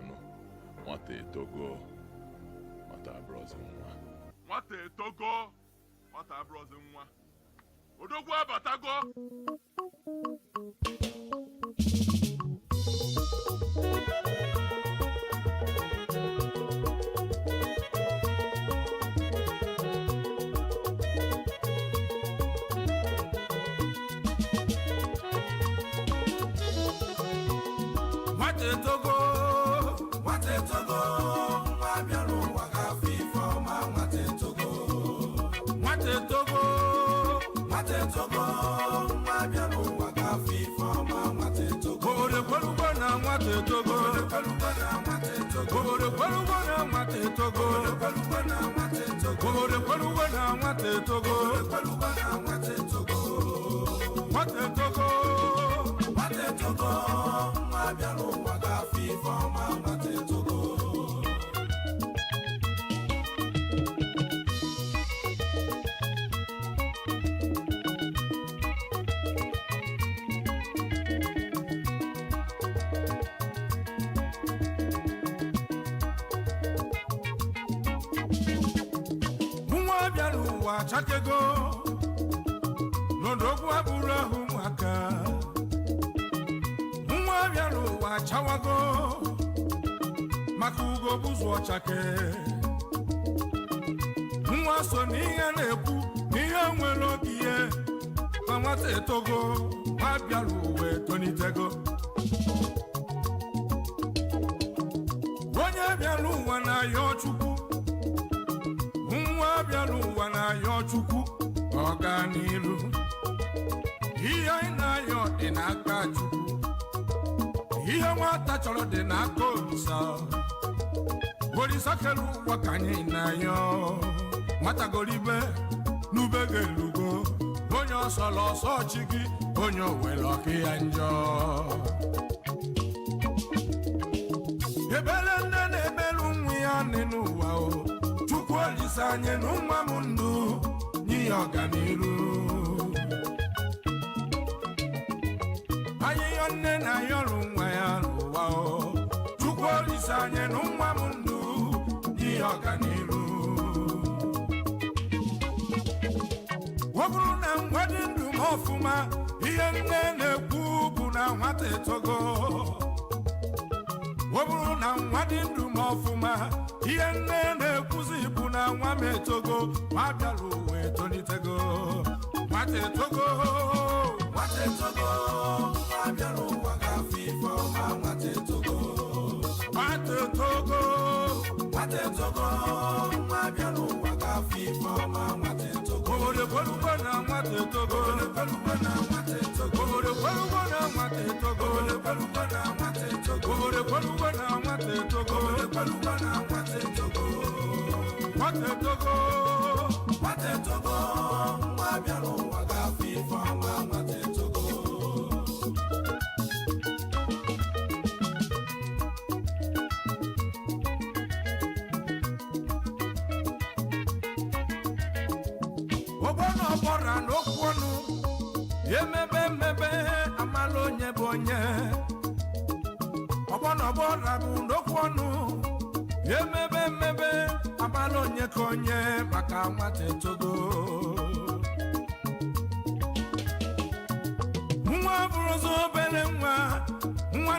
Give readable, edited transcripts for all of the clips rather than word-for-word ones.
Kanu nwata etogo nwata abrozi nwa nwata etogo nwata abrozi nwa odogwu abatago Chakego n'odogwu abụrụ ahụ maka nwa bịara ụwa chawago maka ugo buzu ọchake nwa so n'ihe na-ekwu n'ihe nwere oge ihe ma nwata etogo nwa bịara ụwa etonitego onye bịara ụwa na-ayọ Chukwu nwa bịara ụwa na-ayọ Chukwu ọganiru ihe anyị na-ayọ dị n'aka Chukwu ihe nwata chọrọ dị n'aka Olisa kere ụwa ka anyị na-ayọ nwata goribe n'ube ga-elugo onye ọsọlọ ọsọ chi gị onye owere ọkụ ya njọ ebele nne na-ebelu nwa ya nị n'ụwa Chukwu Olisa anyị n'ụwa m ndụ n'ihe ọganiru ayịyọ nne na yọrụ nwa ya n'ụwa Chukwu Olisa anyị n'ụwa m ndụ n'ihe ọganiru ọ bụrụ na nwa dị ndụ m ọfụma ihe nne na-ekwu bụ na nwata etogo ọ bụrụ na nwa dị ndụ m ọfụma ihe nne na-ekwuzi bụ na nwa m etogo nwa bịara ụwa etonitego nwata etogo nwa bịara ụwa gafọ ife ọma nwata etogo nwa bịara ụwa gafọ ife ọma nwata etogo orekwelugo na nwata etogo orekwelugo na nwata etogo orekwelugo na nwata etogo orekwelugo na nwata etogo orekwelugo na nwata etogo orekwelugo na nwata etogo nwata etogo nwa bịara ụwa gafọ ife ọma nwata etogo ọbọra n'okwu ọnụ emebe amala onye bụ onye ọbọra bụ n'okwu ọnụ emebe amala onye ka onye maka nwata etogo nwa bụrụzi obere nwa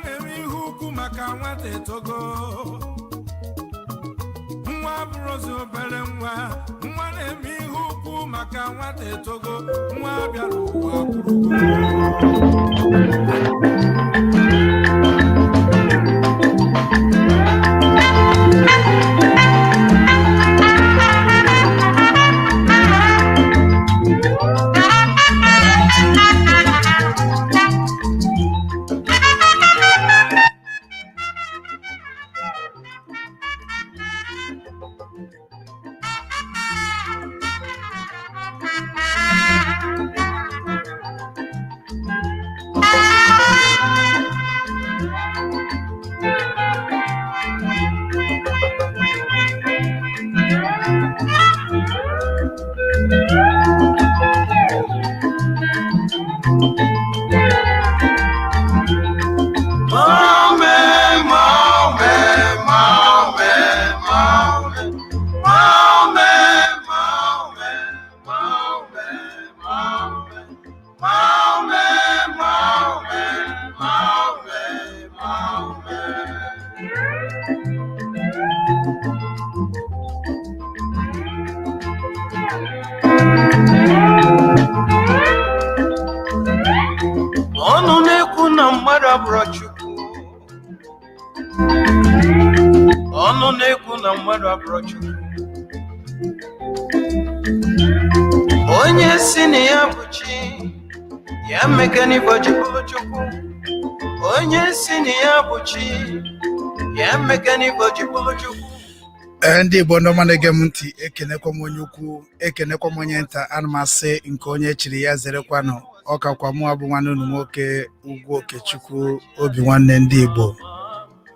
na-eme ihe ukwu maka nwata etogo nwa bụrụzi obere nwa na-eme ihe ukwu maka nwata etogo nwa bịara ụwa kwurugo ọnụ na-ekwu na mmadụ abụrụ Chukwu, ọnụ na-ekwu na mmadụ abụrụ Chukwu, onye si na ya bụ chi ya mekana ịbọchị bụrụ Chukwu, onye si na ya bụ chi ya mekana ịbọchị bụrụ Chukwu. Ndị Igbo ndị ọma na-ege m ntị, ekenekwa m onye ukwu, ekenekwa m onye nta. Ana m asị nke onye chiri ya zerekwanụ. Ọkakwa mụ abụ nwanne unu nwoke Ugwu Okechukwu Obinwannem ndị Igbo.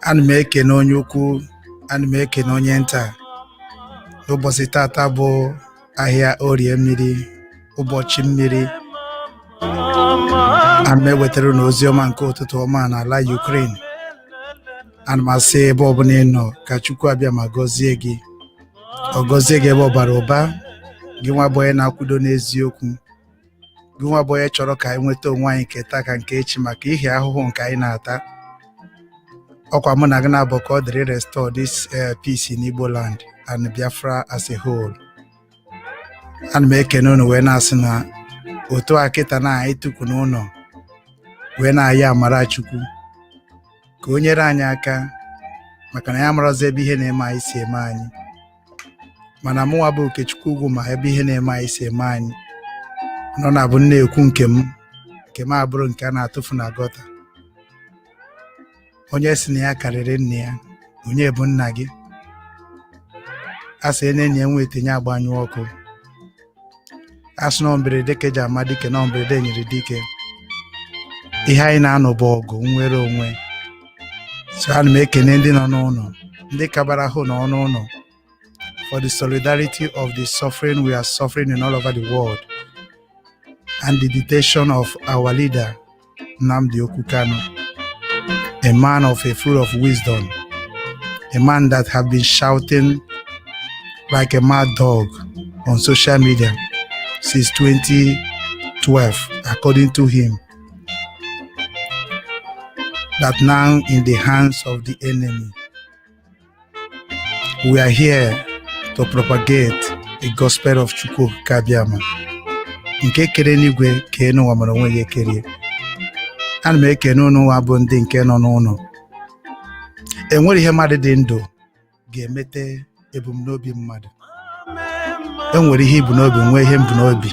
Ana m ekene onye ukwu, ana m ekene onye nta. N'ụbọchị tata bụ ahịa Orie Mmiri, ụbọchị mmiri. Ana m ewetara unu ozi ọma nke ụtụtụ ọma n'ala Ukraine. Ana m asị ebe ọbụla ị nọ ka Chukwu abịa ma gọzie gị, ọ gọzie gị ebe ọ bara ụba. Gị nwa bụ onye na-akwudo n'eziokwu, gị nwa bụ onye chọrọ ka anyị nweta onwe anyị keta ka nke echi maka ihe ahụhụ nke anyị na-ata. Ọkwa mụ na gị na-abụ ka ọ dịrị restore this peace in Igbo land and Biafra as a whole. Ana m ekene unu wee na-asị na otu a kịta na anyị tukwu n'ụlọ wee na-ayị amara Chukwu ka o nyere anyị aka, maka na ya marazi ebe ihe na-eme anyị si eme anyị. Mana mụnwa bụ Okechukwu Ugwu ma ebe ihe na-eme anyị si eme anyị. Nọ na bụ nna-ekwu nke m abụrụ nke a na-atụfu na gọta. Onye si na ya karịrị nne ya, onye bụ nna gị? A sị na enyi ya nwe etenye agbanyụ ọkụ. A sị na mberede ka eji ama dike, na mberede nyere dike. Ihe anyị na-anọ bụ ọgụ nwere onwe. So ana m ekene ndị nọ n'ụlọ, ndị kabara hụ n'ọnụ ụlọ, for the solidarity of the suffering we are suffering in all over the world, and the detention of our leader Nnamdi Kanu, a man of a full of wisdom, a man that have been shouting like a mad dog on social media since 2012, according to him, that now in the hands of the enemy. We are here to propagate the gospel of Chukwu Kabiama. Nke kere n'igwe ka enu ụwa mara onwe ya ekerie. Ana m ekene unu nwa bụ ndị nke nọ n'ụlọ. Enwere ihe mmadụ dị ndụ ga-emete ebumnobi mmadụ. Enwere ihe ibu n'obi, nwee ihe mbu n'obi.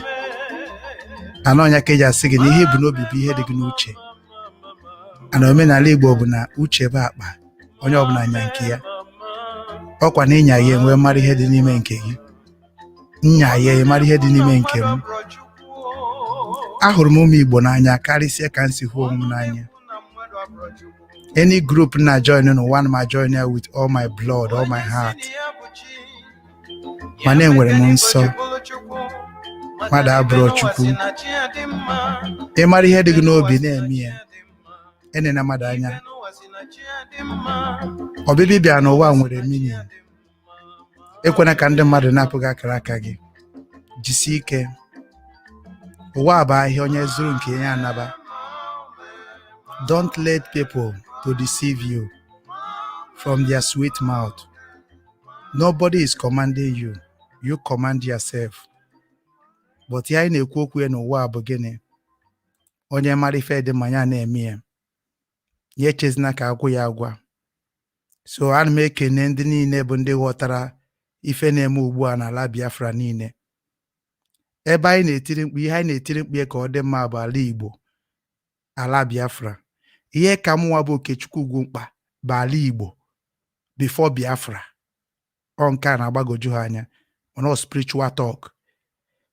Ana ọnya ka eji asị gị na ihe ibu n'obi bụ ihe dị gị n'uche. Ana omenala Igbo bụ na uche bụ akpa, onye ọbụla nya nke ya. Ọkwa na ịnya ya enwe mara ihe dị n'ime nke gị, nya ya mara ihe dị n'ime nke m. Ahụrụ m ụmụ Igbo n'anya karịsịa ka m si hụ onwe m n'anya. Any group na join no one ma join here with all my blood, all my heart. Mana enwere m nsọ, mmadụ abụrụ Chukwu. Ị mara ihe dị gị n'obi na-eme ya, ene na mmadụ anya. Ọbịbịa bịa n'ụwa nwere meaning. Ekwena ka ndị mmadụ na-apụghị akara aka gị. Jisi ike. Ụwa bụ ahịa, onye zuru nke ya anaba. Don't let people to deceive you from their sweet mouth. Nobody is commanding you. You command yourself. But ya na-ekwu okwu ya n'ụwa bụ gịnị? Onye mara ife dị mma ya na-eme ya. Ya echezina ka agwụ ya agwa. So ana m ekene ndị niile bụ ndị ghọtara ife na-eme ugbu a n'ala Biafra niile. Ebe anyị na-etiri mkpu, ihe anyị na-etiri mkpu ka ọ dị mma bụ ala Igbo, ala Biafra. Ihe ka mụnwa bụ Okechukwu Ugwu mkpa bụ ala Igbo before Biafra. Ọ nke a na-agbagoju ha anya, mana spiritual talk.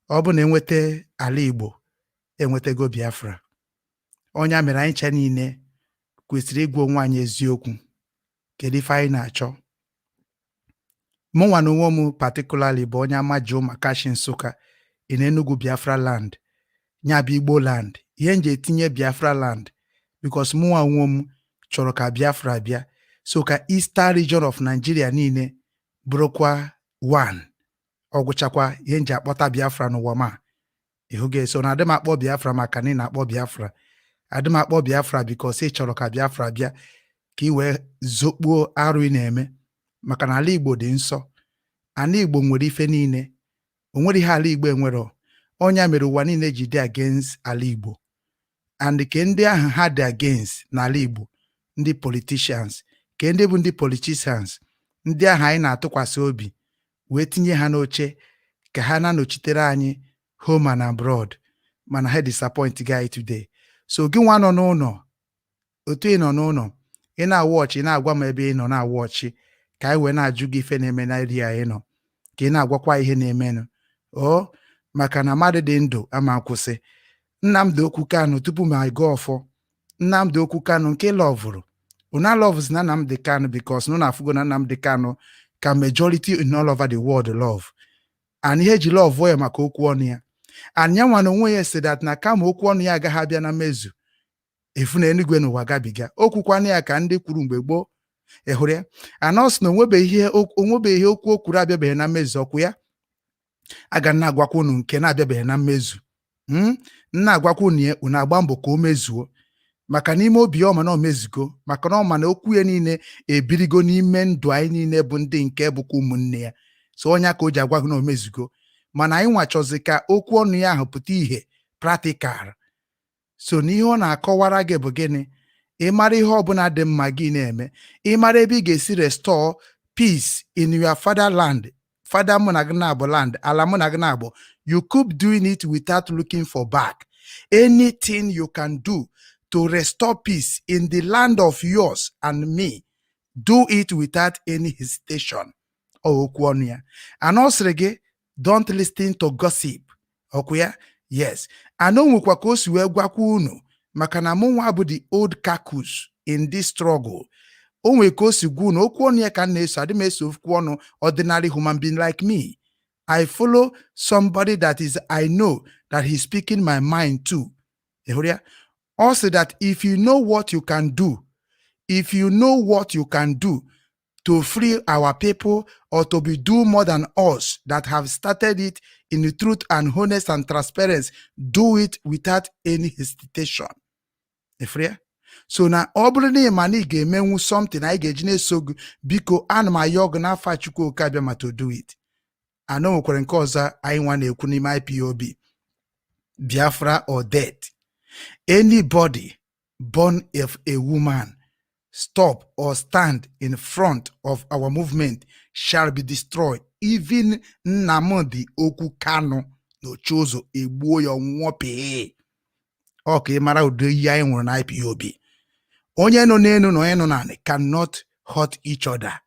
Ọ bụ na enweta ala Igbo, enwetego Biafra. Onye mere anyị cha niile kwesịrị ịgwa onwe anyị eziokwu. Kedu ife anyị na-achọ? Mụnwa na onwe m particularly bụ onye amaji maka Nsụka in Enugu Biafra land, nyabụ Igbo land. Ihe nje etinye Biafra land because mụnwa onwe m chọrọ ka Biafra bịa, so ka Eastern region of Nigeria niile bụrụkwa one. Ọgwụchakwa ihe nje akpọta Biafra n'ụwa ma ịhụge. So na adị m akpọ Biafra maka na ị na-akpọ Biafra. Adị m akpọ Biafra because ị chọrọ ka Biafra bịa ka ị wee zokpuo arụ ị na-eme. Maka na ala Igbo dị nsọ. Ala Igbo nwere ife niile. O nwere ihe ala Igbo enwero. Onya mere ụwa niile ji dị against ala Igbo. And ke ndị ahụ ha dị against n'ala Igbo, ndị politicians, ke ndị bụ ndị politicians, ndị ahụ anyị na-atụkwasị obi wee tinye ha n'oche ka ha na-anọchitere anyị home and abroad, mana ha disappoint guy today. So gị nwa nọ n'ụlọ, otu ị nọ n'ụlọ, ị na-awọchị, ị na-agwa m ebe ị nọ na-awọchị, ka anyị wee na-ajụ gị ife na-eme na eri anyị nọ, ka ị na-agwakwa ihe na-emenụ. Maka na mmadụ dị ndụ ama nkwụsị. Nnamdi Kanu, tupu m aga ọfọ, Nnamdi Kanu nke lọvụrụ, una loves na Nnamdi Kanu because no na-afụgo na Nnamdi Kanu ka majority in all over the world love. And ihe ji love ya maka okwu ọnụ ya. Anya nwa na onwe ya si that na kama okwu ọnụ ya agaghị abịa na mmezu, efu na eluigwe n'ụwa gabiga. Okwukwana ya ka ndị kwuru mgbe gboo. Ehụrụ ya? Anọs na onwebe ihe okwu o kwuru abịabeghị na mmezu, ọkụ ya aga na-agwakwa unu nke na-abịabeghị na mmezu. Nna agwakwa unu agba mbọ ka o mezuo, maka n'ime obi ọma na o mezugo, maka na ọma na okwu ya niile ebirigo n'ime ndụ anyị niile bụ ndị nke bụkwa ụmụnne ya. So onye ka o ji agwa gị na o mezugo, mana anyị nwachọzi ka okwu ọnụ ya ahụ pụta ihe practical. So n'ihe ọ na-akọwara gị bụ gịnị? Ịmara ihe ọbụla dị mma gị na-eme, ịmara ebe ị ga-esi restore peace in your fatherland. Father Munagnabo land, ala Munagnabo. You keep doing it without looking for back. Anything you can do to restore peace in the land of yours and me, do it without any hesitation. And also, don't listen to gossip. Okay? Yes. I know mukwakosi wegwaku unu, makana munwa bu the old kakus in this struggle. Onwe kosi guno okwonu ya kan na-eso adi meso kwonu ordinary human being like me. I follow somebody that is, I know that he's speaking my mind too. Also that if you know what you can do, to free our people or to be do more than us that have started it in the truth and honest and transparency, do it without any hesitation. So na obulini mani ge menwu something I ge jine sogu biko an my yog na fachuko kabia to do it. I know kwere nkoza I want ekwu n'ime IPOB. Biafra or death. Anybody born of a woman stop or stand in front of our movement shall be destroyed. Even Nnamdi Kanu no chozo egbuo ya nwope. Okay, mara udo ya enwere na IPOB. Onye no nenu no onye no nani cannot hurt each other.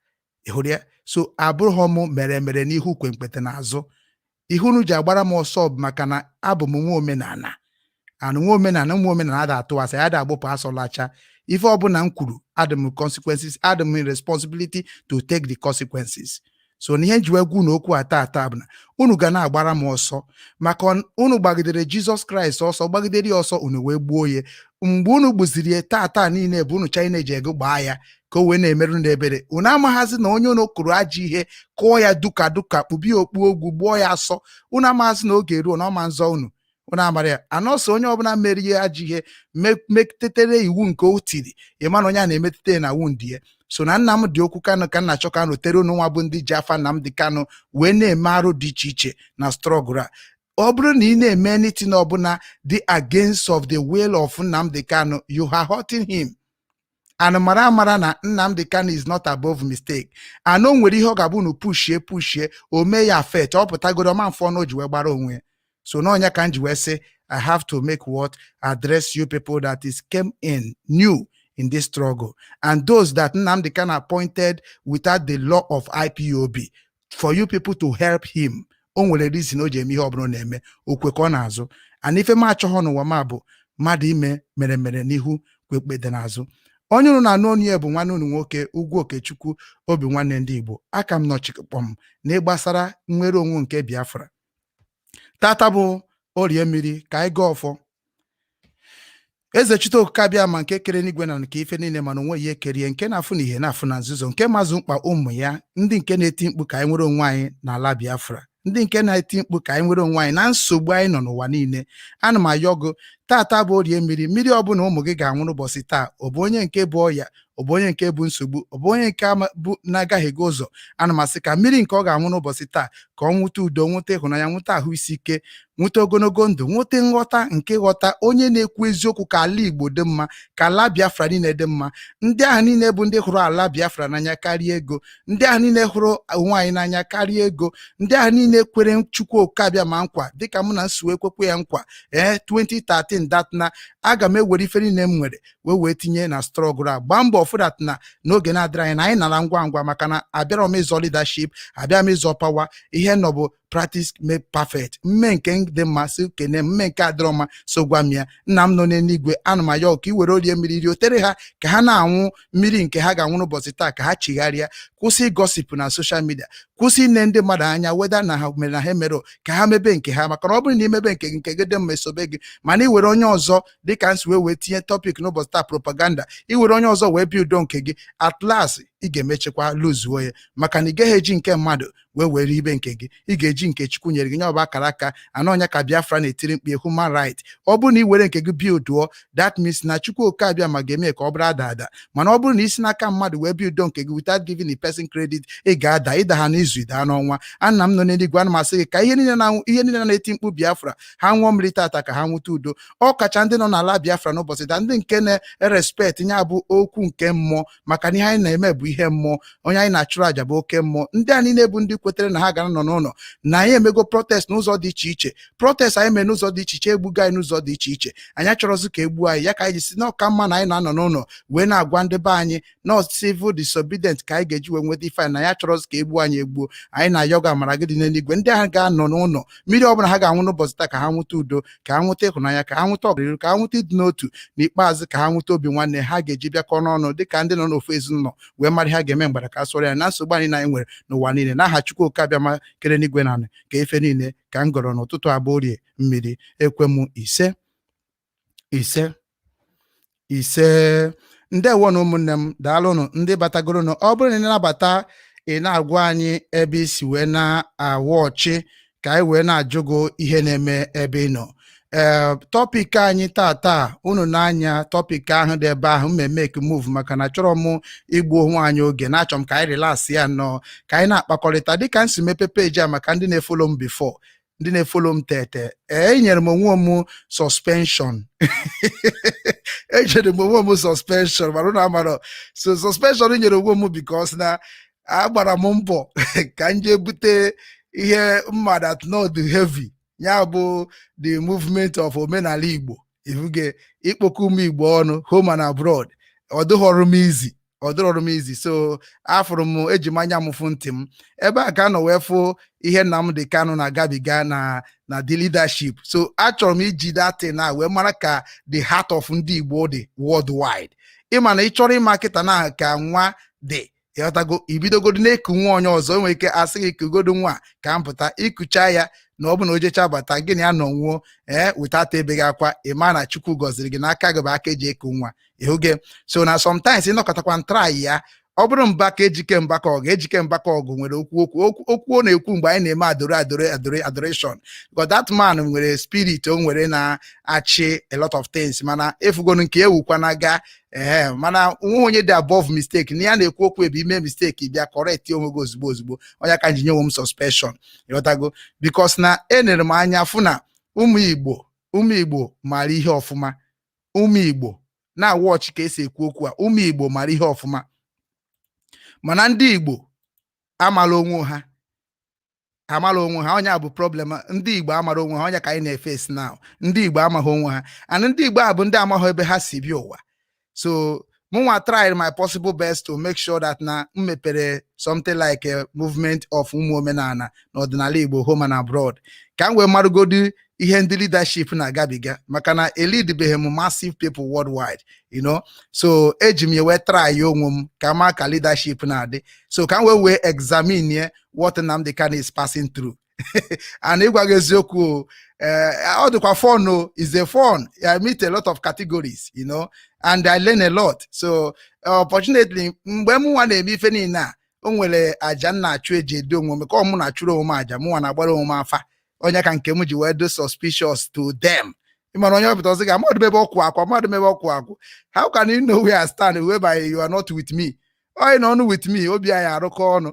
So abụrụhọm mere n'ihu kwemkpete n'azụ. Ihunu ji agbara m ọsọ maka na abụ m nwa omenala. Anụ nwa omenala ada atụ asị, ada agbụpụ asọlacha. Ife ọbụla m kwuru, adam consequences, adam responsibility to take the consequences. So n'ihe njiwe gwu na okwu ata abụna, unu ga na-agbara m ọsọ maka unu gbagidere Jesus Christ ọsọ, gbagidere ọsọ unu wee gbuo ya. Mgbe unu gbuziri tata niile bụ unu China eji ego gbaa ya ka o wee na-emerụ n'ebere. Unu amaghazi na onye unu kụrụ ajọ ihe kụọ ya duka kpụbi okpu ogwu gbuo ya asọ. Unu amaghazi na oge ruo na ọma nzọ unu. Unu amara ya. Anọsọ onye ọbụla merie ajọ ihe metetere iwu nke o tiri, ịma na onye a na-emetete na wundi ya. So na Nnamdi Kanu ka nna chọka tere unu nwa bụ ndị ji afa Nnamdi Kanu wee na-eme arụ dị iche iche na struggle a. Ọ bụrụ na ị na-eme anything ọbụla dị against of the will of Nnamdi Kanu, you are hurting him. And mara na Nnamdi Kanu is not above mistake. And o nwere ihe ọ ga-abụ unu pushie o mee ya fet ọ pụtagoro ma mfọ no ji wee gbara onwe. So na onye ka nji wee say I have to make what address you people that is came in new in this struggle, and those that Nnamdi Kanu appointed without the law of IPOB, for you people to help him. O nwere reason o ji eme ihe ọbụla na-eme okwekọ n'azụ. And ife ma achọghọ n'ụwa ma bụ mmadụ ime mere n'ihu kwekpede n'azụ. Onye unu na-anụ onye ya bụ nwanne unu nwoke Ugwu Okechukwu Obinwannem ndị Igbo. Aka m nọchikpọm na ịgbasara nnwere onwe nke Biafra. Tata bụ orie mmiri ka anyị gaa ọfọ. Eze Chitoka bịa ma nke kere n'igwe na nke ife niile mana onwe ya ekerie nke na-afụ na ihe na-afụ na nzuzo nke mazụ mkpa ụmụ ya ndị nke na-eti mkpu ka anyị nwere onwe anyị n'ala Biafra, ndị nke na-eti mkpu ka anyị nwere onwe anyị na nsogbu anyị nọ n'ụwa niile. Ana m ayọgo tata bụ orie mmiri ọbụla ụmụ gị ga-anwụ n'ụbọchị taa, ọ bụ onye nke bụ ọya, ọ bụ onye nke bụ nsogbu, ọ bụ onye nke bụ na-agaghị ego ụzọ. Ana m asị ka mmiri nke ọ ga-anwụ n'ụbọchị taa ka ọ nwụta udo, nwụta ịhụnanya, nwụta ahụ isi ike, nwute ogologo ndụ, nwute nghọta nke ghọta onye na-ekwu eziokwu ka ala Igbo dị mma, ka ala Biafra niile dị mma. Ndị ahụ niile bụ ndị hụrụ ala Biafra n'anya karịa ego, ndị ahụ niile hụrụ onwe anyị n'anya karịa ego, ndị ahụ niile kwere Chukwu Okabịa ma nkwa dịka mụ na Nsuwe kwekwe ya nkwa 2013 datna aga m ewere ife niile m nwere wee tinye na strọgụl a, gbaa mbọ fụdat na n'oge na-adịrị anyị na anyị nara ngwa ngwa, maka na abịara m ịzọ leadership, abịa m ịzọ pawa. Ihe nọ bụ practice make perfect. Mme nke dị mma si kene, mme nke adịrọ mma so gwa m ya. Nna m nọ n'eluigwe, ana m ayọ ka i were orie mmiri riotere ha ka ha na-anwụ mmiri nke ha ga-anwụ n'ụbọchị taa, ka ha chigharịa, kwụsị gosip na soshal midia, kwụsị ine ndị mmadụ anya weda na ha mere na ha mere, ka ha mebe nke ha, maka na ọ bụrụ na imebe nke gị dị mma esobe gị, mana iwere onye ọzọ dịka Nsuwe wee tinye tọpik n'ụbọchị taa propaganda, iwere onye ọzọ wee biudo nke gị, at last ị ga-emechekwa luzuo ya, maka na ị gaghị eji nke mmadụ were ibe nke gị, ị ga-eji nke Chukwu nyere gị. Nye ọba akara aka anọnya ka Biafra na-etiri mkpi human right. Ọ bụrụ na ị were nke gị bilduo, that means na Chukwu Okabịa ma ga-eme ka ọ bụrụ ada, mana ọ bụrụ na isi n'aka mmadụ wee bildo nke gị without giving the person credit, ị ga-ada, ịda ha n'izu, ịda n'ọnwa. Ana m nọ n'eluigwe, ana m asị gị ka ihe niile na-eti mkpu Biafra ha nwụọ mmiri tata, ka ha nwụta udo. Ọ kacha ndị nọ n'ala Biafra n'ụbọchị taa, ndị nke na-erespekt ya bụ okwu nke mmụọ, maka na ihe anyị na-eme bụ ihe mmụọ, onye anyị na-achụrụ aja bụ oke mmụọ. Ndị a niile bụ ndị kwetere na ha ga nọ n'ụlọ, na anyị emego protest n'ụzọ dị iche iche. Protest anyị mere n'ụzọ dị iche iche egbugo anyị n'ụzọ dị iche iche. Anyị achọrọzi ka egbuo anyị, ya ka anyị ji si na ọka mma na anyị na-anọ n'ụlọ wee na-agwa ndị be anyị na civil disobedient ka anyị ga-eji wee nweta ife anyị, na ya chọrọzi ka egbuo anyị egbuo. Anyị na-ayọ gị amara gị dị n'eluigwe, ndị ahụ ga-anọ n'ụlọ mmiri ọbụla ha ga-anwụ n'ụbọchị taa, ka ha nweta udo, ka ha nweta ịhụnanya, ka ha nweta ọganihu, ka ha nweta ịdị n'otu, n'ikpeazụ ka ha nweta Obinwannem ha ga-eji bịakọ n'ọnụ dịka ndị nọ n'ofu ezinụlọ wee mara ha ga-eme mgbada ka sụrụ ya na nsogbu anyị na anyị nwere n'ụwa niile. N'aha Chukwu Okabịa ma kere n'igwe na ka ife niile ka m gọrọ n'ụtụtụ abụọ Orie Mmiri ekwem ise ndewo na ụmụnne m, daalụnụ ndị batagoro nụ. Ọ bụrụ na ị na-abata, ị na-agwa anyị ebe isi wee na-awa ọchị, ka anyị wee na-ajụgo ihe na-eme ebe ị nọ. Tọpik anyị tata, unu na-anya tọpik ahụ dị ebe ahụ, mmemme move, maka na chọrọ m igbu onwe anyị oge, na-achọ m ka anyị relax ya nnọọ, ka anyị na-akpakọrịta dịka m si mepe peji a maka ndị na-efolo m before, ndị na-efolo m tete. Enyere m onwe m suspension ejere m onwe m suspension, mara na amara so suspension nyere onwe m because na agbara m mbọ ka m jee bute ihe mmadụ at not heavy, ya bụ the movement of omenala Igbo. Ifuge ikpokọ ụmụ Igbo ọnụ home and abroad, ọ dịrọrọ m izi. So afụrụ m, eji m anya m fụ ntị m ebe a ka nọ wee fụ ihe Nnamdi Kanu na-agabiga na the leadership. So achọrọ m iji datin na wee mara ka the heart of ndị Igbo dị worldwide. Ịma na ị chọrọ ịma kịta na ka nwa dị, ịghọtago, ibidogodi na-eku nwa onye ọzọ, enwere ike asị gị kugodo nwa ka m pụta, ikucha ya na ọ bụ na ojecha bata gịnị ya nọ nwụọ witata ebe gị akwa, ịma na Chukwu gọziri gị n'aka gị bụ aka eji eku nwa, ịhụge. So na sometimes ịnọkọtakwa ntrai ya, ọ bụrụ mba ka ejike mba ka ọgụ, ejike mba ka ọgụ nwere okwu ọ na-ekwu mgbe anyị na-eme adoration, because that man nwere spirit o nwere na-achị a lot of things, mana efugonu nke ewukwana ga mana nwe onye dị above mistake na ya na-ekwu okwu ebe ime mistake bịa correct onwe gị ozugbo. Onye ka nji nye onwe m suspension, ịghọtago, because na enere m anya fụ na ụmụ Igbo mara ihe ọfụma. Ụmụ Igbo na-awa ọchị ka esi ekwu okwu a, ụmụ Igbo mara ihe ọfụma, mana ndị Igbo amala onwe ha. Onye a bụ problem. Ndị Igbo amara onwe ha, onye ka anyị na-efesi now. Ndị Igbo amaghị onwe ha, and ndị Igbo a bụ ndị amaghị ebe ha si bịa ụwa. So mụnwa tried my possible best to make sure that na m mepere something like a movement of ụmụ omenala n'ọdịnala Igbo home and abroad, ka m wee marụgodi ihe ndị leadership na-agabiga, maka na elidbeghị m massive people worldwide, you know. So eji m wee try onwe m ka ma ka leadership na-adị, so ka m wee examine what Nnamdi Kanu is passing through. And ịgwa gị eziokwu, ọ dịkwa fun. Is a fun. I meet a lot of categories, you know, and I learn a lot. So unfortunately, mgbe m nwa na-eme ife niile a, o nwere aja na-achụ eji edo onwe m, ka ọ mụ na-achụrụ onwe m aja, mụ nwa na-agbara onwe m afa, onye ka nke m ji wee do suspicious to them. Ịmara onye ọbụla ọzọ ga mmadụ ebe ọkwụ akwụ. How can you know where I stand whereby you are not with me? Onye nọ ọnụ with me, obi anyị arụkọ ọnụ.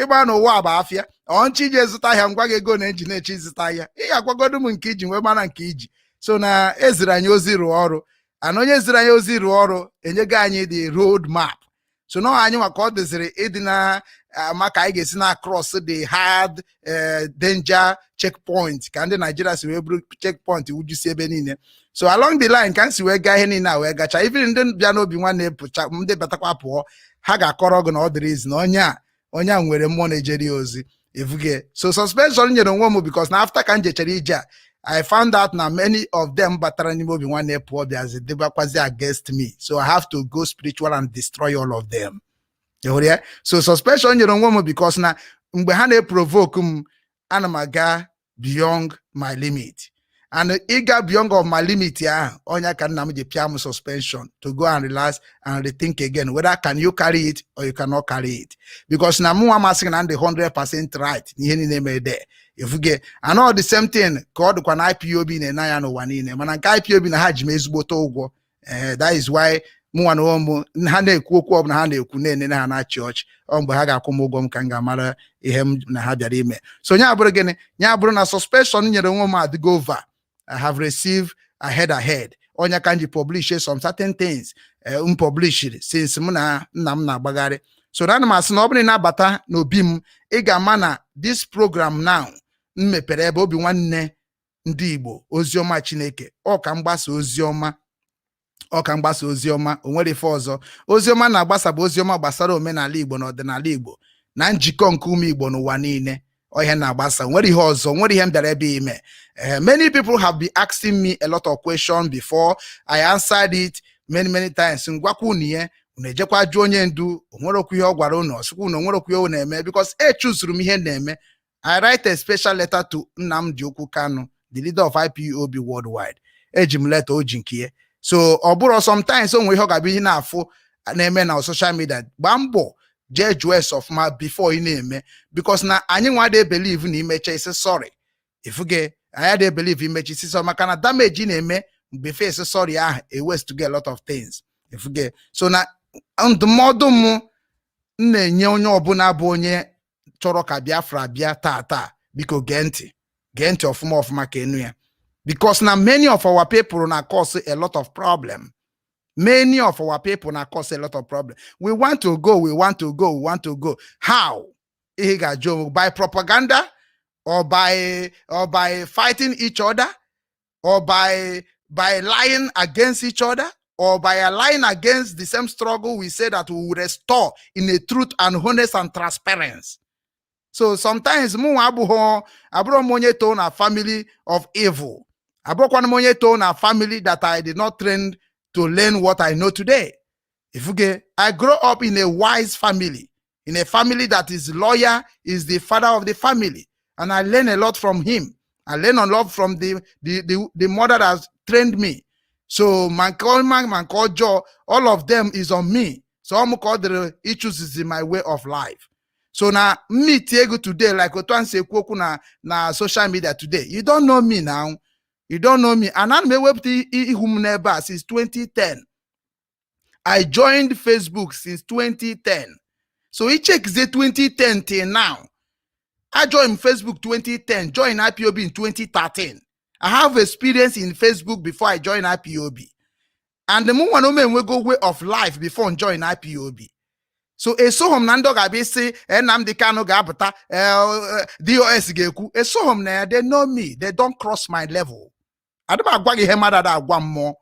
ịgba n'ụwa bụ afịa ọnchi iji zụta ahịa ngwa gị ego na eji na-echi zụta ahịa ị ga-agwagodo m nke iji nwee mara nke iji so na eziri anyị ozi rụọ ọrụ ana onye ziri anyị ozi rụọ ọrụ enyego anyị the road map so na anyị maka ọ dịziri ịdị na maka anyị ga-esi na cross the hard danger checkpoint ka ndị Nigeria si wee bụrụ checkpoint wujusi ebe niile so along the line ka m si wee gaa ihe niile a wee gacha even ndị bịa n'obi nwanne pụcha ndị batakwa pụọ ha ga-akọrọ gị na ọ dịrị izi na onye a nwere mmụọ na-ejeri ozi evuge so suspension nyere onwe m because na after ka m jechara ije a I found out na many of them batara n'ime obi nwanne pụọ bịazi debakwazi against me so I have to go spiritual and destroy all of them. So suspension nyere onwe m because na mgbe ha na-eprovoke m ana m aga beyond my limit and ịga beyond of my limit ahụ onye ka nna m ji pịa m suspension to go and relax and rethink again whether can you carry it or you cannot carry it because na mụ nwa masị na ndị 100% right n'ihe niile mere there efuge and all the same thing ka ọ dịkwa na IPOB na-ena ya n'ụwa niile mana nke IPOB na ha ji m ezigbote ụgwọ that is why mụnwa na ụmụ ha na-ekwu okwu ọbụla ha na-ekwu na-enene ha na-achị ọchị ọ mgbe ha ga-akwụ m ụgwọ m ka m ga-amara ihe m na ha bịara ime so nya abụrụ gịnị nya abụrụ na suspension nyere nwe m adịgo over I have received ahead onye ka m ji publish some certain things published since m na nna m na-agbagharị so na m asị na ọ bụrụ na ịnabata n'obi m ị ga-ama na this program now m mepere ebe obi nwanne ndị Igbo oziọma Chineke ọ ka mgbasa oziọma o nwere ife ọzọ oziọma na-agbasa bụ oziọma gbasara omenala Igbo na ọdịnala Igbo na njikọ nke ụmụ Igbo n'ụwa niile ihe na-agbasa nwere ihe ọzọ nwere ihe m bịara ebe ime many people have been asking me a lot of questions before I answered it many times ngwakwa unu ihe unu ejekwa jụọ onye ndu onwere okwu ihe ọ gwara unu ọsịkwa unu onwere okwu ihe unu na-eme because chuzuru m ihe na-eme I write a special letter to Nnamdi Kanu, the leader of IPOB worldwide eji m leta o ji nke ya so ọ bụrụ sometimes onwe ihe ọ ga-abụ ihe na-afụ na-eme na social media gbaa mbọ jee jụọ ese ọfụma before ị na-eme because na anyị nwa dey believe na imecha isi sorry ifuge anyị dey believe imecha isi sorry maka na damage ị na-eme mgbe face sorry ahụ a waste to get a lot of things ifuge so na ndụmọdụ m na-enye onye ọbụla bụ onye chọrọ ka Biafra bịa taa biko gee ntị ọfụma ka enu ya because na many of our people na cause a lot of problem. Many of our people na cause a lot of problem. We want to go. How? By propaganda or by fighting each other or by lying against each other or by lying against the same struggle we say that we will restore in a truth and honest and transparency. So sometimes mu aburo monye to na family of evil. Aburo monye to na family that I did not train to learn what I know today. I grew up in a wise family, in a family that is lawyer, is the father of the family. And I learned a lot from him. I learned a lot from the mother that trained me. So man Joe, all of them is on me. So I'm called the issues is in my way of life. So now me Tiego today, like Otuan say na social media today. You don't know me now. You don't know me. And I'm a since 2010. I joined Facebook since 2010. So he checks the 2010 till now. I joined Facebook 2010, joined IPOB in 2013. I have experience in Facebook before I joined IPOB. And the woman will go way of life before I join IPOB. So hom nando gabi say Nnamdi Kanu gabata DOS geku hom na they know me, they don't cross my level. I don't agwa ge hema da agwa more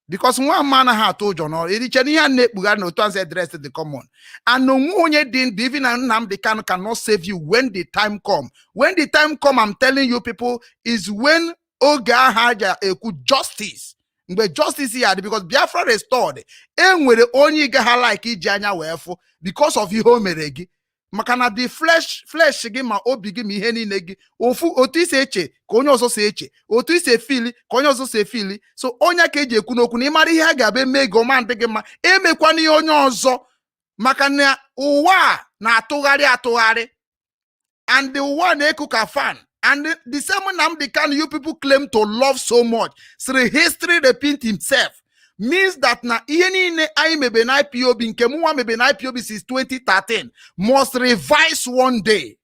because one man ha to jono e riche ni han nekpuga no to address the common and no onye din even Nnamdi Kanu cannot save you when the time come. When the time come, I'm telling you people, is when oga haja eku justice. But justice here because Biafra restored. Enwere onye ga ha like iji anya wefu because of ihe o mere gi. Makana the flesh gi ma obi gi ma ihe niile gi. Otu ise eche ka onye ọzọ se eche. Otu ise fili ka onye ọzọ se fili. So onye ka eji ekwu n'okwu na ịmara ihe a ga-ebe mee go ma ndị gị ma emekwana ihe onye ọzọ maka na ụwa na-atụgharị and the ụwa na-eku ka fan. And the same Nnamdi Kanu you people claim to love so much. So the history repeat himself. means that na ihe niile anyị mebe na IPOB nke mụnwa mebe na IPOB since 2013 must revise one day.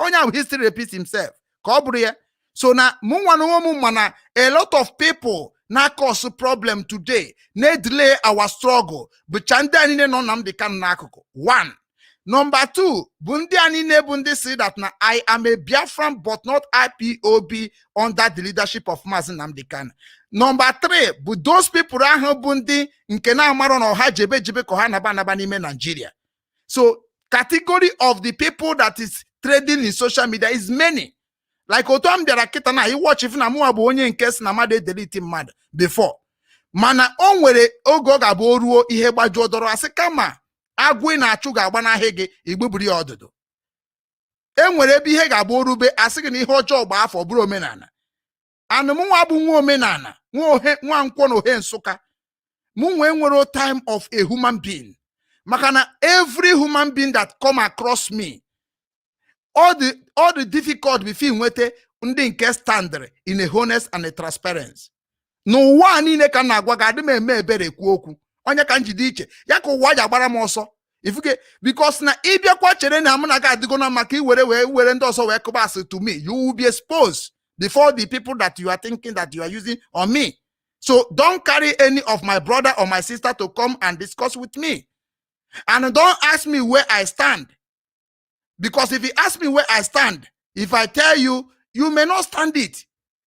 Onye ahụ history repeats himself. Ka ọ bụrụ ya. So na mụnwa na ụmụ mana a lot of people na cause problem today na delay our struggle. But ndị anyị nọ Nnamdi Kanu n'akụkụ. One. Number two, bundi anine bundi say that na I am a Biafran but not IPOB under the leadership of Nnamdi Kanu. Number three, but those people ahụ bundi nke na amaro na ọha jebe ko ha naba n'ime Nigeria. So category of the people that is trading in social media is many. Like otom biara kita na I watch if na mu abu onye nke si na made delete mad before. Mana o nwere ogo ga bụ oruo ihe gbaju odoro asị kama agwụ na-achụ ga-agba n'ahịa gị igbubiri ọdụdụ. Enwere ebe ihe ga-abụ orube asị gị na ihe ọjọọ gba afọ bụrụ omenala. Anụ mụnwa bụ nwa omenala, nwa nkwọ na ohe Nsụka. Mụnwa enwere time of a human being. Maka na every human being that come across me, all the difficult before nwete ndị nke standard in a honest and a transparency. N'ụwa niile ka na-agwa ga adị m eme ebere kwu okwu. Onye ka njide iche ya ka ụwa ya gbara m ọsọ ifuke because na ịbịakwa chere na mụ na ga adịgo na maka iwere ndị ọsọ wee kụba asị to me, you will be exposed before the people that you are thinking that you are using on me. So don't carry any of my brother or my sister to come and discuss with me, and don't ask me where I stand, because if you ask me where I stand, if I tell you, you may not stand it.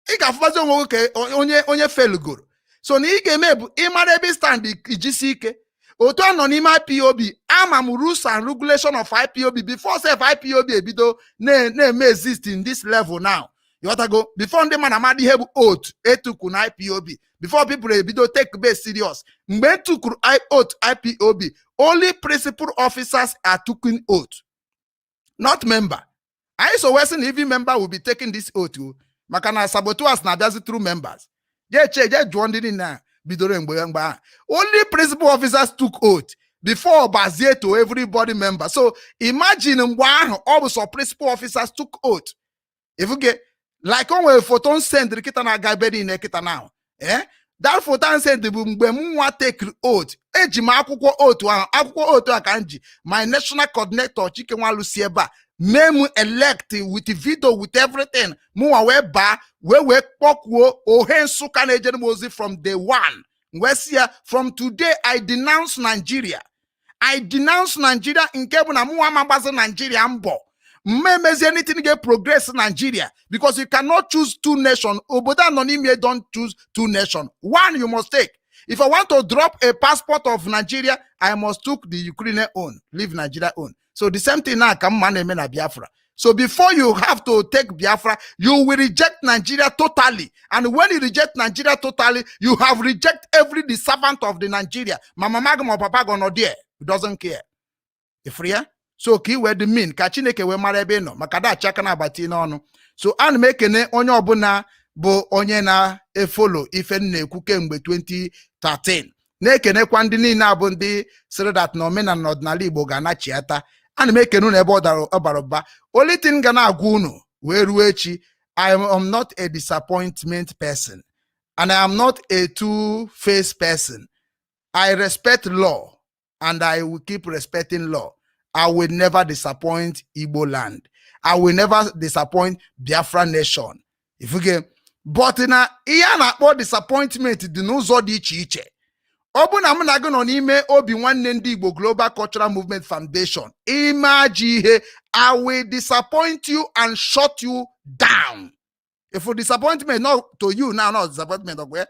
Onye felugoro. So na ị ga-eme bụ ịmara ebe stand ijisi ike. Otu anọ n'ime IPOB, ama m rules and regulation of IPOB before self IPOB ebido na-eme exist in this level now. You gotta go before ndị mana amadi ihe bụ oath etuku na IPOB, before people ebido take base serious. Mgbe etukuru oath IPOB, only principal officers are taking oath, not member. I so westing every member will be taking this oath. Maka na saboteurs na abịazi through members. Only principal officers took oath before bazie to everybody member. So imagine all the principal officers took oath. If you get like on a photo send the kita na gabedi in kita now. That photo send the mwa take oath. Ejima akwụkwọ oath akanji. My national coordinator Chikenwa Lucieba. Memu elect with the veto with everything. Muwa weba we pokwo ohen suka nejemozi from day one. From today I denounce Nigeria. I denounce Nigeria in Kebuna muwa mabaza Nigeria ambo. Mmemezi anything get progress in Nigeria because you cannot choose two nations. Oboda nonime don't choose two nations. One you must take. If I want to drop a passport of Nigeria, I must take the Ukrainian own, leave Nigeria own. So the same thing now come man na Biafra. So before you have to take Biafra, you will reject Nigeria totally. And when you reject Nigeria totally, you have rejected every the servant of the Nigeria. Mama magma papa go no there. He doesn't care. Ifria? So ki we the mean ka Chineke we mara ebe no maka da chaka na abati n'ọnụ. So an mekene onye ọbụla bụ onye na follow ife na-ekwu kemgbe 2013. Na-ekenekwa ndị niile abụ ndị sịrị that na omenala na ọdịnala Igbo ga-anachiata. And make ebe ọbara. Only thing gonna agwa unu wee ruo echi, I am not a disappointment person, and I am not a two-faced person. I respect law, and I will keep respecting law. I will never disappoint Igbo land. I will never disappoint Biafra nation. If you get, but in a na disappointment dị n'ụzọ dị iche iche. Obuna muna go n'ime Obinwannem Igbo Global Cultural Movement Foundation. Imagine, I will disappoint you and shut you down. If for disappointment, not to you now, not disappointment of where.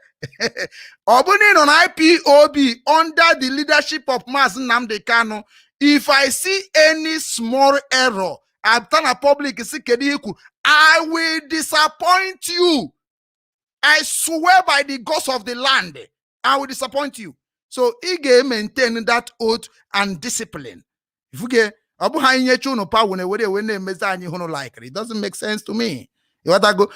Obunin on IPOB under the leadership of Nnamdi Kanu. If I see any small error, I've done a public, I will disappoint you. I swear by the gods of the land, I will disappoint you. So he maintain that oath and discipline. If you get it doesn't make sense to me.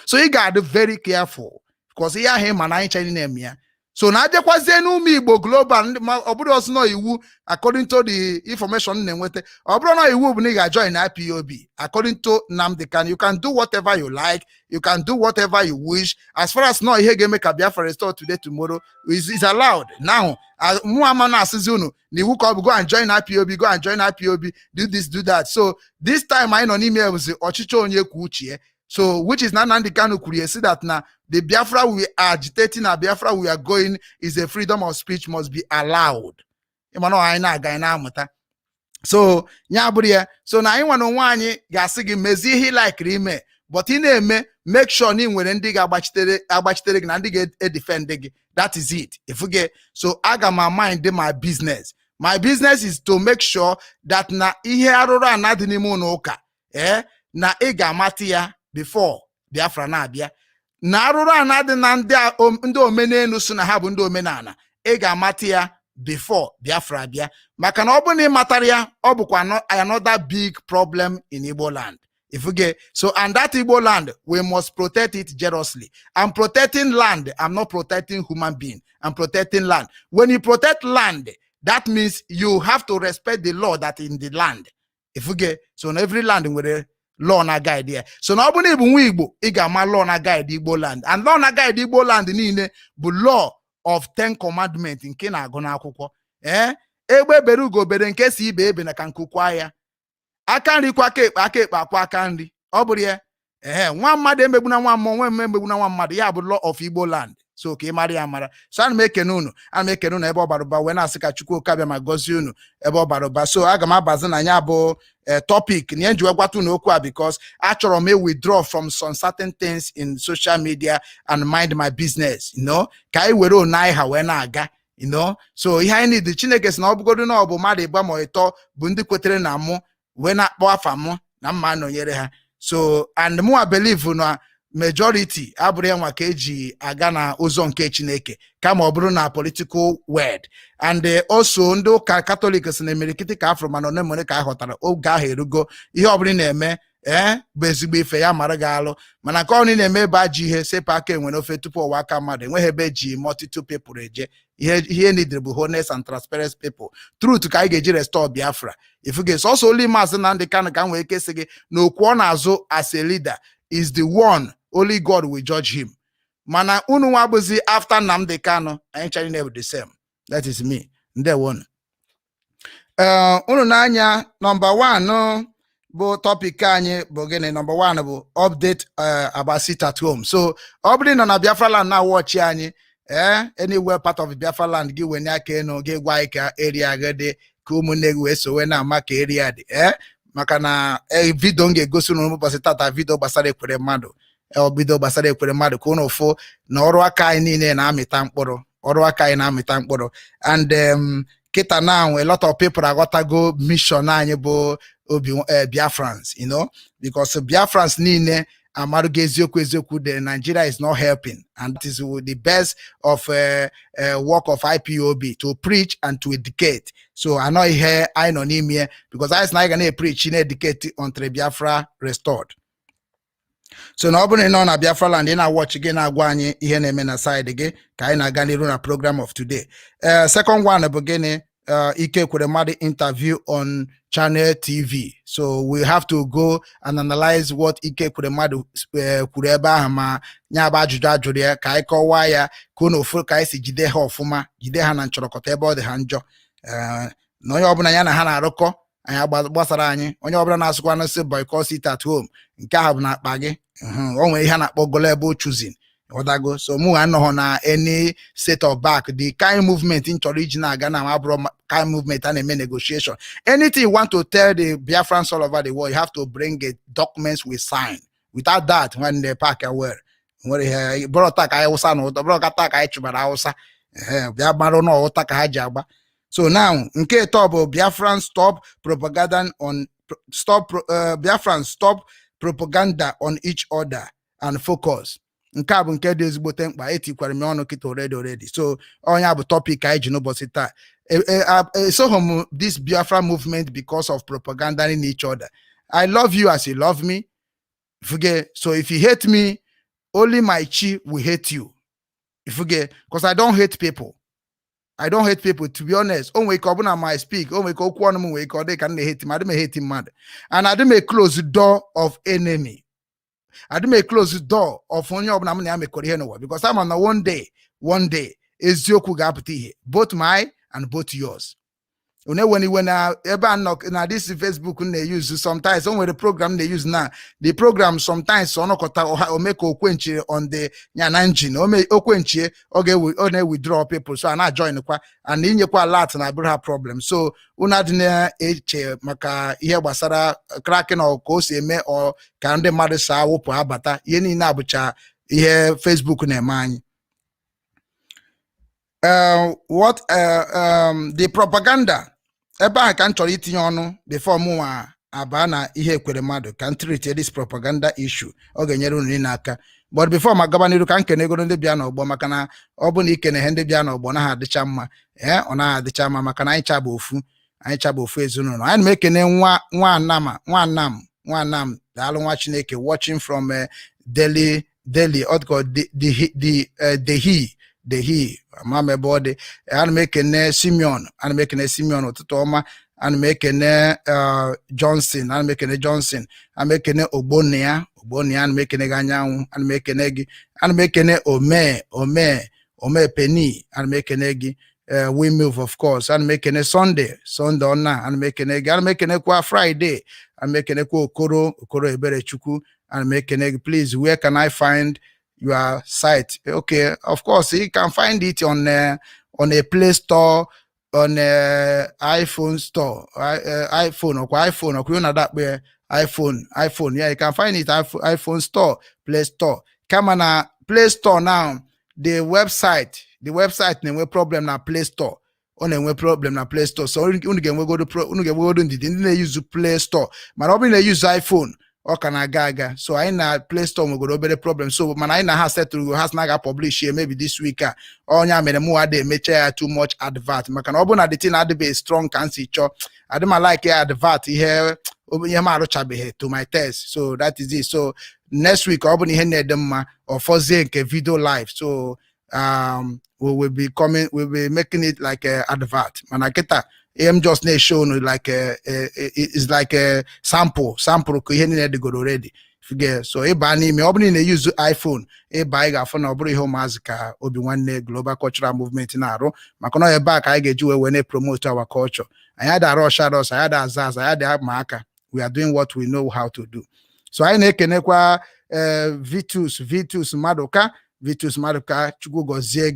So he got to be very careful because here him and I Chinese name here. So na ajekwazie n'ume Igbo global ọ bụrụ ọsọ nọ iwu according to the information na-enweta ọ bụrụ na iwu bụ na ị ga-join IPOB according to Nnamdi Kanu, you can do whatever you like, you can do whatever you wish as far as no ihe ga-eme ka Biafra restore today tomorrow is allowed. Now mụ ama na-asịzi unu na iwu ka ọ bụ go and join IPOB, go and join IPOB, do this, do that. So this time anyị nọ n'ime bụzi ọchịchị onye kwuo uche. So, which is not Nnamdi Kanu could see that now the Biafra we are agitating, a Biafra we are going is a freedom of speech must be allowed. So, so now I want to want gasigi mezi he like rime, but in a make sure ni when dig abachitere and dig a defending. That is it. If we get so I got my mind in my business. My business is to make sure that na ihe arụrụ anadini munoka na ega matia before Biafra na-abịa na arụrụ anadị na ndị omenelu so na ha bụ ndị omenala ị ga-amata ya before Biafra abịa maka na ọ bụ na ị matara ya ọ bụkwa another big problem in Igbo land. If we get so, and that Igbo land, we must protect it jealously. I'm protecting land. I'm not protecting human being. I'm protecting land. When you protect land, that means you have to respect the law that in the land. If we get so, in every land with a law na guide there. So now when Igbo, igama law na guide Igbo land, and law na guide Igbo land in the law of 10 commandments in Kena gona akwụkwọ. Egbe berugo bere nke si ibe ebe na kankukwa ya. Aka nri kwa aka ekpe akwa aka nri. Ọ bụrụ ya. Nwa mmadụ emegbuna nwa mmụọ, nwa emegbuna nwa mmadụ. Ya bụ law of Igbo land. So ka ị mara ya mara. So ana m ekene unu ebe ọ bara ụba wee na-asị ka Chukwu kabịa ma gọzie unu ebe ọ bara ụba. So aga m abazi na ya bụ topic na ihe njiwe gwatu n'okwu a because achọrọ m withdraw from some certain things in social media and mind my business, you know, ka anyị were onai ha wee na-aga, you know. So ihe anyị need Chineke sị na ọ bụgodu na ọ bụ mmadụ ịgba ma ịtọ bụ ndị kwetere na mụ wee na-akpọ afa mụ na mma nọnyere ha. So and mụ I believe na majority abụrụ ya nwa ka eji aga na ụzọ nke Chineke kama ọ bụrụ na political word. And also ndị ụka Catholic sị na emerikiti ka afro mana onemone ka aghọtara oge ahụ erugo ihe ọ bụrụ na-eme bụ ezigbo ife ya mara gị alụ mana ka ọ na-eme ebe aji ihe sepụ aka enwere ofe tupu ọwa aka mmadụ enweghị ebe eji multitude people eje ihe needed bụ honest and transparent people. Truth ka anyị ga-eji restore Biafra. If you get also only Maazị Nnamdi Kanu ka nwee kesị gị na okwu ọ na-azụ as a leader is the one only God will judge him. Mana unu wabuzi after Nnamdi Kanu, I ain't never the same. That is me. Ndewo. Unu nanya number 1 no bo topic anyị bụ gịnị. Number 1 bụ update about sit at home. So obri na Biafra land na watch anyị anywhere part of Biafra land gị wenye aka eno gị gwa ike area gede ka ụmụnne gị wee sowe na ama ka area dị maka na video m ga-egosi unu ụbọchị tata video gbasara Ekweremadu bido gbasara Ekweremadu ka unu fụ na ọrụ aka anyị niile na-amịta mkpụrụ and kita now a lot of people aghọtago mission anyị bụ Biafrans, you know, because Biafrans niile amarugo eziokwu the Nigeria is not helping, and that is the best of work of IPOB to preach and to educate. So I know here I know him here because I was not gonna preach and educate until Biafra restored. So na ọbụna nọ na Biafra land ị na-watch gị na-agwa anyị ihe na-eme na side gị ka anyị na-aga n'iru na program of today. Second one bụ gịnị Ike Ekweremadu interview on Channel TV. So we have to go and analyze what Ike Ekweremadu kwuru ebe ahụ ma nya bụ ajụjụ ajụrụ ya ka anyị kọwaa ya ka unu ofu ka anyị si jide ha ọfụma, jide ha na nchọrọkọta ebe ọ dị ha njọ. Na onye ọbụla ya na ha na-arụkọ anyị gbasara anyị, onye ọbụla na-asụkwa na sị boycott sit at home nke ahụ bụ na akpa gị. O nwere ihe na-akpọ global choosing. Odago. So mu anọghọ na any set of back the kind movement in chọrọ na aga na abụrụ kind movement and a negotiation. Anything you want to tell the Biafrans all over the world, you have to bring a documents we sign. Without that, when they pack away, nwere bro taka Hausa na bro taka anyị chụbara Hausa bịa mara na ọta ka ha ji agba. So now nke to bụ Biafrans stop propaganda on Biafrans stop propaganda on each other and focus. Nke a bụ nke dị ezigbote mkpa etikwara m ọnụ kịta already. So onye bụ topic anyị ji n'ụbọchị taa. So this Biafra movement because of propaganda in each other. I love you as you love me. Forget. So if you hate me, only my chi will hate you. If you get, because I don't hate people. I don't hate people, to be honest. Oh, we come on my speak. Oh, we go on we call they can hate him. I don't hate him mad. And I don't close the door of enemy. I don't close the door of only of Namani because I'm on the one day is Yoku Gapati, both my and both yours. When ever knock now this Facebook when they use sometimes only the program they use now the program sometimes so no kota or make okwenchi on the nyananjin or make okwenchi okay we only withdraw people so I not join the and in your lot and I will have problems so una dine maka ihe gbasara cracking or kosi eme or ka ndị mmadụ saa wụpụ abata ihe niile abụcha ihe Facebook na-eme anyị. The propaganda ebe a ka m chọrọ itinye ọnụ before mụnwa aba na ihe Ekweremadu ka m treat this propaganda issue ọ ga-enyere unu n'aka but before ma gaba n'iru ka m kene ego ndị bịa n'ọgbọ maka na ọ bụ na ikene ihe ndị bịa n'ọgbọ na ha adịcha mma ọ na adịcha mma maka na anyị cha bụ ofu ezinụlọ anyị na-ekene nwa Nnam daalụ nwa Chineke watching from Delhi the he mama body and making Simeon ụtụtụ ọma and making Johnson and making Johnson and making Ogbonia and making Ganyanwu and making Egi and making Ome Penny and making Egi we move of course and making a Sunday on and making Egi and making a Friday and making a Okoro Eberechukwu and making Egi. Please, where can I find your site? Okay, of course you can find it on a Play Store, on a iPhone store, iPhone or that way iPhone. Yeah, you can find it iPhone store, Play Store. Come on, Play Store now. The website name problem na Play Store. On problem na Play Store. So we go to use Play Store. But I use iPhone. Or can I gaga? So I na Play Store we go to problem. So man I na has set to has naga publish here maybe this week. Oh nya me more de make too much advert. Makan obuna the thing had be strong can see cho. I don't like advert here to my test. So that is it. So next week obuni hene dem or for zinc video live. So we will be making it like a advert. Manaketa I'm just not showing like it's like a sample they go already. Forget so me opening use iPhone buy a phone or bring home as Obinwannem global cultural movement in Aro. Makono back I get you when they promote our culture. I had a rush shadows, I had a Zaz, I had a marker. We are doing what we know how to do. So I make Vitus Madoka. Vitus Madoka, Chukwu gozie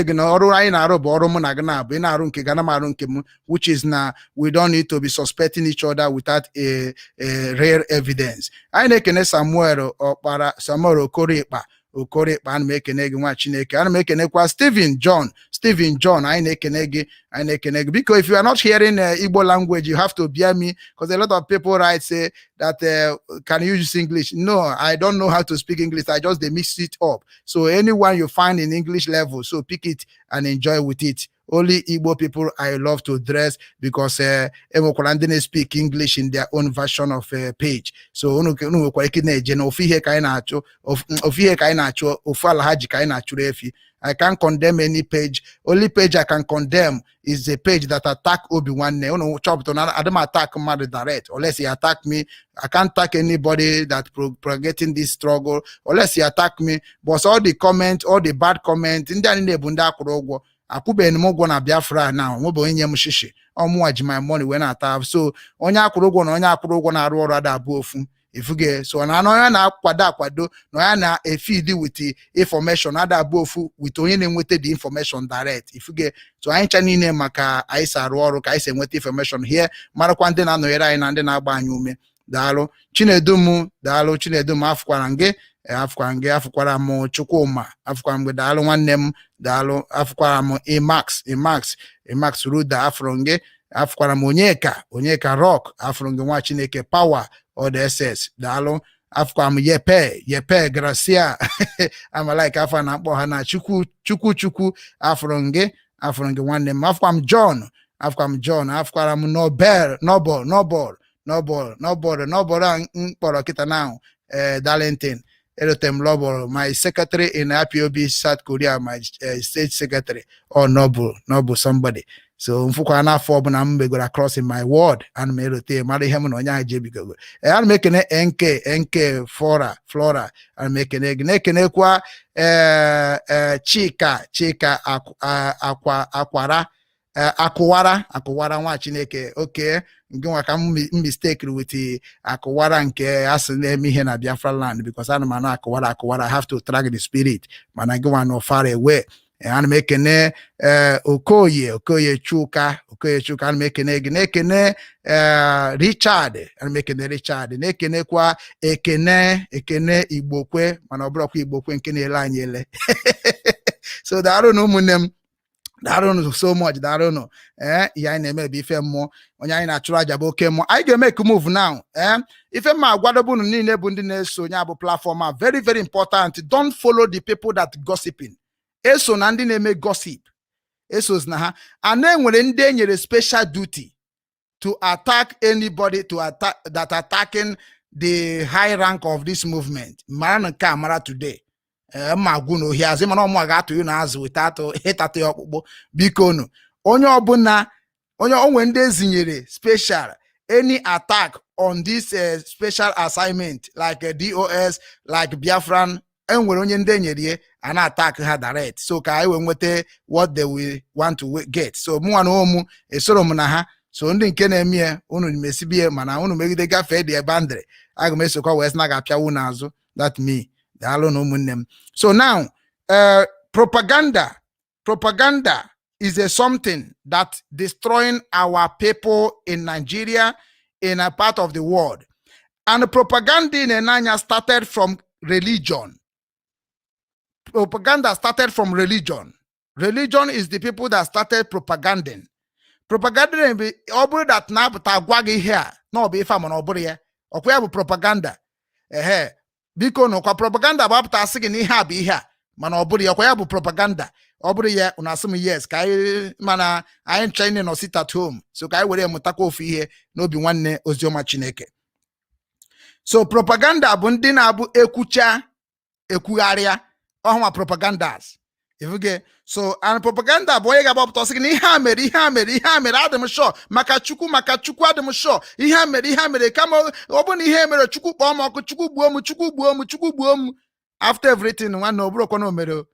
gị na ọrụ anyị na-arụ bụ ọrụ mụ na gị na-abụ ị na-arụ nke gị na m arụ nke m, which is na we don't need to be suspecting each other without a rare evidence. Anyị na-ekene Samuel Okorekpa ana m ekene gị nwa Chineke. Ana m ekenekwa Stephen John anyị na-ekene gị because if you are not hearing Igbo language you have to bear me because a lot of people write say that can you use English? No, I don't know how to speak English. I just they mix it up. So anyone you find in English level, so pick it and enjoy with it. Only Igbo people I love to dress because they speak English in their own version of page. So I can't condemn any page. Only page I can condemn is the page that attack Obinwannem. I don't attack Mother direct. Unless he attack me, I can't attack anybody that propagating this struggle. Unless he attack me. But all the comment, all the bad comment, in the bunda kurogwo. Akube enimo na Biafra now. Mobo inye mushishi. Omuaji my money when I have. So onya kurogwo na aru orada abofu. If you get so na na kwado no na a feed with the information other both with only with the information direct. If you get so I ain't name maka aisa aru ka aisa with information here mara kwante na no yera na ndị na-agba anyị ume. Daalụ Chinedumu afụkwara m Chukwuma afụkwara m daalụ nwanne m daalụ afụkwara m Emax Ruda afụrụ afụkwara m Onyeka Rock afụrụ nwa Chineke Power or the SS daalụ afụkwara m Yepe Gracia ama like afa na akpọ ha na Chukwu afụrụ nwanne m afụkwara m John afụkwara m Nobel mkpọrọ kịta now Darlington elotem lobo my secretary in IPOB South Korea, my state secretary or noble somebody. So mfukwa na afọ bụ na m megoro across in my ward and me elote mara ihe m na onye ahụ je bigogo and mekene NK Flora and mekene ekene kwa Chika Akwara nwa Chineke. Okay, nginwa ka mistake with Akwara nke asị na-eme ihe na Biafra land, because ana m ana Akwara I have to track the spirit mana nginwa no far away. Ana m ekene Okoye Chuka ana m ekene Richard, ana m ekene Richard na-ekene kwa ekene Igbokwe mana ọ bụrụkwa Igbokwe nke na-ele anyị ele. So darụ na ụmụnne m, darụ so much, darụ no ihe anyị na-eme bụ ife mmụọ, onye anyị na-achụrụ aja bụ oke mmụọ. Anyị ga-eme move now. Ife mma agwadobe unu niile bụ ndị na-eso onye abụ platform a very very important. Don't follow the people that gossiping. Eso na ndị na-eme gossip, esos na ha, and enwere ndị enyere special duty to attack anybody that attacking the high rank of this movement. Mara nke a mara today. Magwu no here azị mana ọmụ ga-atụ yu na azụ without hitata ọkpụkpụ. Biko nu onye ọbụla onwe ndị ezinyere special any attack on this special assignment like DOS like Biafran, enwere onye ndị enyere ana attack ha direct, so ka anyị nwete what they will want to get. So mụnwa na ụmụ esoro m na ha, so ndị nke na-eme unu mesibie mana unu megide gafee the boundary, aga m esokwa wee na ga-apịa wu n'azụ. That me daalụ na ụmụnne m. So now propaganda is a something that destroying our people in Nigeria, in a part of the world. And propaganda in Enanya started from religion. Propaganda started from religion. Religion is the people that started propaganding. Propaganda be oburu that na tagwagi here. No be if I'm on oburu ya. Okwe bu propaganda. Biko no kwa propaganda ba pata asigi ni ha bi ihe mana oburu ya kwa ya bu propaganda. Oburu ya una assume yes ka mana I ain't training or sit at home. So ka were mutakwa ofu ihe no bi nwanne ozioma Chineke. So propaganda bụ ndị na-abụ ekwugharịa ọhụma propagandas. Ifuge so and propaganda bụ onye ga-agbapụta sị na ihe a mere adịm sure maka Chukwu adịm sure ihe a mere kama ọ bụ na ihe mere Chukwu kpọọ m ọkụ, Chukwu gbuo m after everything nwanne ọ bụrụkwa na o mere ọ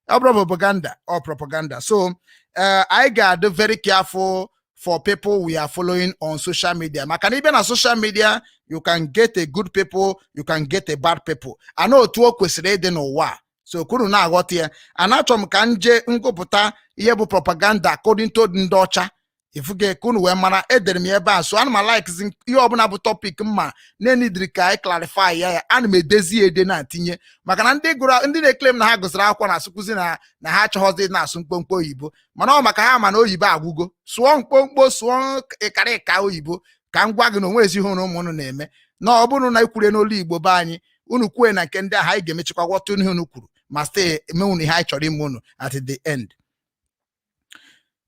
bụrụ propaganda or propaganda. So I got very careful for people we are following on social media. Maka na even on social media, you can get a good people, you can get a bad people. I know two kwesịrị ịdị n'ụwa. So kunu na aghọta ya. Anachọ m ka nje ngụpụta ihe bụ propaganda according to ndị ọcha. Ifuge kunu wee mara edere m ebe a. So ana m like ihe ọbụla bụ topic mma na-enidiri ka anyị clarify ya. Ana m edezi ede na-atinye. Maka na ndị na-eklem na ha gụsịrị akwụkwọ na-asụkwụzi na ha achọghọzi na-asụ mkpomkpo oyibo. Mana ọ maka ha ma na oyibo agwụgo. Sụọ mkpomkpo, sụọ ịkarịka oyibo ka m gwa gị na onwe ezi ihe ụmụ na-eme. Na ọ bụrụ na ikwure n'olu Igbo be anyị, unu kwue na nke ndị ahụ anyị ga-emechikwa ghọta ihe unu kwuru ma stay eme unu ihe anyị chọrọ ime unu at the end.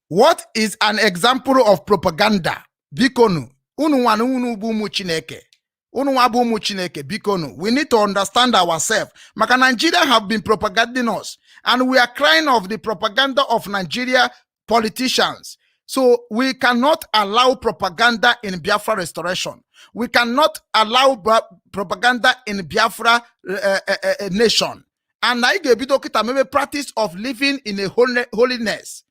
What is an example of propaganda? Bikonu, unu nwa na unu bụ ụmụ Chineke. Unu nwa bụ ụmụ Chineke, bikonu. We need to understand ourselves. Maka Nigeria have been propaganding us, and we are crying of the propaganda of Nigeria politicians. So we cannot allow propaganda in Biafra restoration. We cannot allow propaganda in Biafra nation. And I give it maybe practice of living in a holiness.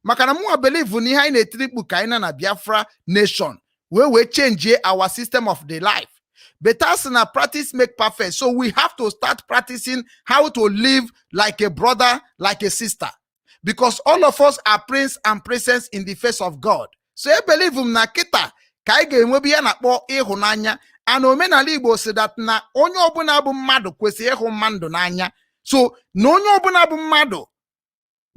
Makana mu believe ni ha ina tribu kaina na Biafra nation. We change our system of the life. But as na practice make perfect. So we have to start practicing how to live like a brother, like a sister. Because all of us are prince and princess in the face of God. So I believe na kita ka ị ga-enwe bi ya na-akpọ ịhụnanya. And omenala Igbo si that na onye ọbụla bụ mmadụ kwesịrị ịhụ mmadụ n'anya. So na onye ọbụla bụ mmadụ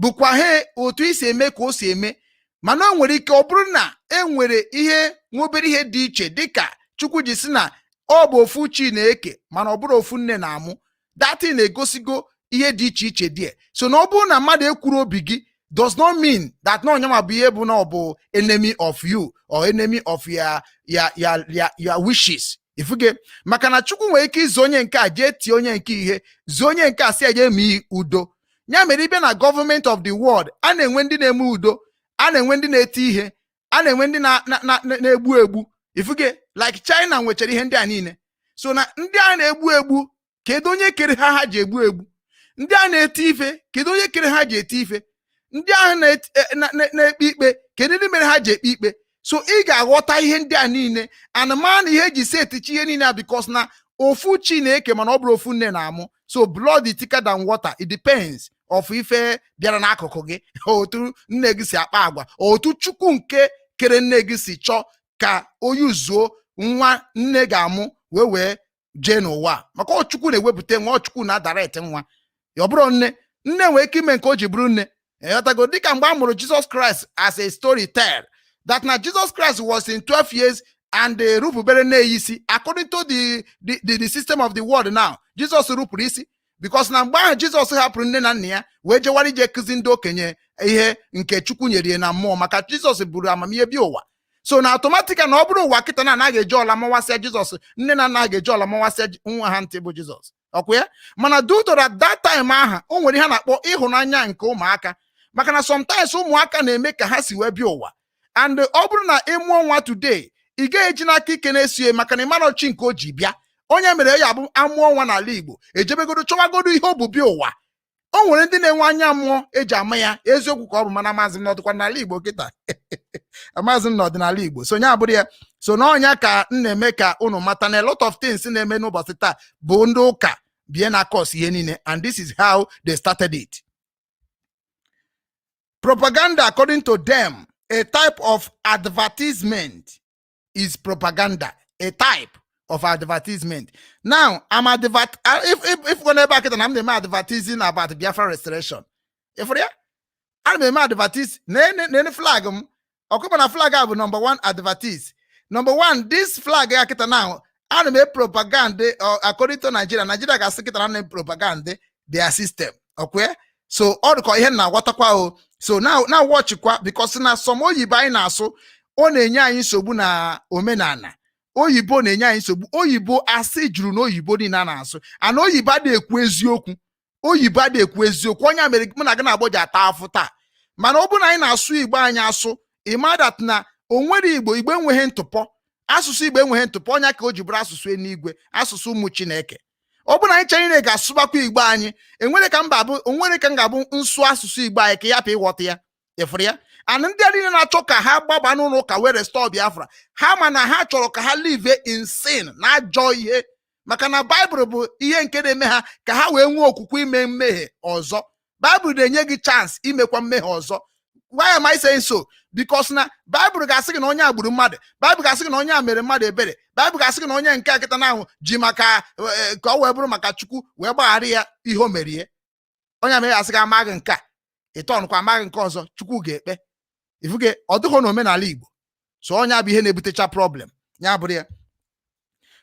bụkwa he otu isi eme ka o si eme. Mana o nwere ike ọ bụrụ na enwere ihe nwobere ihe dị iche dịka Chukwu ji si na ọ bụ ofu Chineke mana ọ bụrụ ofu nne na amụ. Dati na-egosigo ihe dị iche iche dị. So na ọ bụrụ na mmadụ ekwuru obi gị does not mean that no nyama bụ ihe bụ na ọ bụ enemy of you or enemy of your wishes. ifuge maka na Chukwu nwere ike izo onye nke a jee tie onye nke ihe zo onye nke a si eje eme udo ya mere ibe na government of the world a na-enwe ndị na-eme udo a na-enwe ndị na-eti ihe a na-enwe ndị na-egbu egbu ifuge like China nwechara ihe ndị a niile so na ndị a na-egbu egbu kedu onye kere ha ji egbu egbu ndị a na-eti ife kedu onye kere ha ji eti ife ndị ahụ na-ekpe ikpe kedu ndị mere ha ji ekpe ikpe so ị ga-aghọta ihe ndị a niile anụmanụ ihe eji si etichi ihe niile a because na ofu Chineke mana ọ bụrụ ofu nne na-amụ so blood is thicker than water it depends of ife bịara n'akụkụ gị otu nne gị si akpa agwa otu Chukwu nke kere nne gị si chọọ ka o yuzuo nwa nne ga-amụ wee jee n'ụwa maka Chukwu na-ewepụta nwa Chukwu na-direct nwa ọ bụrụ nne nwee ike ime nke o ji bụrụ nne eghọtago dịka mgbe a mụrụ Jesus Christ as a story tell that na Jesus Christ was in 12 years and rupubere nne isi according to the system of the world now Jesus rupuru isi because na mgbe ahụ Jesus hapụrụ nne na nna ya wee jewara ije kụzi ndị okenye ihe nke Chukwu nyere na mmụọ maka Jesus buru amamihe bịa ụwa so na automatically na ọ bụrụ ụwa kịta na anaghị eji ọla mawasịa Jesus nne na nna ga-eji ọla mawasịa nwa ha ntị bụ Jesus ọkwa ya mana due to that time aha o nwere ihe na-akpọ ịhụnanya nke ụmụaka maka na sometimes ụmụaka na-eme ka ha si wee bịa ụwa and ọ bụrụ na ị mụọ nwa today ị ga-eji n'aka ike na-esie maka na ịmara chi nke o ji bịa onye mere ya bụ amụọ nwa n'ala Igbo ejebegodo chọwagodo ihe o bụ bịa ụwa o nwere ndị na-enwe anya mmụọ eji ama ya eziokwu ka ọ bụ mana maazị m n'ọdịkwa n'ala Igbo kịta maazị m n'ọdịnala Igbo so nya abụrụ ya so na ọnya ka m na-eme ka unu mata na a lot of things na-eme n'ụbọchị taa bụ ndị ụka bie na kọs ihe niile and this is how they started it. Propaganda, according to them, a type of advertisement is propaganda, a type of advertisement. Now, I'm if we're back at I'm advertising about Biafra restoration. If I'm advertise, then flag na flag have number one advertise. Number one, this flag now, I'm a propaganda according to Nigeria got second propaganda their system. Okay, so all the here now what so now watch kwa because na some oyibo anyị na-asụ ọ na-enye anyị nsogbu na omenala oyibo na-enye anyị nsogbu oyibo asị juru na oyibo dị na-asụ ana oyibo adị ekwu eziokwu onye mere mụ na gị na-agboji ata afụ taa mana ọ bụ na anyị na-asụ Igbo anyị asụ imadat na onwere Igbo enweghị ntụpọ asụsụ Igbo enweghị ntụpọ onye ka o ji bụrụ asụsụ enigwe asụsụ ụmụ Chineke ọ bụ na anyị chere ga-asụbakwa Igbo anyị onwere ka m ga-abụ nsụ asụsụ Igbo anyị ka ya pa ịghọta ya efere ya and ndị a niile na-achọ ka ha gbaba n'ụlọ ụka wee restore Biafra ha ma na ha chọrọ ka ha live in sin na ajọ ihe maka na Bible bụ ihe nke na-eme ha ka ha wee nwee okwukwe ime mmehie ọzọ Bible na-enye gị chance imekwa mmehie ọzọ. Why am I saying so? Because na Bible ga-asị gị na onye agburu mmadụ Bible ga-asị gị na onye a mere mmadụ ebere Bible ga-asị gị na onye nke akịta na ahụ ji maka ka ọ wee bụrụ maka Chukwu wee gbaghara ya ihe o merie onye a mere asị gị amaghị nke a ịtọnụkwa amaghị nke ọzọ Chukwu ga-ekpe ifuge ọ dịghị na omenala Igbo so onye abụ ihe na-ebutecha problem ya bụrụ ya.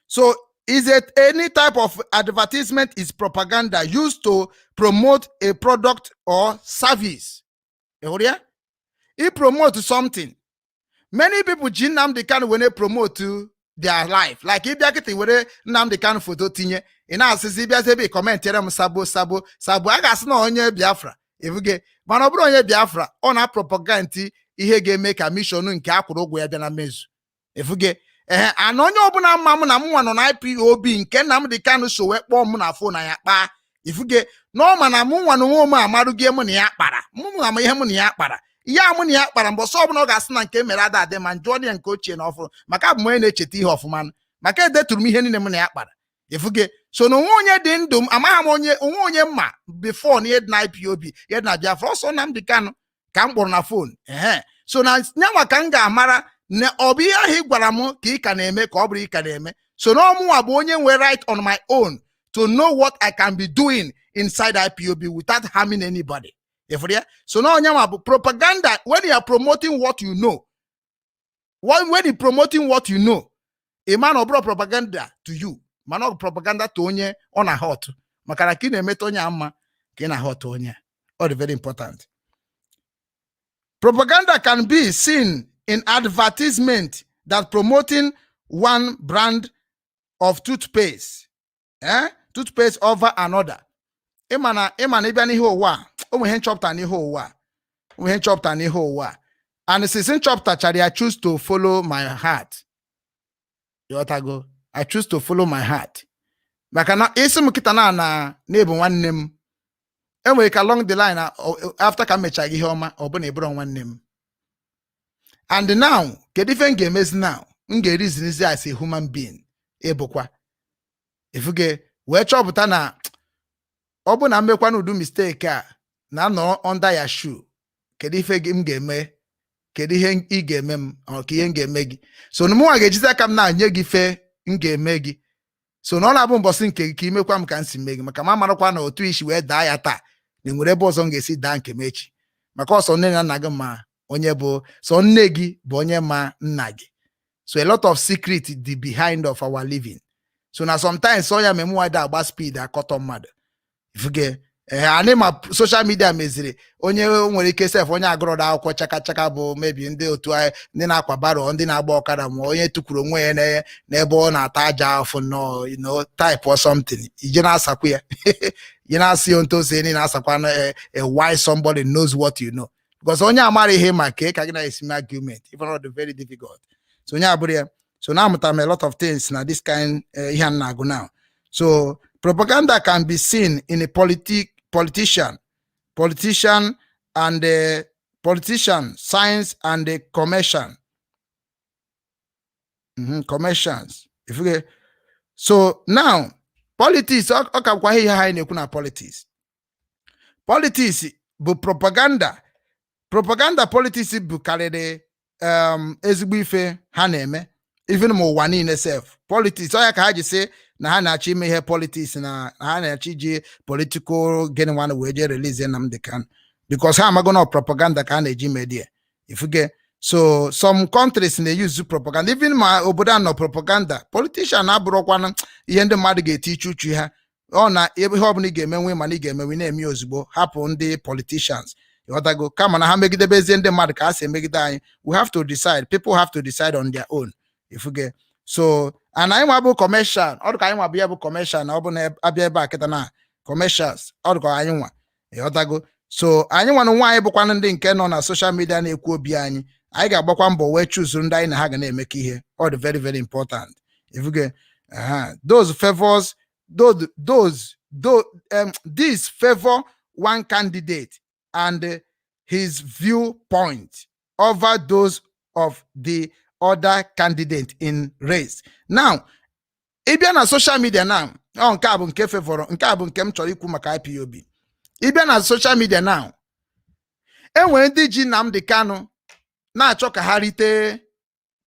So is it any type of advertisement is propaganda used to promote a product or service? He promote something. Many people Nnamdi Kanu when they promote to their life. Like if you were Nnamdi Kanu photo tinye, ina asisi bia sebe comment terem sabo. I gas no onye Biafra. If you get manobro onye Biafra on a propaganda ihe ga-eme ka mission nke akwụrụ ụgwọ ya bịa na mezu. If you get and onye ọbụla mma m na mụnwa nọ na IPOB nke Nnamdi Kanu so wee kpọọ m na phone ya kpaa. If you get no man na mụnwa no nwe m amarugie m na ya kpara. Mụnwa ma ihe m na ya kpara. Ya mụ na ya kpara mbọ sọ ọbụla ọ ga-asị na nke mere ada adị ma njụọ ya nke ochie na ọfụrụ maka abụ m onye na-echeta ihe ọfụma maka edetụrụ m ihe niile m na ya kpara. Ifuge so na onwe onye dị ndụ m amaghị m onye mma before na ihe dị na IPOB ihe dị na Biafra ọsọ Nnamdi Kanu ka m kpọrọ na phone so na nyanwa ka m ga-amara na ọ bụ ihe ahụ ị gwara m ka ị ka na-eme ka ọ bụrụ ị ka na-eme so na ọmụnwa bụ onye nwe right on my own to know what I can be doing inside IPOB without harming anybody. So now propaganda when you are promoting what you know. When you promoting what you know, a man of propaganda to you, man of propaganda to onye on a hot. Makarakine metonya amma kina hot onye. All very important. Propaganda can be seen in advertisement that promoting one brand of toothpaste. Toothpaste over another. Imana ibia n'ihe ụwa. Onwe ihe nchọpụta n'ihe ụwa. Onwe ihe nchọpụta n'ihe ụwa. And since nchọpụta chari, I choose to follow my heart. Yotago. I choose to follow my heart. Maka na isi m kita na ebu nwanne m. Enwere ka along the line after ka mecha ihe ọma, ọ bụ na eburu nwanne m. And now, kedu ife m ga-emezi now? M ga-reason as a human being. Ebukwa. Ifuge wee chọpụta na ọ bụ na mmekwa na udu mistake a na nọ under your shoe. Kedu ife m ga-eme? Kedu ihe ị ga-eme m ọ ka ihe m ga-eme gị? So na mụnwa ga-ejizi aka m na-anye gị fe m ga-eme gị. So na ọ na-abụ mbọsị nke gị ka imekwa m ka m si mee gị, maka ma marakwa na otu isi wee daa ya taa na enwere ebe ọzọ m ga-esi daa nke m echi. Maka ọsọ nne na nna gị ma onye bụ so nne gị bụ onye ma nna gị. So a lot of secret dị behind of our living. So na sometimes so ya memụwa dị agba speed akọtọ mmadụ. Ifuge anyị ma social media meziri onye nwere ike sef onye agụrụ da akwụkwọ chaka bụ maybe ndị otu ndị na-akwa baro, ndị na-agba ọkada, ma onye tukwuru onwe ya n'ebe ọ na-ata aja afọ nọ, you know, type or something. Ije na-asakwa ya. You na-asị ontosi ni na-asakwa why somebody knows what you know. Because onye amara ihe ma ka gị na-esi argument, even though it's very difficult. So onye abụrụ ya. So now I'm a lot of things now this kind ihe na-agụ now. So propaganda can be seen in a politician, and science and the commercial. Commercials. If you get, so now politics, politics. Politics bu propaganda. Propaganda politics bu karịrị ezigbo ife ha na-eme. Even ụwa niile self. Politics, ọ ya ka ha ji sị na ha na-achọ ime ihe politics na ha na-achọ iji political gịnị nwanne wee je release Nnamdi Kanu. Because ha amago na propaganda ka ha na-eji media. If you get, so some countries they use propaganda. Even ma obodo no propaganda. Politician abụrụkwana ihe ndị mmadụ ga-eti uchu ha. Ọ na ebe ihe ọbụla ị ga-emenwe ma na ị ga-emenwe na-eme ozugbo. Hapụ ndị politicians. Yotago kama na ha megidebezi ndị mmadụ ka ha si emegide anyị. We have to decide. People have to decide on their own. If you get, so and I want commercial, or I want to be able commercial, na open abia ebe akita na commercials, or I want yotago. So I want to why bukwan ndị nke nọ na social media na-ekwu obi anyị. I ga agbakwa mbọ wee choose ndị anyị na ha ga na-eme ka ihe. All the very very important. If you get those favors, these favor one candidate and his viewpoint over those of the other candidate in race. Now, ịbịa na social media now, nke a bụ nke favor, nke a bụ nke m chọrọ ikwu maka IPOB. Ịbịa na social media now, enwere ndị ji Nnamdi Kanu na-achọ ka ha rite,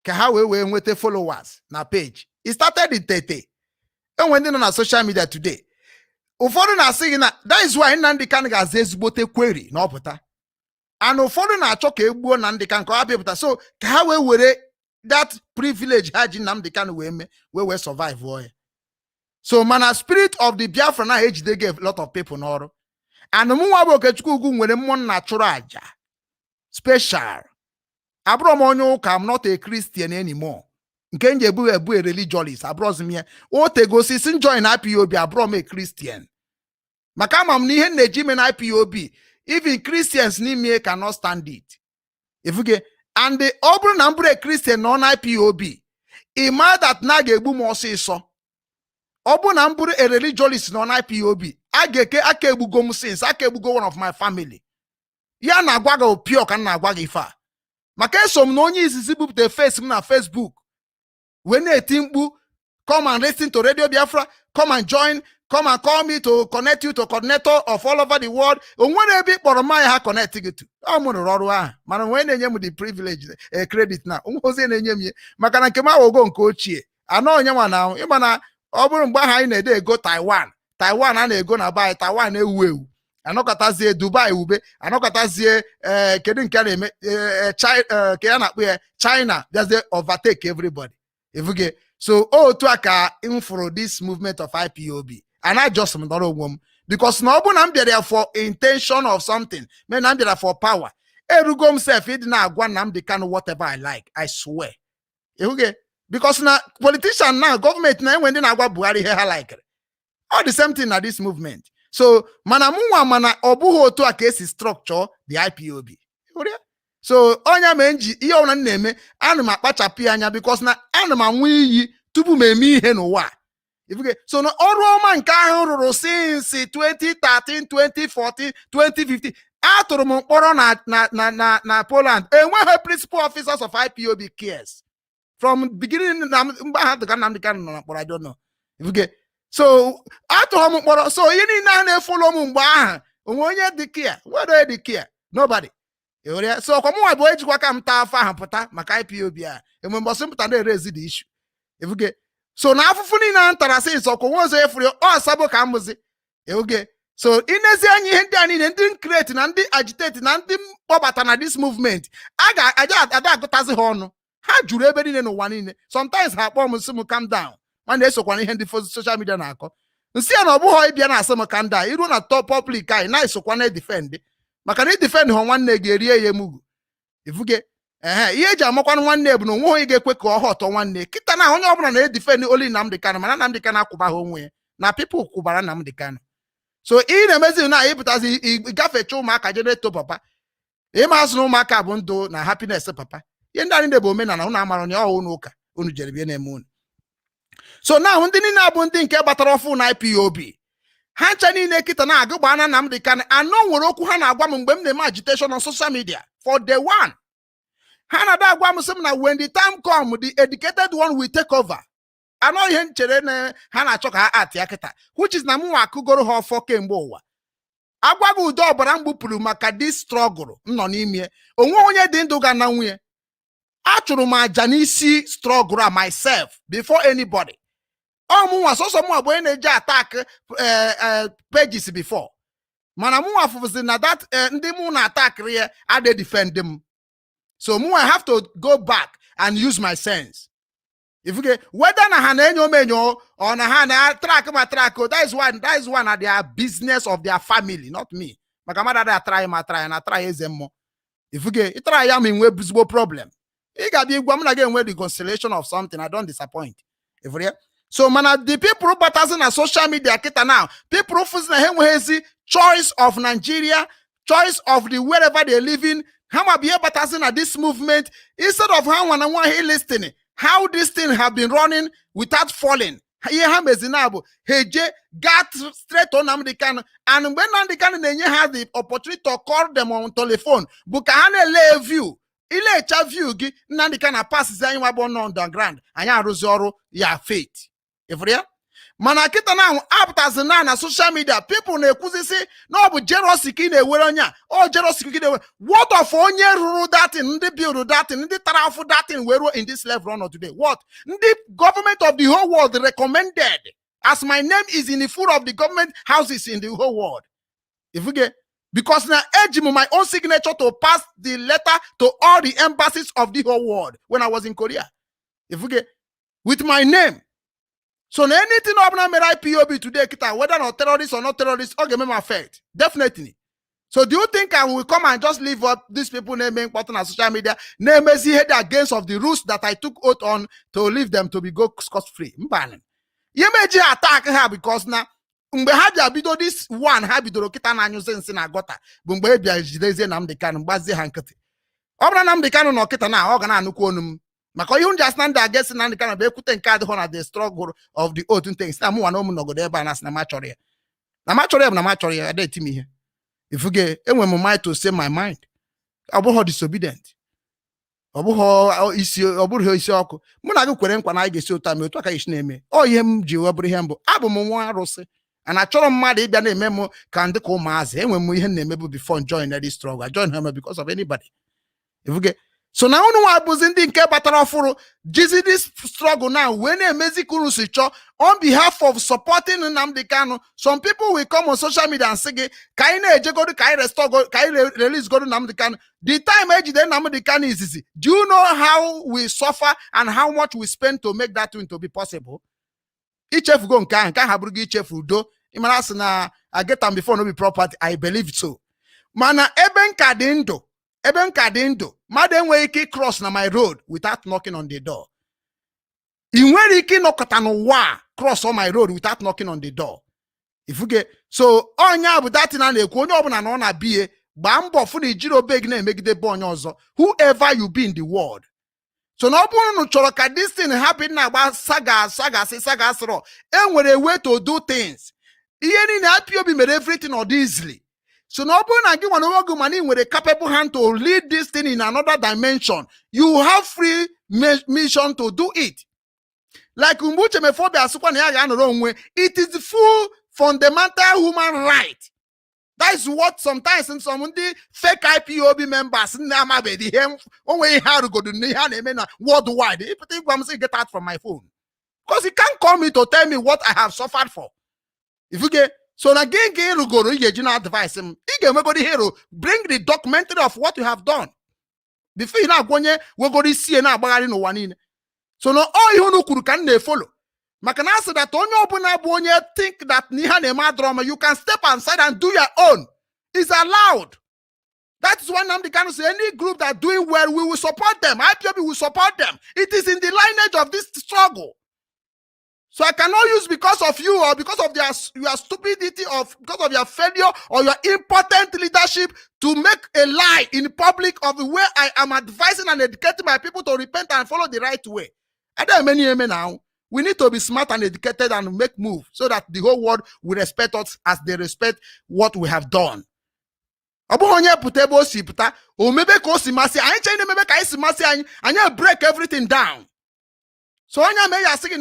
ka ha wee nweta followers na page. It started in Tete. Enwere ndị nọ na social media today. Ụfọdụ na-asị gị na that is why Nnamdi Kanu ga-aza ezigbote query na ọpụta. And ụfọdụ na-achọ ka egbuo Nnamdi Kanu ka ọ bịapụta, so ka ha were that privilege haji Nnamdi Kanu we survive boy. So mana spirit of the Biafra na age they gave a lot of people n'ọrụ. And mụnwa bụ Okechukwu nwere mmụọ na-achụrụ aja special. Abụrụ m onye ụka, I'm not a Christian anymore. Nke nje ebu a religious, abụrụ m ya. O tegosi sin join IPOB, abụrụ m a Christian. Maka ama m n'ihe na-eji me na IPOB, even Christians n'ime cannot stand it. If you get, and the ọbụrụ na mbụrụ Christian non IPOB, ima that na ga-egbu m ọsịsọ. Ọbụrụ na mbụrụ a religious non IPOB, aka egbugo m since aka egbugo one of my family. Ya na agwa ga opio ka na agwa ga ife a. Maka eso m na onye izizi bupụta face m na Facebook. When na-eti mkpu, come and listen to Radio Biafra, come and join, come and call me to connect you to coordinator of all over the world. Onwere ebe kpọrọ mmanya ha connect gị to. Ọ mụrụ ọrụ ahụ. Mana onwe na-enye m the privilege, credit na. Onwezi na-enye m ya. Maka na nke m awogo nke ochie. Anọ onye nwa na ịma na ọ bụrụ mgbe anyị na-ede ego Taiwan a na-ego na bai, Taiwan ewu ewu. Anọkọtazie Dubai ube, anọkọtazie kedu nke na-eme China, ka ya na-akpụ ya China, just overtake everybody. Evuge. So otu aka infro this movement of IPOB. And I just because no one am there for intention of something. Man, I'm there for power. Erugo himself, he did not go Nnamdi Kanu whatever I like. I swear. Okay. Because now politician now government now when they agwa Buhari here like all the same thing at this movement. So mana obuho to a case structure the IPOB. So onya menji iyo na neme anu makpachapi anya because na anu ma nwe iyi tupu me eme ihe n'ụwa. So no ọrụ ọma nke ahụ rụrụ since 2013, 2014, 2015 atụrụ m mkpọrọ na Poland. Enweghị principal officers of IPOB cares from beginning mgbe ha dịka Nnamdi Kanu nọ na mkpọrọ, I don't know. So atụrụ m mkpọrọ, so ihe niile a na-efolo m mgbe ahụ onwe onye dị kia, where dị kia, nobody. So kwa mwa bụ ejikwa ka m taa afọ ahụ pụta maka IPOB a enwe mbọsị mpụta na-erezi the issue. So na afụfụ niile a ntara sị nsọ kwa nwozo efuri ọ sabo ka mụzi. So inezi anyị ihe ndị a niile ndị create na ndị agitate na ndị kpọbata na this movement ada agụtazi ha ọnụ. Ha juru ebe niile n'ụwa niile. Sometimes ha akpọ m nsị m calm down. Nwanne esokwana ihe ndị social media na-akọ. Nsị ya na ọ bụghị ịbịa na asị m calm down. Iru na top public anyị na-esokwa na defend. Maka na defend ha nwanne ga-erie ya emugu. Ihe eji amakwanụ nwanne bụ na onwe onye ga-ekwe ka ọ họtọ nwanne. Kịta na onye ọbụla na-edefend oli Nnamdi Kanu mana Nnamdi Kanu akwụba ha onwe ya na people kwụbara Nnamdi Kanu. So ị na-emezi na ịpụtazi ịgafecha ụmụaka jee na-eto papa. Ịma asụ na ụmụaka bụ ndụ na happiness papa. Ihe ndị anyị na-ebe omenala unu amara onye ọhụụ n'ụka unu jere bie na-eme unu. So na ndị niile abụ ndị nke gbatara ọfụ na IPOB. Ha ncha niile kịta na-agụgba na Nnamdi Kanu anọ nwere okwu ha na-agwa m mgbe m na-eme agitation on social media for day one. Ha na-ada agwa m sị m na when the time come the educated one will take over. Anọ ihe nchere na ha na-achọ ka ha ati ya kịta, which is na m nwa akụgoro ha ọfọ kemgbe ụwa. Agwaghị udo ọbara mgbupụrụ maka this struggle nọ n'ime onwe onye dị ndụ ga na nwunye. Achụrụ m aja n'isi struggle a myself before anybody. Mụnwa sọsọ mụnwa bụ onye na-eji attack pages before. Mana mụnwa fụzi na that ndị mụ na attack ya ade defend them. So mụnwa I have to go back and use my sense. Whether na ha na-enyo menyo or na ha na track ma track, that is one of their business of their family, not me. Maka mada da try na try ezemmo. I try ya me nwe bizbo problem. I ga bi gwa m na ga enwe reconciliation of something, I don't disappoint. So mana the people batazing na social media kita now, people fuz na enwehezi choice of Nigeria, choice of the wherever they living. How ma be batazing na this movement instead of how one listening. How this thing have been running without falling. Here Hamezinabo, Heje got straight on Nnamdi Kanu, and when Nnamdi Kanu had the opportunity to call them on telephone, Bukahane lay view, ile view, Nnamdi Kanu passes anyone on the ground, and ya rozoro ya fate. If real Manakita now after na social media, people ne kuzisi no but jealousy kine weronya or jealousy kine. What of onye rule that in the build that in the tarafu that in wero in this level run today? What the government of the whole world recommended as my name is in the full of the government houses in the whole world. If we get because now edge my own signature to pass the letter to all the embassies of the whole world when I was in Korea. If we get with my name. So anything up now made IPOB today, whether or terrorists or not terrorists, okay, may affect. Definitely. So do you think I will come and just leave up these people naming important on social media, name as head against of the rules that I took oath on to leave them to be go scot-free? You may attack her because now bido this one habido kita na anyu sense na gota bumbe bia jideze Nnamdi Kanu gbazie hankati. Obra Nnamdi Kanu no kita na ọ ga na anukwu onum. Maka you understand that against Nnamdi Kanu be ekute nke adịghọ na the struggle of the old things. Na mụ na ụmụ nogodo ebe a na na machọrọ ya. Na machọrọ ya ada etimi ihe. Ifuge enwe m mind to say my mind. Ọ bụghọ disobedient. Ọ bụghọ isi ọkụ. Mụ na gị kwere nkwa na anyị ga-esi ụta otu aka isi na-eme. Ọ ihe m ji webụrụ ihe mbụ. Abụ m nwa arụsị. And achọrọ mmadụ ịbịa na-eme m ka ndị ka ụmụazị. Enwe m ihe na-emebu before join this struggle. I join him because of anybody. Ifuge so now unu wa bụzi ndị nke batara ọfụrụ jizi this struggle now when emezi kunu si chọ on behalf of supporting Nnamdi Kanu. Some people will come on social media and say ka anyị na-eje godu ka anyị restore godu ka anyị release godu Nnamdi Kanu. The time ejide Nnamdi Kanu is easy. Do you know how we suffer and how much we spend to make that thing to be possible? Ichefu go nke ha bụrụ gị ichefu udo ịmara sị na I get am before no be property. I believe so. Mana ebe nka dị ndụ mmadụ enweghị ike cross na my road without knocking on the door. In where he can knock at cross on my road without knocking on the door. If you get so on ya with that in an equal and on a be bambo for the jiro beg name make the bonyozo, whoever you be in the world. So no no choloka this thing happen about saga sro. And when a way to do things. Yen in happy be made everything or easily. So no one give one money with a capable hand to lead this thing in another dimension. You have free mission to do it. Like it is full fundamental human right. That's what sometimes in some fake IPOB members only how to go to worldwide. If you think I'm saying get out from my phone. Because he can't call me to tell me what I have suffered for. If you get so again go to advice him, bring the documentary of what you have done. Before you now we're going to see now no one. So no all you can follow. Makana say that onye think that you can step aside and do your own. It's allowed. That is why Nnamdi Kanu say any group that doing well, we will support them. IPOB will support them. It is in the lineage of this struggle. So I cannot use because of you or because of your stupidity or because of your failure or your impotent leadership to make a lie in public of the way I am advising and educating my people to repent and follow the right way. And there are many now. We need to be smart and educated and make moves so that the whole world will respect us as they respect what we have done. Or maybe break everything down. So when may asking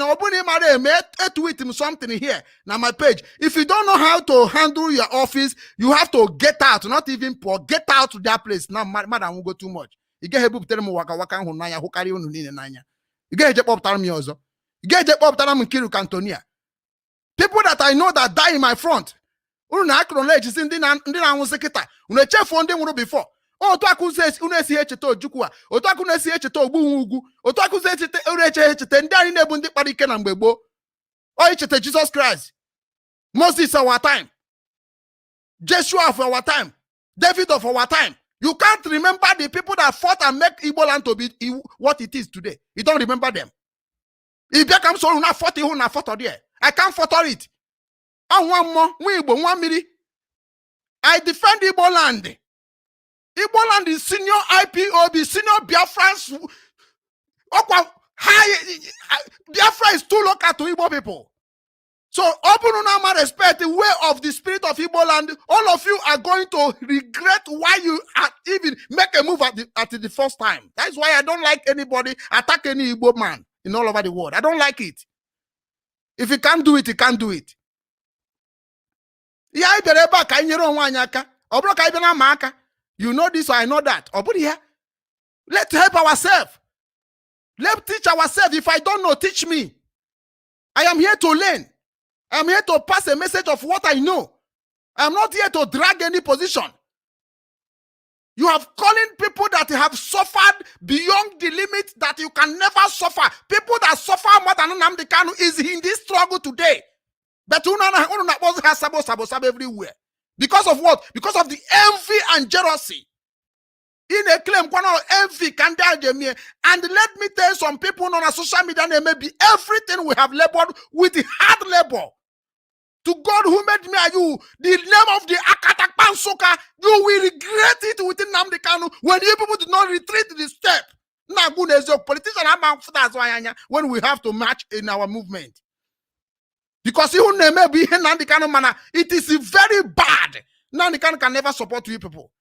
tweet him something here now my page. If you don't know how to handle your office, you have to get out, not even poor, get out to that place. Now madam will go too much. You get help tell me waka hunaya who carry on nanya. You get up tell me also. You get up tell me kill Cantonia. People that I know that die in my front. Una acknowledge is in the secretary. Una chef funding before. Oh, to accuse unesi echeto jukua. Oto akunesi echeto Ugwu. Oto akuse echete echete ndani nebundi parike na mgbebo. Oh, echete Jesus Christ. Moses our time. Joshua of our time. David of our time. You can't remember the people that fought and make Igbo land to be what it is today. You don't remember them. If you come so you not 40 who not 40 there. I can't photo it. And one more, Mmiri. I defend Igbo land. Igbo land is senior IPOB, senior Biafrans. Biafra is too local to Igbo people. So, open unama respect the way of the spirit of Igbo land. All of you are going to regret why you even make a move at the first time. That's why I don't like anybody attack any Igbo man in all over the world. I don't like it. If you can't do it, you can't do it. You know this or I know that. Let's help ourselves. Let's teach ourselves. If I don't know, teach me. I am here to learn. I am here to pass a message of what I know. I am not here to drag any position. You have calling people that have suffered beyond the limit that you can never suffer. People that suffer more than Nnamdi Kanu is in this struggle today. But everywhere. Because of what? Because of the envy and jealousy. In a claim, envy can die. And let me tell you, some people on social media, they may be everything we have labored with hard labor. To God who made me and you, the name of the Akatakpan Soka, you will regret it within Nnamdi Kanu when you people do not retreat the step. Now, good as your politician, when we have to march in our movement. Because you may be Nnamdi Kanu manner, it is very bad. Nnamdi Kanu can never support you people.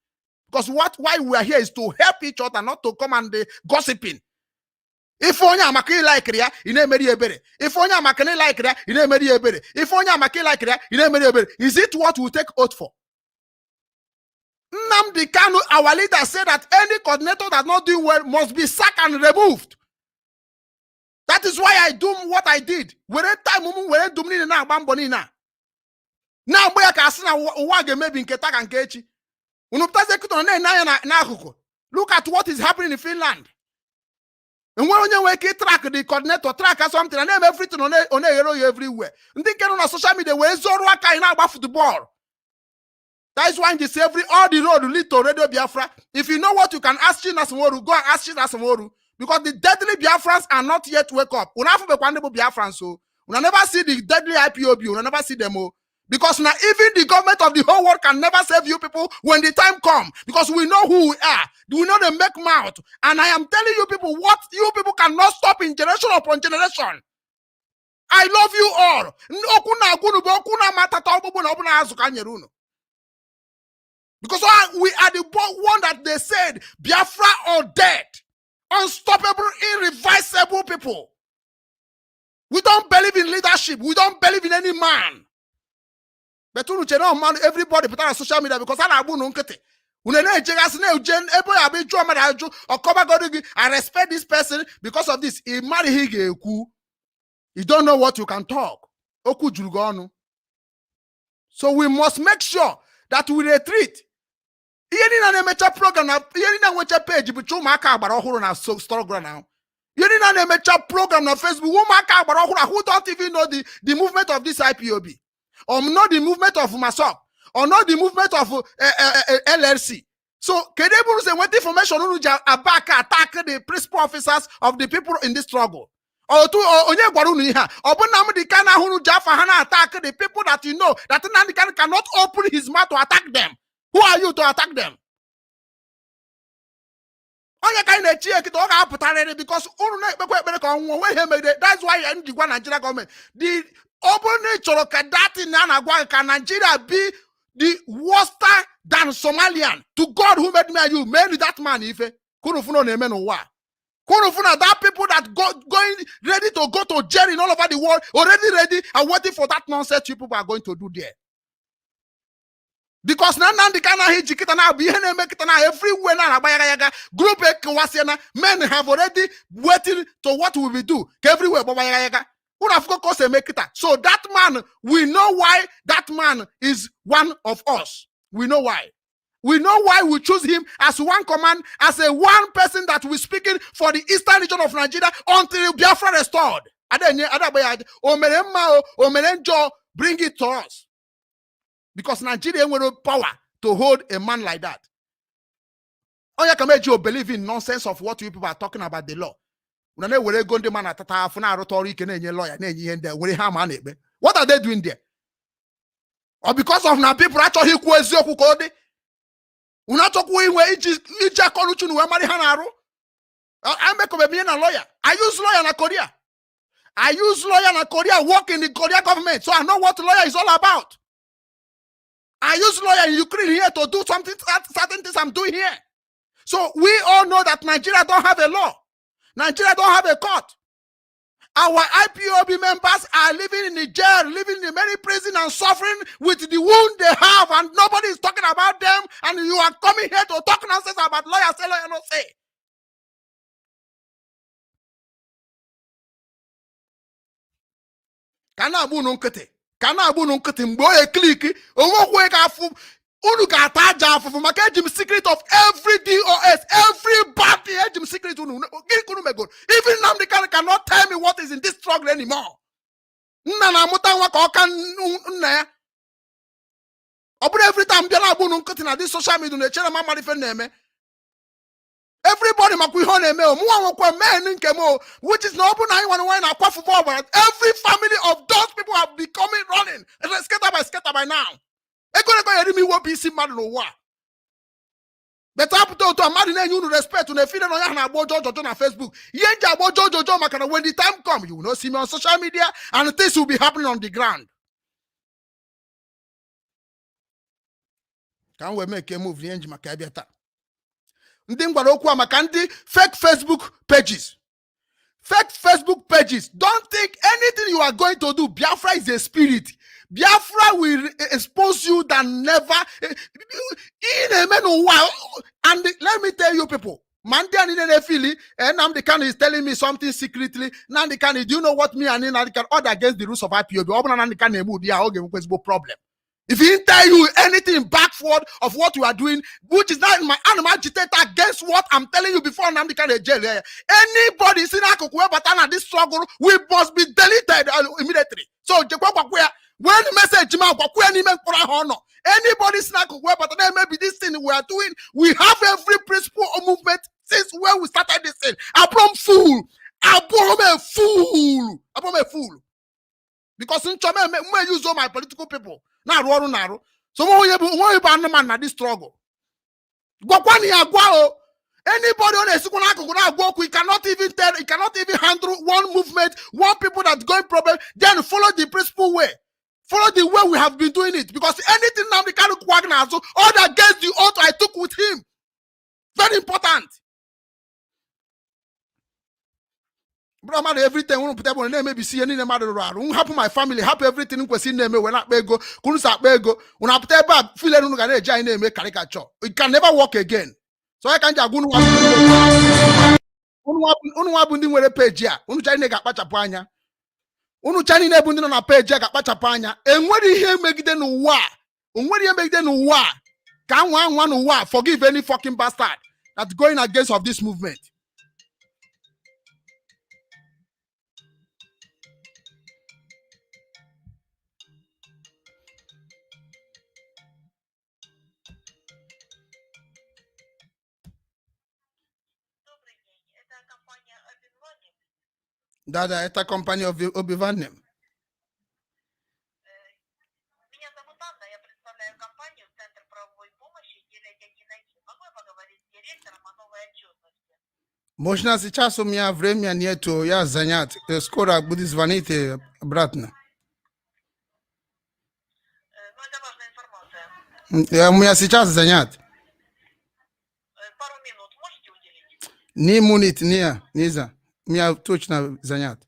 Because why we are here is to help each other, not to come and gossiping. If only amakili like ria, ine meri ebere. If only amakili like ria, ine meri ebere. If only amakili like ria, ine meri ebere. Is it what we take oath for? Nnamdi Kanu, our leader, said that any coordinator that not doing well must be sacked and removed. That is why I do what I did. Look at what is happening in Finland. And when you track the coordinator, track or something, and name everything on everywhere. And they get on social media where Zorwaka in our football. That is why you say all the road lead to Radio Biafra. If you know what you can ask China Samoru, go and ask China Samoru. because the deadly Biafrans are not yet wake up. Unafu be kwande Biafrans so. Una never see the deadly IPOB. Una never see them all. Because now even the government of the whole world can never save you people when the time comes. Because we know who we are. We know they make mouth. And I am telling you people what you people cannot stop in generation upon generation. I love you all. Because we are the one that they said, Biafra or dead. Unstoppable, irreversible people. We don't believe in leadership. We don't believe in any man. But everybody put on social media because I respect this person because of this. You don't know what you can talk. So we must make sure that we retreat. Program page you didn't have a program on Facebook who don't even know the movement of this IPOB, or not the movement of MASOP, or not the movement of LLC. So, Kedebu say what information attack the principal officers of the people in this struggle. Or to Onye Gwarunu here, or Nnamdi Kanu who attack the people that you know that Nnamdi Kanu cannot open his mouth to attack them. Who are you to attack them? Because that's why Nigeria government. The open nature of that in Nigeria be the worse than Somalian. To God who made me and you, made that man if that people that going ready to go to jail in all over the world, already ready and waiting for that nonsense you people are going to do there. Because Nnamdi Kanu everywhere group men have already waiting to what will we do everywhere. So that man, we know why that man is one of us. We know why. We know why we choose him as one command, as a one person that we're speaking for the eastern region of Nigeria until Biafra restored. Bring it to us. Because Nigeria will have power to hold a man like that. All you can make you believe in nonsense of what you people are talking about the law. What are they doing there? Or because of now people actually I'm a lawyer. I use lawyer in Korea. I use lawyer in Korea, work in the Korea government, so I know what lawyer is all about. I use lawyer in Ukraine here to do something, certain things I'm doing here. So we all know that Nigeria don't have a law. Nigeria don't have a court. Our IPOB members are living in the jail, living in many prison and suffering with the wound they have, and nobody is talking about them, and you are coming here to talk nonsense about lawyers, say lawyer, no say. Kana abu nunkete mbo e click owo ka fu unu ka taja fu maka ejim secret of every DOS, everybody ejim secret unu mego. Even Nnamdi Kanu cannot tell me what is in this struggle anymore. Nna na muta nwa ka oka nna ya. Obu every time bia na abu nunkete na this social media na chere ma marife na eme. Everybody which is not open football, but every family of those people have becoming running scatter by now. But up to a man you respect to the feeling on Facebook. When the time comes, you will not see me on social media and things will be happening on the ground. Can we make a move? Fake Facebook pages. Fake Facebook pages. Don't think anything you are going to do. Biafra is a spirit. Biafra will expose you than never. And let me tell you people, Mandi and Nnamdi Kanu is telling me something secretly. Nnamdi Kanu, do you know what me and Nnamdi Kanu order against the rules of IPOB? Problem. If he didn't tell you anything backward of what you are doing, which is not my animal agitator against what I'm telling you before Nnamdi Kanu jail, anybody in this struggle, we must be deleted immediately. So when the message anybody maybe this thing we are doing, we have every principle of movement Since when we started this thing, I'm fool. I'm a fool. Because in Chome, when use all my political people, now naru. So when you ban man na this struggle. Anybody on a second we cannot even tell, he cannot even handle one movement, one people that's going problem, then follow the principle way. Follow the way we have been doing it. Because anything Nnamdi Kanu kwagna, so all that against the oath I took with him. Very important. Brother, everything we put on name, maybe see any matter around. Happy my family, happy everything we see name when I go, couldn't start bego. When I put a feel no gonna join name caricature. It can never work again. So I can't go unwabundi were page ya. Unu chani ga pachapanya. Unu chani ne bundi na page ya ga pachapanya. Enwere ihe megide n'ụwa. Onwere ihe megide n'ụwa. Ka nwa n'ụwa forgive any fucking bastard that's going against of this movement. Да, это компания Obinwannem. Меня зовут Анна, я представляю компанию Центр правовой помощи, делегия Геннадий. Могу я поговорить с директором о новой отчетности? Можно сейчас у меня время нету, я занят. Скоро будет звонить обратно. Ну, это важная информация. У меня сейчас занят. Пару минут можете уделить? Не мунит, нельзя. У меня точно занят.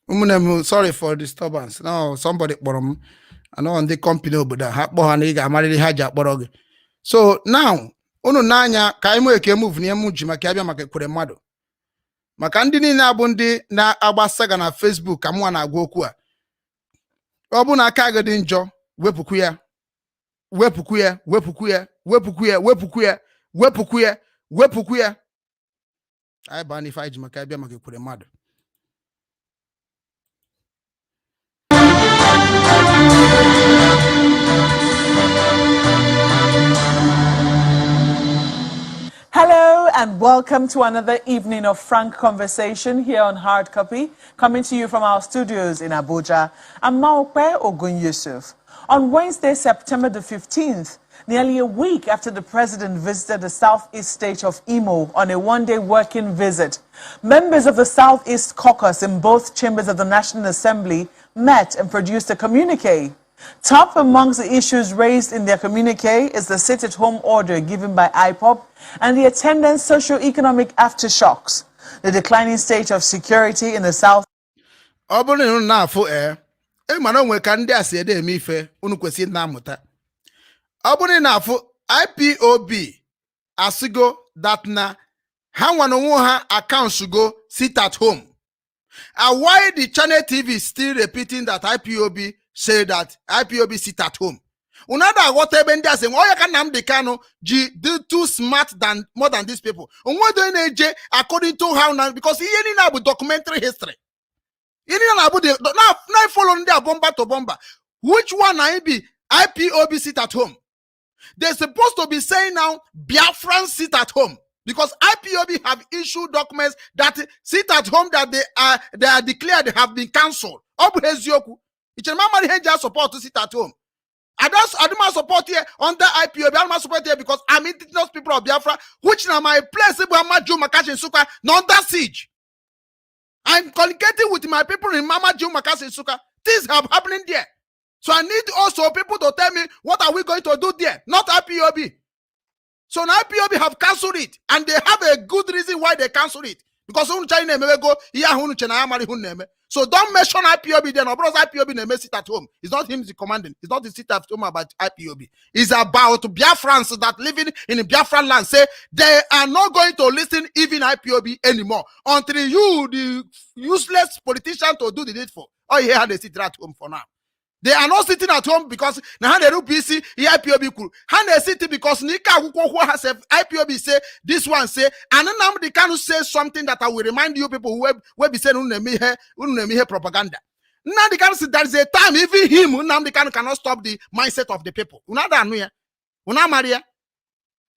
Sorry for disturbance. No, somebody bottom. I know on the company, but so now, unu nanya kaimu eke move ni emuji makiabia Ekweremadu. Maka ndị niile abụ ndị na-agbasaga na Facebook ka mụ na-agwa okwu a. Ọ bụ na aka gị dị njọ, wepụkwu ya. Anyị baa n'ife anyị ji maka abịa maka Ekweremadu. Hello and welcome to another evening of frank conversation here on Hard Copy, coming to you from our studios in Abuja. I'm Maokwe Ogun Yusuf. On Wednesday, September the 15th, nearly a week after the president visited the southeast state of Imo on a one-day working visit, members of the Southeast Caucus in both chambers of the National Assembly met and produced a communique. Top amongst the issues raised in their communique is the sit-at-home order given by IPOB and the attendant socio-economic aftershocks, the declining state of security in the south. IPOB asigo that na ha accounts should go sit at home. And why the channel TV is still repeating that IPOB say that IPOB sit at home? Unada whatever they saying, oh, you can Nnamdi Kanu do too smart than more than these people. According to how now, because he ain't now documentary history. He ain't now following their bomber to bomber. Which one I be IPOB sit at home? They're supposed to be saying now Biafrans sit at home. Because IPOB have issued documents that sit at home that they are declared they have been cancelled. It's a mama support to sit at home. I don't support here under IPOB. I don't support here because I'm indigenous people of Biafra, which now my place not under siege. I'm communicating with my people in Mama Joe Makashi Suka. Things have happening there. So I need also people to tell me what are we going to do there, not IPOB. So now IPOB have cancelled it, and they have a good reason why they cancelled it. Because so don't mention IPOB then, or because IPOB name sit at home. It's not him commanding. It's not the sit at home about IPOB. It's about Biafrans that living in the Biafran land say they are not going to listen even IPOB anymore until you, the useless politician, to do the needful. Oh, yeah, they sit at home for now. They are not sitting at home because now they do PC IPOB cool. How they sitting because Nika has IPOB say this one say and then Nnamdi Kanu say something that I will remind you people who will be saying unemihe propaganda. Nnamdi Kanu, there is a time even him, Nnamdi Kanu, cannot stop the mindset of the people. Una Maria.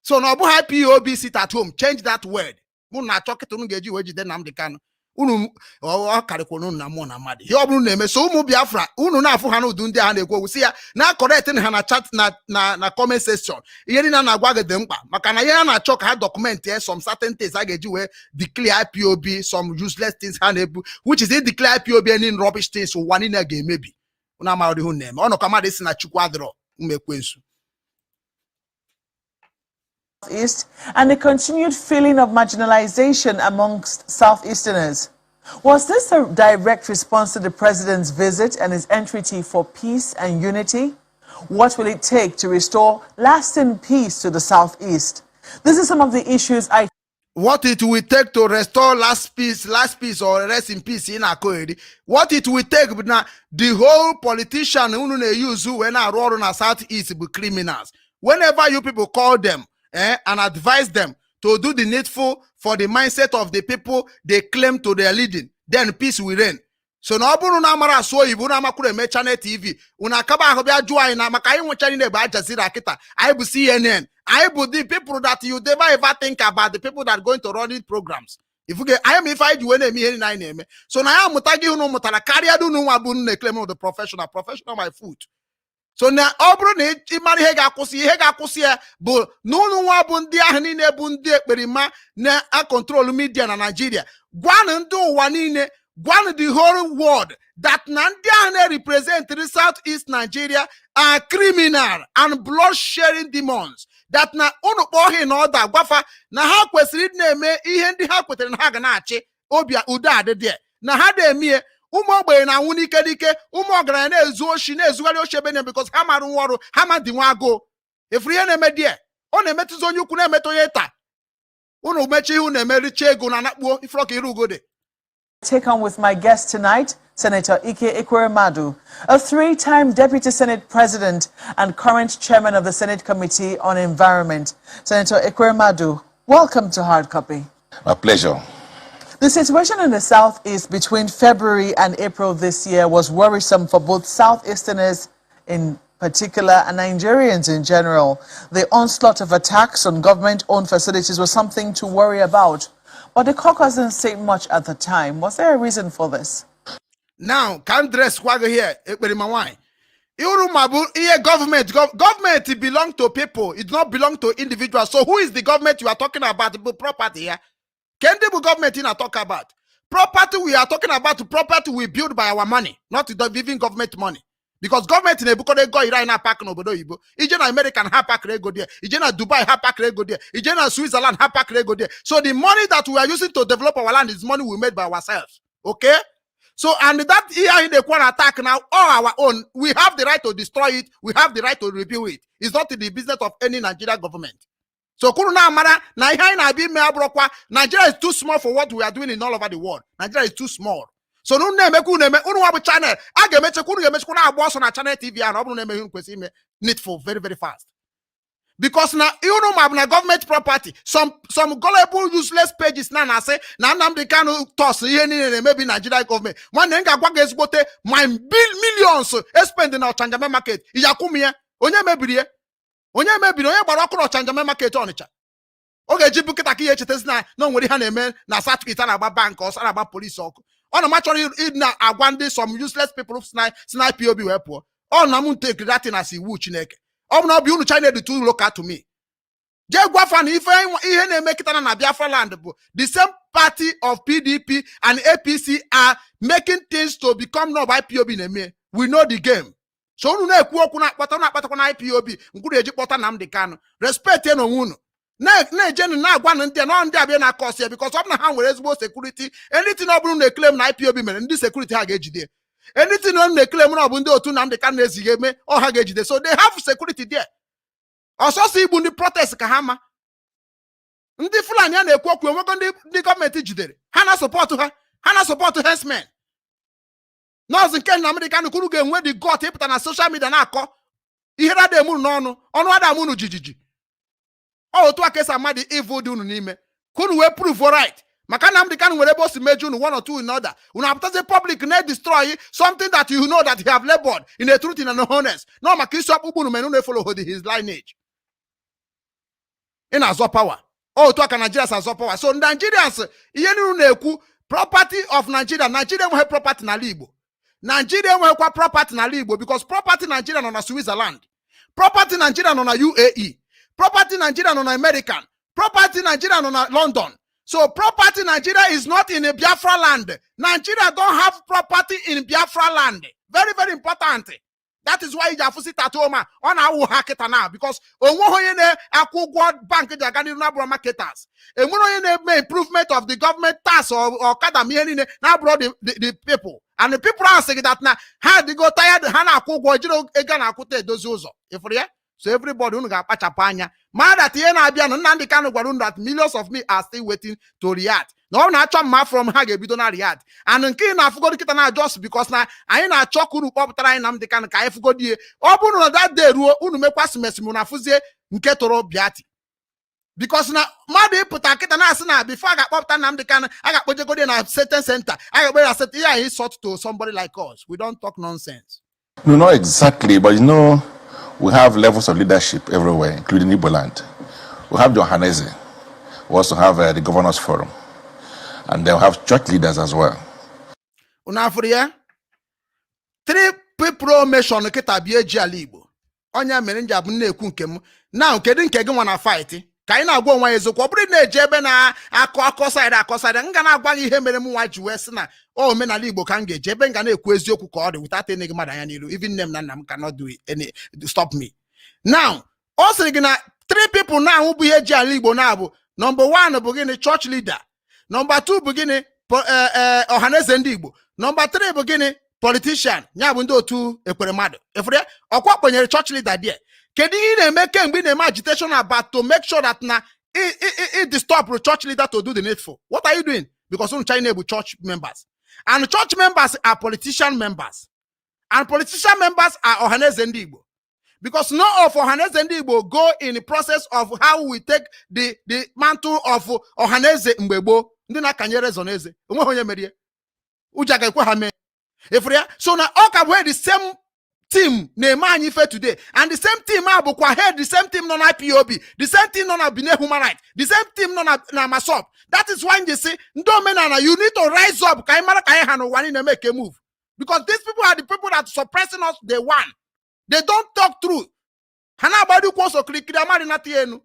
So no bu POB sit at home. Change that word. Muna talk to ngeji weji de Nnamdi Kanu. Unu o karikono na mo na madi. He obru na eme so umu Biafra. Unu na afu ha no du ndi ha na ekwo we see ya na correct ha na chat na comment section. Ihe ni na agwa gede mkpa. Maka na ye na chok ha document here some certain things ha geji we declare POB some useless things ha na which is they declare POB any rubbish things so one in a game maybe. Una ma odi hu na eme. Ono kama de si na chukwu adro umekwensu. East and the continued feeling of marginalization amongst Southeasterners. Was this a direct response to the president's visit and his entreaty for peace and unity? What will it take to restore lasting peace to the Southeast? This is some of the issues what it will take to restore last peace or rest in peace in Akoedi. What it will take now, the whole politician who use when I roll on a Southeast be criminals. Whenever you people call them, and advise them to do the needful for the mindset of the people they claim to their leading, then peace will reign. So no buru na mara so ibu na makure me channel TV una kaba ho bia join na maka yin channel na ba Jazeera kita I bu CNN I bu the people that you never ever think about, the people that are going to run these programs. If you get I am if I do any me na name so na ya mutagi unu mutala career do no abu na claim of the professional my foot. So now, obro ne imari hega kusi bu nunu nwa bu ndi ahụ niile bu ndi ekperima na control media na Nigeria. Gwan ndị ụwa niile, gwan the whole world that na ndị ahụ na represent the Southeast Nigeria are criminal and blood-sharing demons. That na unu kpọọ na ọda gwafa na ha kwesịrị na-eme ihe ndị ha kwetere na ha ga na-achị obia udo adịdị na ha na-emie umu ogbenye na anwụ n'ike dike umu ọgaranya na-ezu oshi na-ezugharị oshi ebe because ha mara nwa ọrụ ha ma dị nwa agụ efuru ihe na-eme die ọ na-emetụzi onye ukwu na-emetụ onye nta unu mechi ihe na-emericha ego na anakpuo ifrọ ka iru ugode. Take on with my guest tonight, Senator Ike Ekweremadu, a three-time Deputy Senate President and current Chairman of the Senate Committee on Environment. Senator Ekweremadu, welcome to Hard Copy. My pleasure. The situation in the Southeast between February and April this year was worrisome for both Southeasterners in particular and Nigerians in general. The onslaught of attacks on government-owned facilities was something to worry about. But the caucus didn't say much at the time. Was there a reason for this? Now, can't dress swagger here. Government belong to people. It not belong to individuals. So who is the government you are talking about? The property here. Can the government in talk about? Property we are talking about, property we build by our money, not the living government money. Because government in Ebuko they go Iran park no bodo Igbo. Ijena American ha park go there. Ijena Dubai ha park go there. Ijena Switzerland ha park go there. So the money that we are using to develop our land is money we made by ourselves. Okay? So and that here in the one attack now, all our own, we have the right to destroy it, we have the right to review it. It's not in the business of any Nigerian government. So Nigeria is too small for what we are doing in all over the world. Nigeria is too small. So no name channel. I get na channel TV and needful very very fast. Because now you know my government property. Some gullible useless pages now say now Nnamdi Kanu toss maybe Nigeria government. One thing I want my millions spending on Chanjame market. Iyakumie onye mebiri onye gbara ọkụ Chanjame market Onitsha. Oge ji buketa ka ihe chetezi na nwere ha na-eme na certificate na-agba bank or na-agba police ọkụ. Ọ na machọrọ na agwa ndị some useless people snipe POB wee pụọ. Ọ na m take that thing as iwu Chineke. Ọ bụ na obi unu China dị too local to me. Je gwafa na ihe na-eme kita na Biafra land bụ the same party of PDP and APC are making things to become known by POB na-eme. We know the game. So unu na-ekwu okwu na-akpatakwa na IPOB ngwuru eji kpọta Nnamdi Kanu. Respect ya n'onwe unu. Na-ejenu na-agwa na ndị abịa na akọs ya because ọ bụ na ha nwere ezigbo security. Anything ọ bụrụ na-eklem na IPOB mere ndị security ha ga-ejide. Anything ọ na-eklem na ọ bụ ndị otu Nnamdi Kanu na-ezighị eme ọ ha ga-ejide. So they have security there. Ọsọsọ igbu ndị protest ka ha ma. Ndị Fulani a na-ekwu okwu enwego ndị gọọmenti jidere. Ha na-support ha. Ha na-support herdsmen. Nọọsụ nke Nnamdi Kanu kwuru ga-enwe the gut ịpụta na social media na-akọ ihe rada emunu n'ọnụ ọnụ ada amunu jijiji. Otu aka esi ama the evil dị unu n'ime. Kunu wee prove right. Maka Nnamdi Kanu were able to major one or two in order. Una after the public ne destroy something that you know that he have labored in the truth in an honest. No makisop ubunu menu ne follow his lineage. In azo power. Oh, to Nigerians as power. So Nigerians, yenu neku property of Nigeria. Nigeria will have property na Igbo. Nigeria will have property na Igbo because property Nigeria on a Switzerland. Property Nigeria on a UAE. Property Nigeria on a American. Property Nigeria on a London. So property Nigeria is not in a Biafra land. Nigeria don't have property in Biafra land. Very, very important. That is why you have to sit at home on our hacketa now because bank marketers. And when improvement of the government tax or academy now brought the people. And the people are saying that now had they go tired Hana those so everybody who got pachapanya. Mad at the end Nnamdi Kanu that millions of me are still waiting to react. No, not from Hage Bidona react. And in Kina forgot to get just because now I ain't a chokuru pop trying Nnamdi Kanu I forgot ye. Open on that day, unu make was messimuna fuze nketoro biati. Because now Madi put a kitana before I got popped Nnamdi Kanu, I got put go in a certain center. I said, yeah, he sought to somebody like us. We don't talk nonsense. No, not exactly, but you know, we have levels of leadership everywhere, including Igbo land. We have the Ohaneze. We also have the Governors Forum. And they'll have church leaders as well. Unafuria? 3 people mention kita bieji alibo. Onya merenja bunne kunkem. Now kedin kege wana fight. Ka ina agwa nwa ezokwu obiri na ejebe na akọ side nga na agwa ihe mere mu nwa jiwe si na o me na Igbo ka nga ejebe nga na ekwu eziokwu ka ọ dị without any mad anya nilu even name na nnam cannot do it any stop me. Now also gina 3 people now who bụ ihe ji ala Igbo na bụ number 1 bụ gini church leader, number 2 bụ gini Ohaneze ndị Igbo, number 3 bụ gini politician nya bụ ndị otu Ekweremadu Efere ọkwa kwenyere church leader there. Kedu ihe na-eme kemgbe na-eme agitation about to make sure that na it disturb the church leader to do the needful. What are you doing? Because China bụ church members. And church members are politician members. And politician members are Ohaneze ndị Igbo. Because none of Ohaneze ndị Igbo go in the process of how we take the mantle of Ohaneze mgbe gboo. Ndị na-akanyere zoneze. Onwe onye merie. Uja ga-ekwe ha mee. So na ọ ka bụ the same team na-eme ife today, and the same team abụkwa head, the same team nọ na IPOB, the same team nọ na Bine Human Rights, the same team nọ na Masop. That is why they say, ndị omenala, you need to rise up ka anyị mara ka anyị ha n'ụwa niile make a move, because these people are the people that suppressing us. They want, they don't talk truth. Ha na-agbado ukwu ọsọ kirikiri amari na tienu.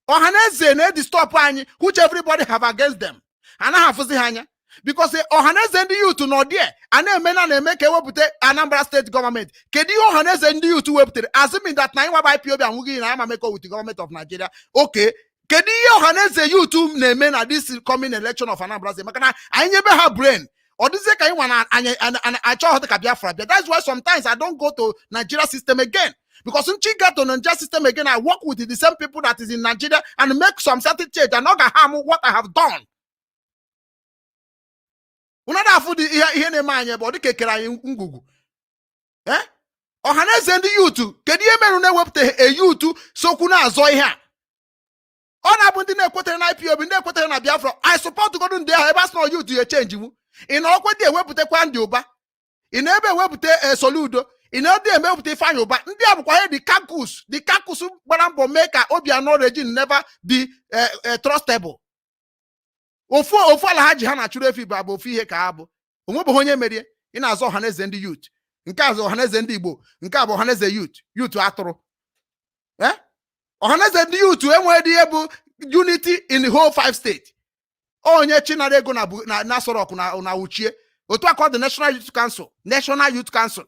Ohaneze na-edi stop anyị, which everybody have against them. Ha na-hafụzi ha anya. Because Ohaneze ndị youth nọ there, and na-eme ka ewepụta Anambra state government. Kedu ihe Ohaneze ndị youth wepụtara? Assuming that na ịnwa by IPOB anwụghị na ama meko with the government of Nigeria. Okay. Kedu ihe Ohaneze youth na-eme na this coming election of Anambra state? Maka na anyị nyebe ha brain. Ọ dịzie ka anyị nwa na achọ ọhụrụ ka Biafra bịa. That's why sometimes I don't go to Nigeria system again. Because when she get to Nigeria system again, I work with the same people that is in Nigeria and make some certain change and not harm what I have done. Unada afudi ihe na-eme anya bụ dị kekere anyị ngwugwu. Ohaneze ndị youth, kedu ihe merụ na-ewepụta a youth sokwu na-azọ ihe a? Ọ na-abụ ndị na-ekwetere na IPOB, ndị ekwetere na Biafra. I support godu ndị ahụ ebe asị na youth ya change mu. Ị na ọkwe dị ewepụtakwa ndị ụba. Ị na ebe ewepụta Soludo. Ị na ebe ewepụta Ifeanyi ụba. Ndị a bụkwa the caucus gbara mbọ mee ka Obianọ regime never be trustable. Ofu ala ha ji ha na-achụrụ efi bụ abụ ofu ihe ka ha bụ. Onwebụ onye merie. Ị na-azọ Ohaneze ndị youth. Nke azọ Ohaneze ndị Igbo. Nke a bụ Ohaneze youth atụrụ. Ohaneze ndị youth enweghị ihe bụ unity in the whole 5 states. Onye chinara ego na Sorok na uchie. Otu aka the National Youth Council.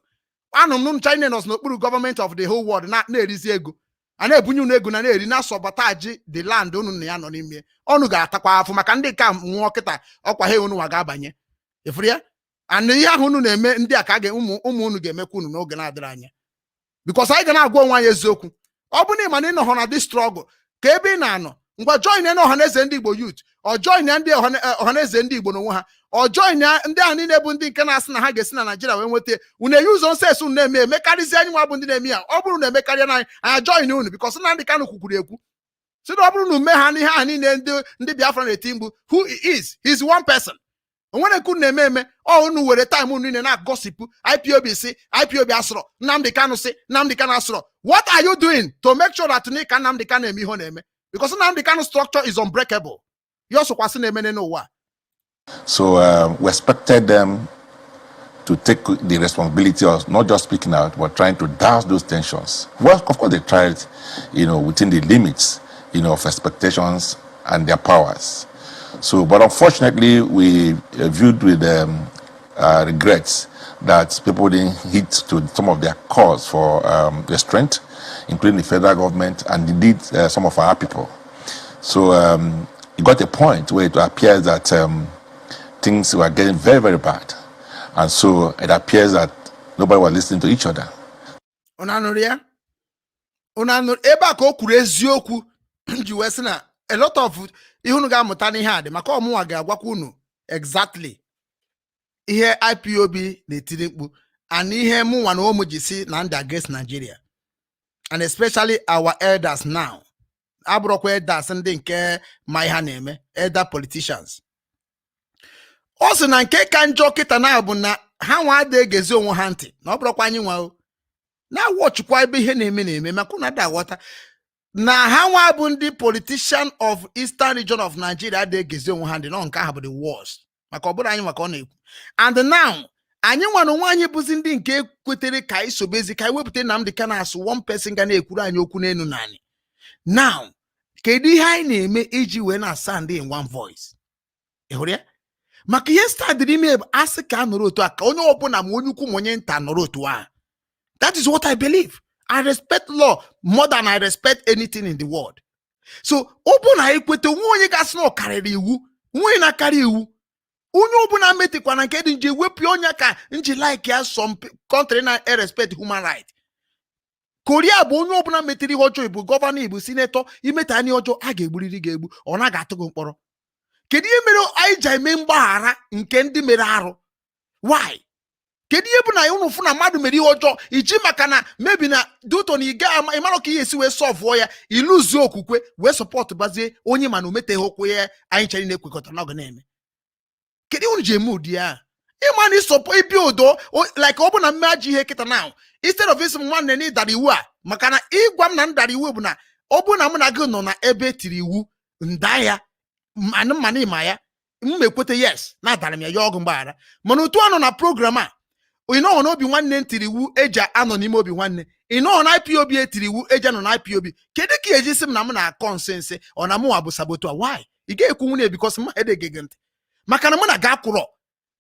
Anụ m China nọ n'okpuru government of the whole world na-erizi ego. A na-ebunye unu ego na-eri na sabotage the land unu na ya nọ n'ime. Ọnụ ga-atakwa afọ maka ndị ka nwụọ kịta ọkwa he unu wa ga-abanye. Ifuru ya? And ihe ahụ unu na-eme ndị a ka ụmụ unu ga-emekwa unu n'oge na-adịrị anya. Because anyị ga na-agwa onwe anyị eziokwu. Ọ bụ na ịma na ị nọ na this struggle ka ebe ị na-anọ ngwa join na Ohaneze ndị Igbo youth, or join na ndị Ohaneze ndị Igbo n'onwe ha, or join na ndị a niile bụ ndị nke na-asị na ha ga-esi na Nigeria wee nweta unu use on sense unu na-eme emekarịzi anyị nwa bụ ndị na-eme ya. Ọ bụrụ na emekarịa na anyị join unu because Nnamdi Kanu kwukwuru ekwu So the me hani the Biafran etimbu who he is. He's one person. And when I couldn't name oh no where the time when na gossip IPOB say IPOB asro Nnamdi Kanu say Nnamdi Kanu asro. What are you doing to make sure that Nnamdi Kanu emi ho name? Because Nnamdi Kanu structure is unbreakable. You also kwasi name no wa. So we expected them to take the responsibility of not just speaking out, but trying to douse those tensions. Well, of course, they tried, within the limits, of expectations and their powers. So, but unfortunately, we viewed with regrets that people didn't hit to some of their calls for restraint, including the federal government and indeed some of our people. So it got a point where it appears that things were getting very, very bad. And so it appears that nobody was listening to each other. A lot of exactly here IPOB and here Nanda against Nigeria, and especially our elders now. Elders and didn't care my name, elder politicians. Also, na nke ka njọ kita na bụ na ha nwa de gezi onwe ha ntị na obrokwa anyị nwa na watchkwa ebe ihe na-eme maka na da ghọta na ha nwa bụ ndị politician of Eastern region of Nigeria de gezi onwe ha ntị no nke ha bụ the worst maka ọ bụrụ anyị maka ọ na-ekwu. And now anyị nwa na nwaanyị bụzi ndị nke kwetere ka isobezi ka iwepụta Nnamdi Kanu as one person ga na-ekwuru anyị okwu n'enu naanị. Now kedu ihe anyị na-eme iji wee na sound in one voice? Ịhụrụ ya? Maka ihe stadiri ime asị ka nọrọ otu aka onye ọbụla ma onye ukwu ma onye nta nọrọ otu a. That is what I believe. I respect law more than I respect anything in the world. So ọbụna ekwete nwe onye gasị na ọkarịrị iwu nwe na karị iwu onye ọbụna metekwa na nke dị nje wepụ onye ka nji like ya some country na respect human right. Korea bụ onye ọbụna metiri ihe ọjọọ ibu gọvanọ ibu sinetọ imeta anyị ọjọọ a ga-egburiri ga-egbu ọ na ga-atụ gị mkpọrọ. Kedu ihe mere anyị ji eme mgbaghara nke ndị mere arụ? Why? Kedu ihe bụ na unu fụ na mmadụ mere ihe ọjọọ iji maka na maybe na duto na ịga ịmara ka ihe esi wee solve ya iluzi okwukwe wee support bazie onye mana ometeghe okwu ya anyị chere na-ekwekọta na ọ ga na-eme. Kedu unu ji eme ụdị ya? Ịma na isọpọ ibi odo like ọ bụ na mmaji ihe kịta now instead of isi nwanne na ịdara iwu a maka na ịgwa m na ndara iwu bụ na ọ bụ na mụ na gị nọ na ebe tiri iwu nda ya mani ma ya mmekwete yes na adara m ya ọgụ mgbaghara mana otu anọ na program a ịnọ na Obinwannem ntiri iwu eji anọ n'ime Obinwannem ịnọ na IPOB etiri iwu eji anọ na IPOB kedu ka eji sị m na m na konsense ọ na mụ abụ sabotua why ị ga-ekwu nwunye because m edegege ntị maka na mụ na ga kwụrọ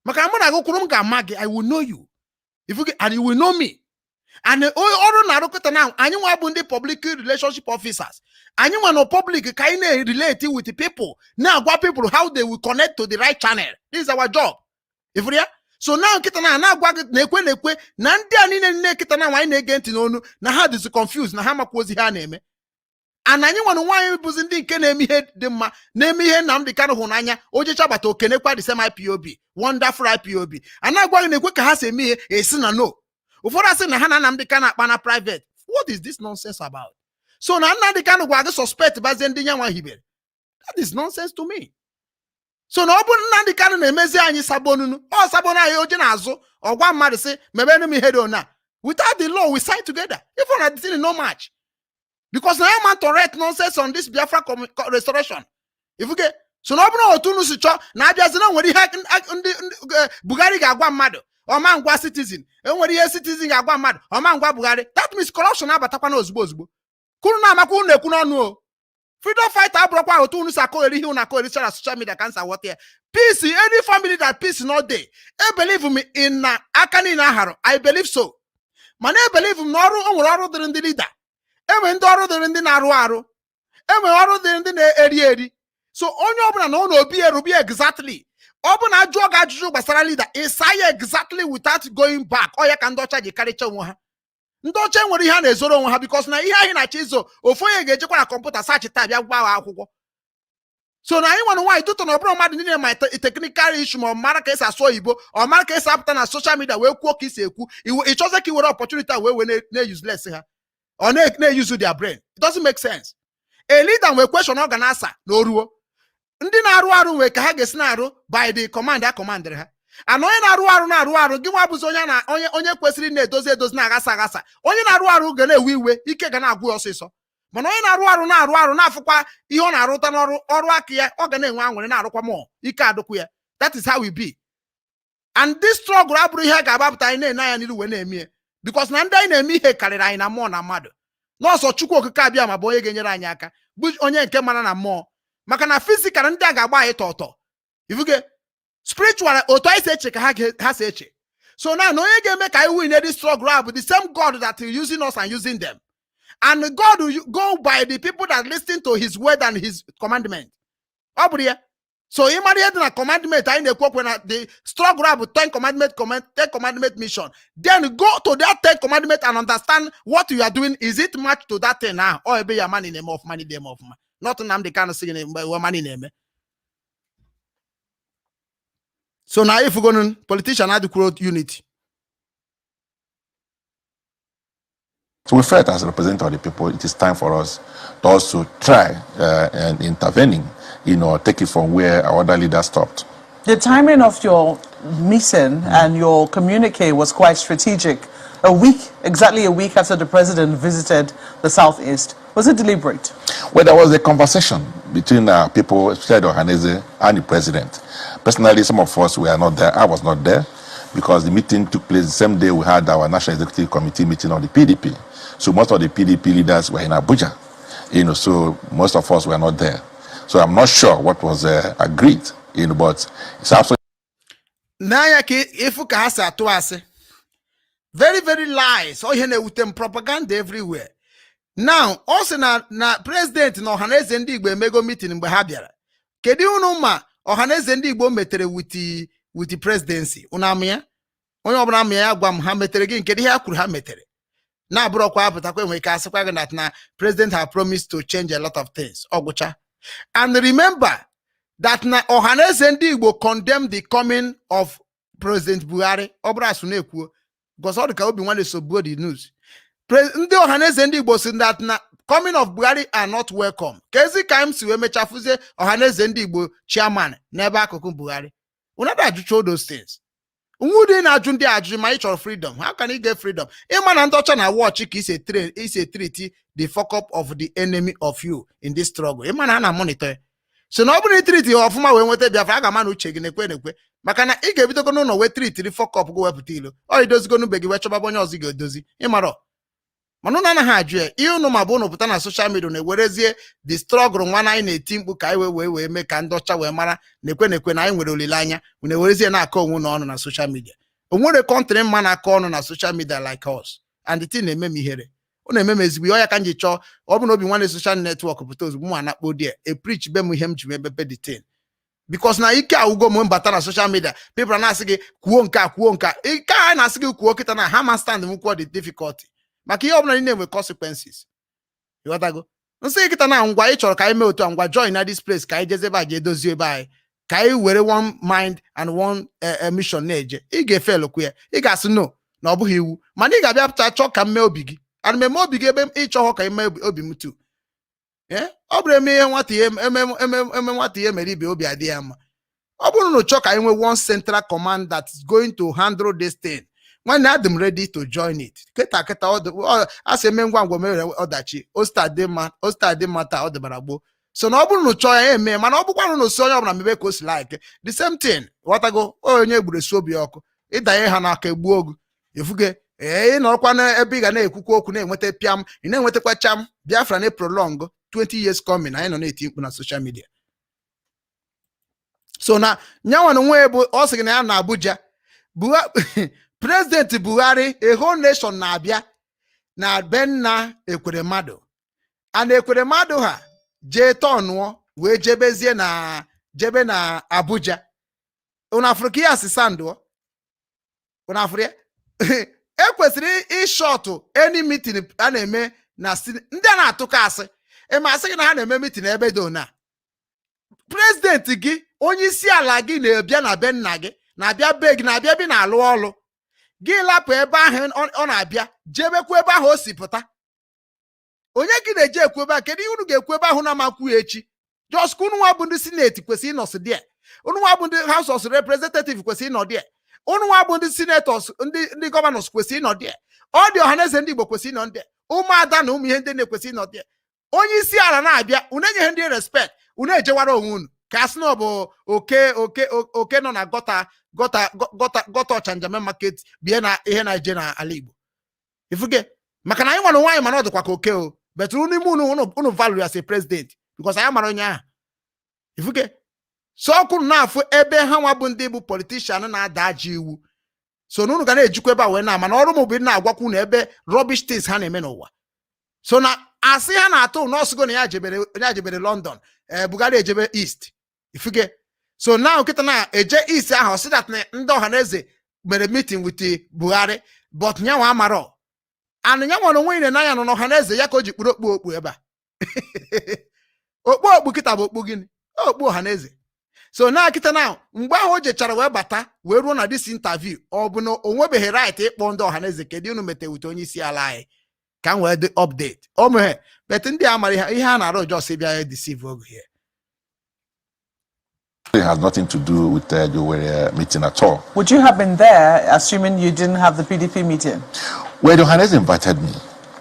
maka na mụ na gụkwụrụ m ga-ama gị I will know you if you and you will know me and ọrụ na-arụkọta na anyị nwa bụ ndị public relationship officers anyị nwa no public ka anyị na-relate with the people na-agwa people how they will connect to the right channel. This is our job. If ya so now kita na-agwa gị na-ekwe na ndị a niile nne kita na anyị na-ege ntị n'onu na ha dị confused na ha makwa ozi ha na-eme and anyị nwa nwaanyị bụzi ndị nke na-eme ihe dị mma na-eme ihe Nnamdi Kanu hụ n'anya ojecha bata okenekwa the same IPOB wonderful IPOB a na-agwa gị na-ekwe ka ha si eme ihe esi na no ụfọdụ asị na ha na Nnamdi Kanu akpa na private. What is this nonsense about? So na Nnamdi Kanu gwa gị suspect bazie ndị nyanwa hibere. That is nonsense to me. So na ọ bụ Nnamdi Kanu na-emezi anyị sabonunu ọ sabonu anyị oje na-azụ ọgwa mmadụ sị mebere m ihe dị ona without the law we sign together even at the thing no match because na man correct nonsense on this Biafra restoration. If you get so na ọ bụ na otu unu si chọ na abịazi na nwere ihe ndị Buhari ga-agwa mmadụ ọma ngwa citizen enwere ihe citizen ga-agwa mmadụ ọma ngwa Buhari that means corruption abatakwa na ozugbo kwuru na amakwa unu ekwu n'ọnụ o freedom fighter abụrụkwa otu unu si akọgheri ihe unu akọgheri chara social media cancer what here peace any family that peace not there. I believe me in na aka niile aharụ I believe so mana I believe m na ọrụ o nwere ọrụ dịrị ndị leader enwe ndị ọrụ dịrị ndị na-arụ arụ enwe ọrụ dịrị ndị na-eri so onye ọbụla na ọ na-obi erubi exactly ọ bụ na ajụọ gị ajụjụ gbasara leader ịsa ya exactly without going back ọ ya ka ndị ọcha ji karịcha onwe ha ndị ọcha nwere ihe a na-ezoro onwe ha because na ihe anyị na-achọ izo ofu onye ga-ejekwa na kọmputa saachị taa bịa gwa ha akwụkwọ so na anyị nwere nwaanyị tụtụ na ọbụrụ mmadụ niile ma technical issue ma ọ mara ka esi asụ oyibo ọ mara ka esi apụta na social media wee kwuo ka isi ekwu ịchọzie ka i were opportunity wee na-useless ha ọ na-use their brain. It doesn't make sense. A leader will question organizer no ruo. Ndị na-arụ arụ nwe ka ha ga-esi na-arụ by the command a commandere ha. And onye na-arụ arụ gị nwa bụzi onye kwesịrị na-edozi na-aghasa. Onye na-arụ arụ ga na-ewe iwe, ike ga na-agwụ ọsịsọ. Mana onye na-arụ arụ na-afụkwa ihe ọ na-arụta n'ọrụ aka ya, ọ ga na-enwe anwụrị na-arụkwa mmụọ, ike adụkwu ya. That is how we be. And this struggle abụrụ ihe ga-agbapụta anyị na-ene anya n'iru wee na-eme, because na ndị anyị na-eme ihe karịrị anyị na mmụọ na mmadụ. N'ọsọ Chukwu okike abịa ma bụ onye ga-enyere anyị aka, bụ onye nke mara na mmụọ. Maka na physical ndị a ga-agba anyị tọtọ. Ifuge spiritual otu anyị si eche ka ha si eche. So now onye ga-eme ka anyị win this struggle abụ the same God that is using us and using them. And God will go by the people that listen to his word and his commandment. So you marry a commandment, I the struggle with 10 commandment mission. Then go to that 10 commandment and understand what you are doing. Is it match to that thing now? Or be your money name of money name of man. Not Nnamdi Kanu singing money name. So now if we're going to politician had to create unity. So we felt as a representative of the people, it is time for us to also try and intervening, take it from where our other leaders stopped. The timing of your meeting and your communique was quite strategic. Exactly a week after the president visited the Southeast. Was it deliberate? Well, there was a conversation between people, especially Ohaneze and the president. Personally, some of us were not there. I was not there because the meeting took place the same day we had our National Executive Committee meeting on the PDP. So most of the PDP leaders were in Abuja, so most of us were not there. So I'm not sure what was agreed, but it's absolutely. Very, very lies. Oh, with them propaganda everywhere. Now, also na president no Ohaneze ndị Igbo emego meeting mgbe ha bịara. Kedu unu ma Ohaneze ndị Igbo metere with the presidency? Unamia? Onye ọbụla amịa ya gwa m ha metere gị kedu ihe ha kwuru ha metere. Na abụrọkwa apụtakwa enwe ka asịkwa gị that na president have promised to change a lot of things. Ọgwụcha. And remember that na Ohaneze ndị Igbo condemned the coming of President Buhari. Ọbụrụ asụ na-ekwuo. Because all the Obinwannem so good the news. Ndị Ohaneze ndị Igbo say that na coming of Buhari are not welcome. Kezi Kaims we mechafuze Ohaneze ndị Igbo chairman n'ebe akụkụ Buhari. Una da ajụcha those things. Unwude na ajụ ndị ajụ ma ị chọrọ freedom. How can you get freedom? Ịma na ndị ọcha na watch ka ise treat the fuck up of the enemy of you in this struggle. Ịma na ha na monitor. So na ọ bụrụ treat ya ọfụma wee nweta Biafra aga ma na uche gị nekwe. Maka na ị ga-ebidogo n'ụlọ wee treat the fuck up go wepụta ilo. Ọ idozigo n'ube gị wee chọba onye ọzọ ga-edozi. Ịmarọ. Mana unu anaghị ajụ ya. Ihe unu ma bụ unu pụta na social media na-ewerezie the struggle nwa na anyị na-eti mkpu ka anyị wee mee ka ndị ọcha wee mara nekwe na anyị nwere olileanya. Unu ewerezie na-akọ onwe n'ọnụ na social media. O nwere country mma na-akọ ọnụ na social media like us. And the thing na-eme m ihere. Ọ na-eme m ezigbo ya ka m ji chọọ ọ bụ na Obinwannem social network pụta ozugbo mụ anakpo die preach be m ihe m ji mepepe the thing. Because na ike awugo m mbata na social media people na-asị gị kwuo nka ike a na-asị gị kwuo kịta na ha ma stand m kwuo the difficulty maka ihe ọbụla na-enwe consequences. Ịghọtago nsị kịta na ngwa ị chọrọ ka anyị mee otu ngwa join na this place ka anyị jeze ebe a ga-edozi ebe anyị ka anyị were one mind and one mission na-eje ị ga-efe okwu ya ị ga-asị no na ọ bụghị iwu mana ị ga-abịa pụta chọọ ka m mee obi gị ana m eme obi gị ebe ịchọghọ ka ị mee obi m tu ọ bụrụ eme ihe nwata ihe mere ibe obi adị ya mma. Ọ bụrụ na chọọ ka anyị nwee one central command that is going to handle this thing nwanne adị m ready to join it. Kịta asị eme ngwa mere ọdachi ostadị mma taa ọ dịbara gboo. So na ọ bụrụ na chọọ ya eme mana ọ bụkwa na osi onye ọbụla mebe ka o si like the same thing ghọtago onye gburu esi obi ọkụ ịdanye ha n'aka egbuo ogu efuge ị nọrọkwa n'ebe ị ga na-ekwukwa okwu na-enweta pịam ị na-enwetakwa cham Biafra na prolong 20 years coming anyị nọ na-eti mkpu na social media. So na nyanwa na nwe bụ ọ sị na ya na Abuja President Buhari a whole nation na-abịa na Nnamdi Ekweremadu and Ekweremadu ha jee tọnụọ wee jebe na Abuja. Unafrika ya sisandụọ unafrika ekwesịrị ịshọtụ any meeting a na-eme na ndị a na-atụkọ asị ma asị gị na ha na-eme meeting ebe dị ona. President gị onye isi ala gị na-abịa na be nna gị na-abịa be gị na-abịa bi na-alụ ọlụ gị lapụ ebe ahụ ọ na-abịa jebekwa ebe ahụ o si pụta onye gị na-eje ekwebe a kedu ihe unu ga-ekwebe ahụ na makwu echi just ka unu nwa bụ ndị sineti kwesịrị ịnọsị die unu nwa bụ ndị house of representative kwesịrị ịnọ die unu nwa bụ ndị senators ndị gọvanọs kwesịrị ịnọ die ọ dị ọhaneze ndị Igbo kwesịrị ịnọ die ụmụada na ụmụ ihe ndị na-ekwesịrị ịnọ die onye isi ala na-abịa unu enyeghị ndị respect unu ejewara onwe unu ka asị na ọ bụ oke nọ na gọta ọchanja market bie na ihe na-eje na ala Igbo ifuge maka na anyị nwere nwaanyị mana ọ dịkwa ka oke o betụrụ n'ime unu value as a president because anyị mara onye ahụ ifuge so ọkụ na-afụ ebe ha nwa bụ ndị bụ politician na-ada ajọ iwu so na unu ga na-ejikwa ebe a wee na mana ọrụ m bụ na agwakwu na ebe rubbish things ha na-eme n'ụwa so na asị ha na-atụ n'ọsụgo na ya jebere London Bugari ejebe East ifuge so now kita na eje East ahụ si that ndị ọhaneze mere meeting with Buhari but nyanwa amaro and nyanwa no nwere na ya no ọhaneze ya ka o ji kpuru okpu ebe a okpu kita bụ okpu gịnị okpu ọhaneze so na kita na mgbe ahụ o jechara wee bata wee ruo na this interview ọ bụ na onwebeghị right ịkpọ ndị ọhaneze kedu unu mete wute onye isi ala anyị ka m wee dị update o mehe but ndị amara ihe a na-arụ just bịa deceive oge here. It has nothing to do with the meeting at all. Would you have been there, assuming you didn't have the PDP meeting? Well, Johannes invited me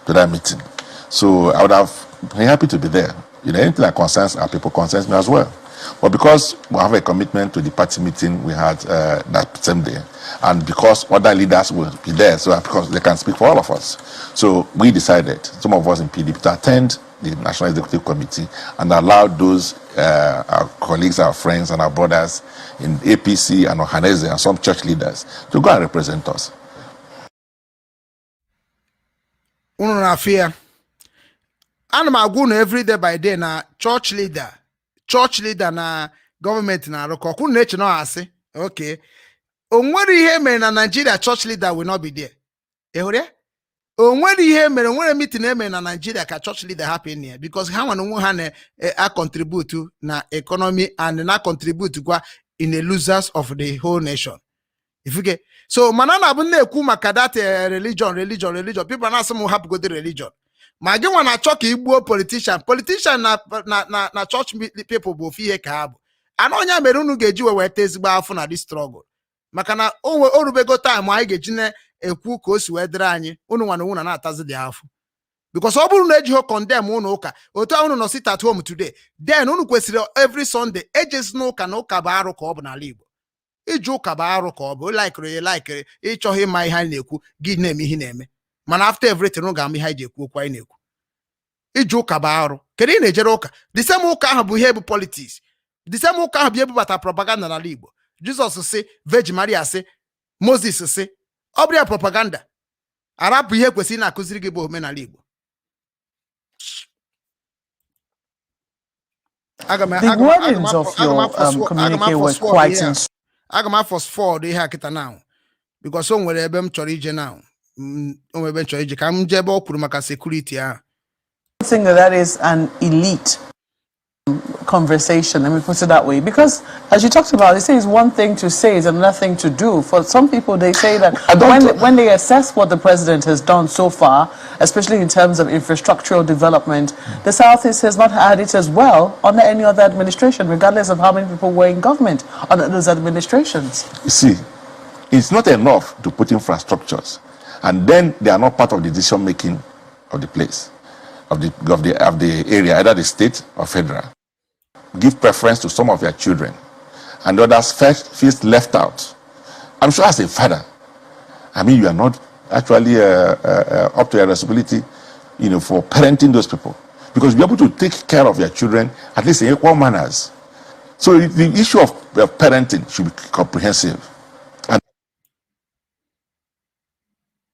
to that meeting, so I would have been happy to be there. You know, anything that concerns our people concerns me as well. But because we have a commitment to the party meeting we had that same day, and because other leaders will be there, so because they can speak for all of us, so we decided, some of us in PDP, to attend the National Executive Committee and allow those our colleagues, our friends, and our brothers in APC and Ohaneze and some church leaders to go and represent us. Every day by day na church leader na government na arụkọ kwunu na-eche na asị okay onwere ihe mere na Nigeria church leader will not be there ehụrụ onwere ihe mere onwere meeting eme na Nigeria ka church leader happen here because ha nwana onwe ha na contribute na economy and na contribute kwa in the losers of the whole nation ifuge so mana na bụ na-ekwu maka that religion people na asị m hapụ go the religion ma gị nwa na-achọ ka igbuo politician na church people bụ ofu ihe ka ha bụ ana onye mere unu ga-eji wee weta ezigbo afọ na this struggle maka na o rubego time anyị ga-eji na-ekwu ka o si wee dịrị anyị unu nwa na unu na-atazi dị afọ because ọ bụrụ na ejighị condemn unu ụka otu unu nọ sit at home today then unu kwesịrị every Sunday ejezi n'ụka na ụka bụ arụ ka ọ bụ n'ala Igbo iji ụka bụ arụ ka ọ bụ laikere ịchọghị ịma ihe anyị na-ekwu gị na-eme ihe na-eme mana after everything unu ga-ama ihe anyị ji ekwu okwu anyị na-ekwu iji ụka bụ arụ kedu ị na-ejere ụka the same ụka ahụ bụ ihe bụ politics the same ụka ahụ bụ ebubata propaganda n'ala Igbo Jizọs sị Virgin Maria sị Moses sị ọ bụ ya propaganda arapụ ihe kwesịrị na-akụziri gị bụ omenala Igbo The wordings of your communique were quite interesting. Aga m fast forward ihe akịta now because o nwere ebe m chọrọ ije now o nwere ebe m chọrọ ije ka m jebe o kwuru maka security ahụ. I think that is an elite conversation, let me put it that way, because as you talked about, they say it's one thing to say, it's another thing to do. For some people, they say that when they assess what the president has done so far, especially in terms of infrastructural development, the Southeast has not had it as well under any other administration, regardless of how many people were in government under those administrations. You see, it's not enough to put infrastructures, and then they are not part of the decision making of the place. Of the area, either the state or federal. Give preference to some of your children, and the others feels left out. I'm sure as a father, I mean, you are not actually up to your responsibility, you know, for parenting those people, because you're able to take care of your children at least in equal manners. So the issue of parenting should be comprehensive, and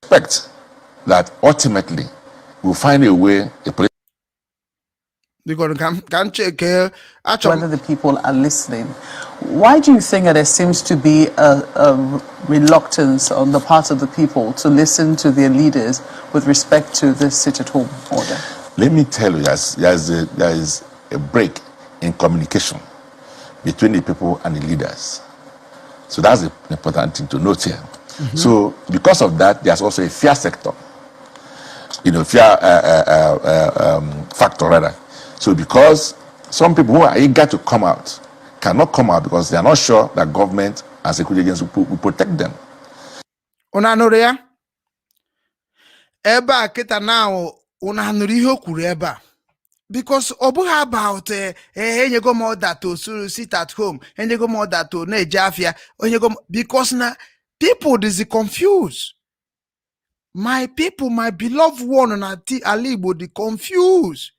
expect that ultimately we'll find a way. Whether the people are listening. Why do you think that there seems to be a reluctance on the part of the people to listen to their leaders with respect to the sit-at-home order? Let me tell you, there is a break in communication between the people and the leaders. So that's an important thing to note here. Mm-hmm. So because of that, there's also a fear sector. fear factor rather. So because some people who are eager to come out cannot come out because they are not sure that government and security agencies will protect them. Unanuria eba kita now unanuri ihe kwuru ebe a. Because obuha about enyego mother to sit at home, enyego mother to nejafia, because na people is confused. My people, my beloved one na alibo the confused.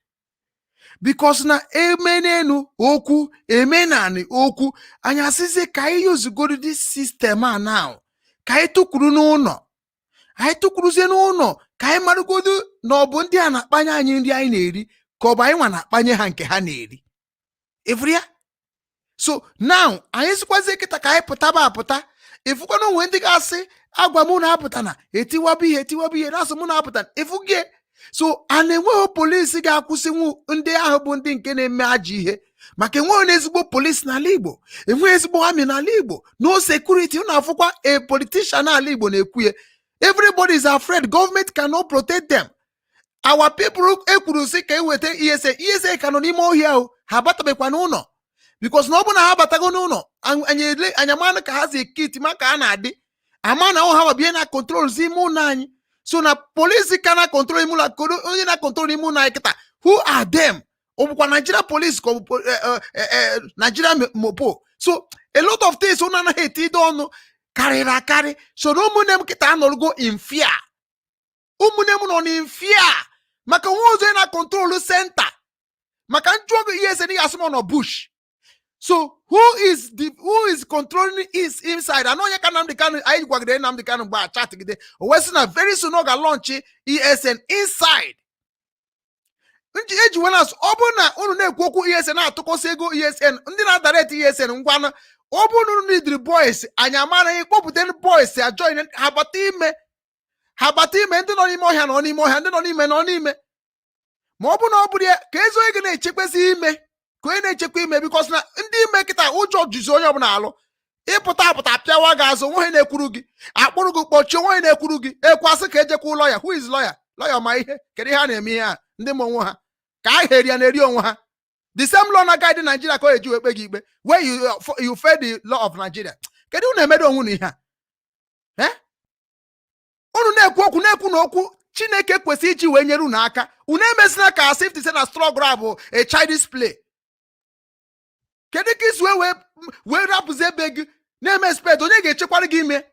Because na emenenu oku, emenani oku, anya sisi kai use go to this system now. Kai tukuru no. Ai tukuruzie n'ụlọ ka anyị marugodu na ọ bụ ndị a na-akpanye anyị nri anyị na-eri ka ọ bụ anyị nwa na-akpanye ha nke ha na-eri. Ifria? So now anyị sikwazie kịta ka anyị pụtaba apụta ifukwana onwe ndị ga-asị agwa mụ na-apụta na etiwabụ ihe na-asụ mụ na-apụta ifugie. So a na-enweghị polisi ga-akwụsịnwu ndị ahụ bụ ndị nke na-eme ajọ ihe maka enweghị ezigbo polisi n'ala Igbo, enweghị ezigbo amị n'ala Igbo, no security. Unu afụkwa a politician n'ala Igbo na-ekwuye. Everybody is afraid. Government cannot protect them. Our people ekwuru si ka ewete ESA ka nọ n'ime ohia o ha batabekwa n'ụlọ because na ọ bụ na ha batago n'ụlọ anyamana ka ha si kit maka a na-adị ama na ha bie na control zi ime ụlọ anyị. So na police kana control ime ụlọ kodo onye na control ime ụlọ anyị kịta. Who are them? Ọ bụkwa Nigeria police ko Nigeria mopo. So a lot of things una na eti ọnụ karịrị. So na ụmụnne m kịta anọrọgo in fear. Ụmụnne m nọ in fear maka nwa ozo na control center maka njụọgo ihe ese n'ihe asụmọ nọ bush. So who is controlling is inside? I know you can Nnamdi Kanu. I gwagide Nnamdi Kanu gba chat gide. Owesina very soon oga launch ESN inside. Eji wenas obuna unu na-ekwu okwu ESN na-atụkọsị ego ESN ndị na-direct ESN ngwana obunu need boys anyamara ikpopụta boys a join habata ime ndị nọ n'ime ọhịa nọ n'ime ọhịa, ndị nọ n'ime nọ n'ime. Ma ọ bụ na ọ bụrụ ya ka ezo ego na-echekwasị ime ka onye na-echekwa ime because na ndị ime kịta ụjọ juzi onye ọbụla alụ ịpụta apụta pịawa gị azụ nwoke na-ekwuru gị akpụrụ gị kpọchie nwoke na-ekwuru gị ekwasị ka ejekwa lawyer. Who is lawyer? Lawyer ma ihe kedu ihe a na-eme ihe a ndị ma onwe ha ka a heri ya na-eri onwe ha. The same law na guide Nigeria ka o eji ekpe gị ikpe where you fail the law of Nigeria. Kedu unu emedo onwe na ihe a? Unu na-ekwu okwu na okwu Chineke kwesị iji wee nyere unu aka. Unu emesina ka as if to say na struggle bụ a childish play. Kedu ka isi wee rapụzi ebe gị na-eme expect onye ga-echekwara gị ime?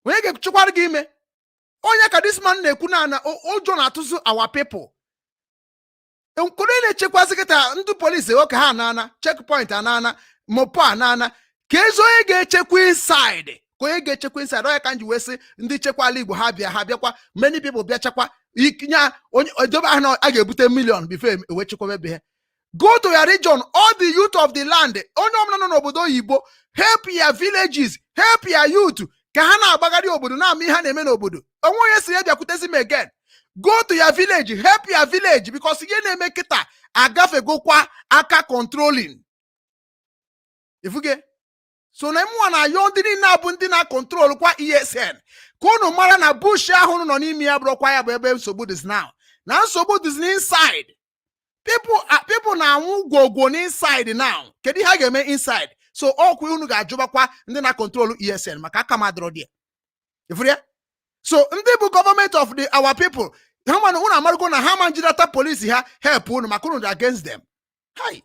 Onye ga-echekwara gị ime? Onye ka this man na-ekwu na ụjọ na-atụzụ our people. Nkuru na-echekwasị kịta ndị polisi oke ha anana checkpoint anana mopo anana ka ezo onye ga-echekwa inside. Onye ga-echekwa inside onye ka nji wee sị ndị chekwa ala Igbo ha bịakwa many people bịa chekwa ikinya onye edobe ha na a ga-ebute million before ewe chekwa ebe ha. Go to your region, all the youth of the land, onye ọbụla nọ n'obodo oyibo, help your villages, help your youth ka ha na-agbagharị obodo na-ama ihe ha na-eme n'obodo. Onwe onye si bịakwutezi m again. Go to your village, help your village because ihe na-eme kịta agafegokwa aka controlling. Ifuge so na mụ na yo ndị niile abụ ndị na control kwa ESN ka unu mara na bush ahụ nọ n'ime ya bụrụkwa ya bụ ebe nsogbu dị now. Na nsogbu dị inside. People na-anwụ gwogwo inside now. Kedu ihe ha ga-eme inside? So ọkwa unu ga-ajụbakwa ndị na control ESN maka aka madro dia. Ifuria? So ndị bụ government of our people ha mana unu amarụgo na ha manjidata polisi ha help unu maka unu against them. Hi.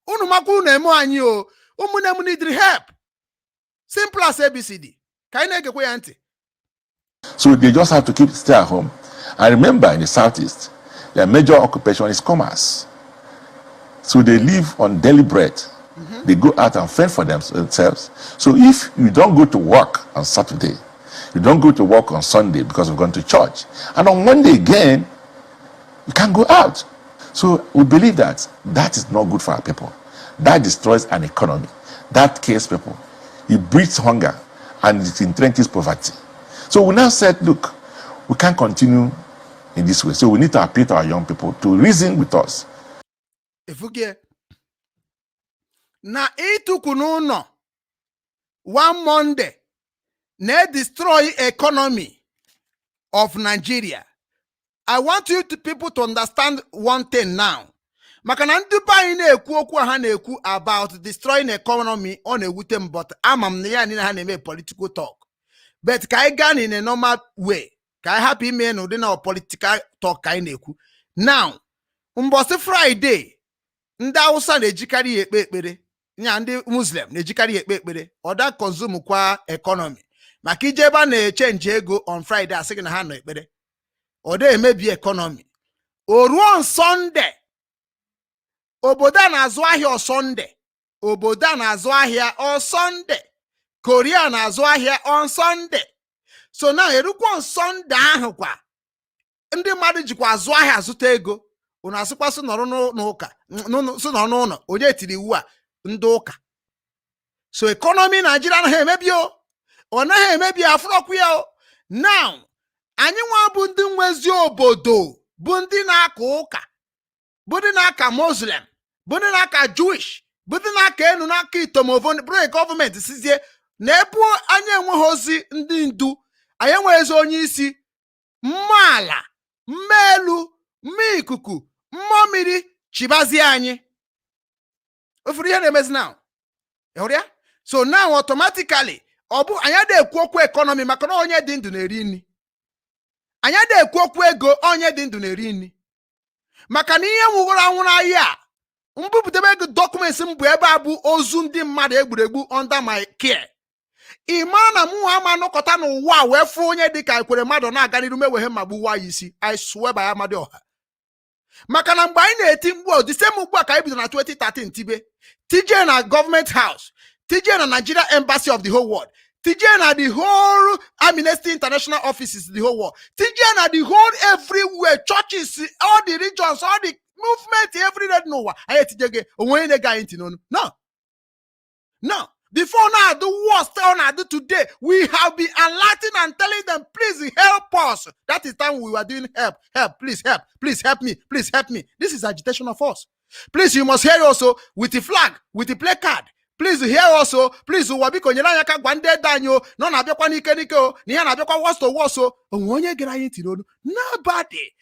Unu maka unu eme anyị o. Ụmụnne m need help. Simple as ABCD. Ka anyị na-egekwe ya ntị. So they just have to stay at home. I remember in the southeast, their major occupation is commerce. So they live on daily bread. They go out and fend for themselves. So if you don't go to work on Saturday, you don't go to work on Sunday because we're going to church, and on Monday again, you can't go out. So we believe that is not good for our people. That destroys an economy. That kills people. It breeds hunger and it entrenches poverty. So we now said, look, we can't continue in this way. So we need to appeal to our young people to reason with us. If we get na itukununo 1 Monday na destroy economy of Nigeria. I want you people to understand one thing now. Makana ndị be anyị na-ekwu okwu ha na-ekwu about destroying economy on a wutem, but amam na ya ni ha na-eme political talk. But ka anyị gaa in a normal way. Ka anyị hapụ ime na ụdị na political talk ka anyị na-ekwu. Now, mbọsị Friday, ndị Hausa na-ejikarị ekpe ekpere. Nya ndị Muslim na-ejikarị ekpe ekpere. Oda consume kwa economy. Maka ije ebe a na-echange ego on Friday asị gị na ha nọ ekpere. Oda emebi economy. O ruo on Sunday. Obodo a na-azụ ahịa on Sunday. Obodo a na-azụ ahịa on Sunday. Korea na-azụ ahịa on Sunday. So now erukwa on Sunday ahụ kwa. Ndị mmadụ jikwa azụ ahịa azụta ego. Unu asịkwa sị nọrọ n'ụka. Sị nọrọ n'ụlọ. Onye tiri iwu a ndị ụka. So economy Nigeria anaghị emebi o. Ọ naghị emebi afụrọkwu ya o. Now, anyị nwa bụ ndị nwezi obodo bụ ndị na-aka ụka. Bụ ndị na-aka Muslim. Bụ ndị na-aka Jewish. Bụ ndị na-aka enu na-aka itomovo. Bụrụ gọọmenti sizie na ebu anyị enweghị ozi ndị ndu. Anyị enweghịzi onye isi. Mma ala, mma elu, mma ikuku, mma mmiri chibazie anyị. Ofuru ihe na-emezi now. Ehụrụ ya? So now automatically ọ bụ anyị na-ekwu okwu economy maka na onye dị ndụ na-eri nri. Anyị na-ekwu okwu ego onye dị ndụ na-eri nri. Maka na ihe nwụrụ anwụ n'ahịa mbupụtebe ego documents m bụ ebe a bụ ozu ndị mmadụ egburegbu under my care. Ị mara na mụ ama nọkọta n'ụwa wee fụ onye dịka Ekweremadu na-aga n'iru meweghe ma gbuwa ya isi. I swear by Amadioha. Maka na mgbe anyị na-eti mgbu the same mgbu a ka anyị bido na 2013 tibe. TJ na government house. TJ na Nigeria embassy of the whole world. TJ na the whole Amnesty International offices the whole world. TJ na the whole everywhere, churches, all the regions, all the movement, everywhere no. I TJ ge onwe ne guy into no. No. Before now, the worst I do today, we have been alerting and telling them, please help us. That is time we were doing help, please help me, please help me. This is agitation of us. Please, you must hear also with the flag, with the placard. Please hear also, please wabiko nyana yaka gwande danyo, no na biakwa nike niko, ni na biakwa was to waso, onye gera yinti no. Nobody.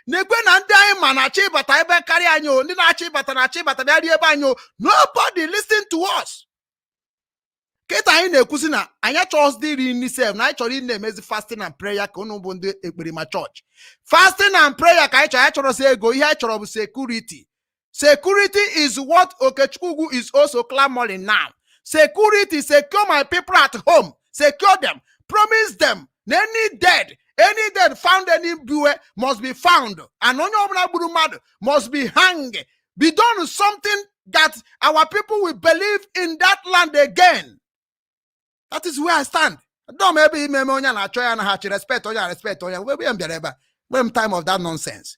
Negwe na ndị anyị ma na chi bata ebe karịa anyị, ndị na-achị bata na chi bata bịa rie ebe anyị. Nobody listen to us. Keta anyị na-ekwusi na anyị achọghị dị iri nri sef na anyị chọrọ ị na-emezi fasting and prayer ka unu bụ ndị Ekperima church. Fasting and prayer ka anyị chọrọ si ego, ihe anyị chọrọ bụ security. Security is what Okechukwu is also clamoring now. Security, secure my people at home. Secure them. Promise them. Any dead found anywhere must be found. And onye must be hanged. Be done something that our people will believe in that land again. That is where I stand. Don't maybe respect when time of that nonsense.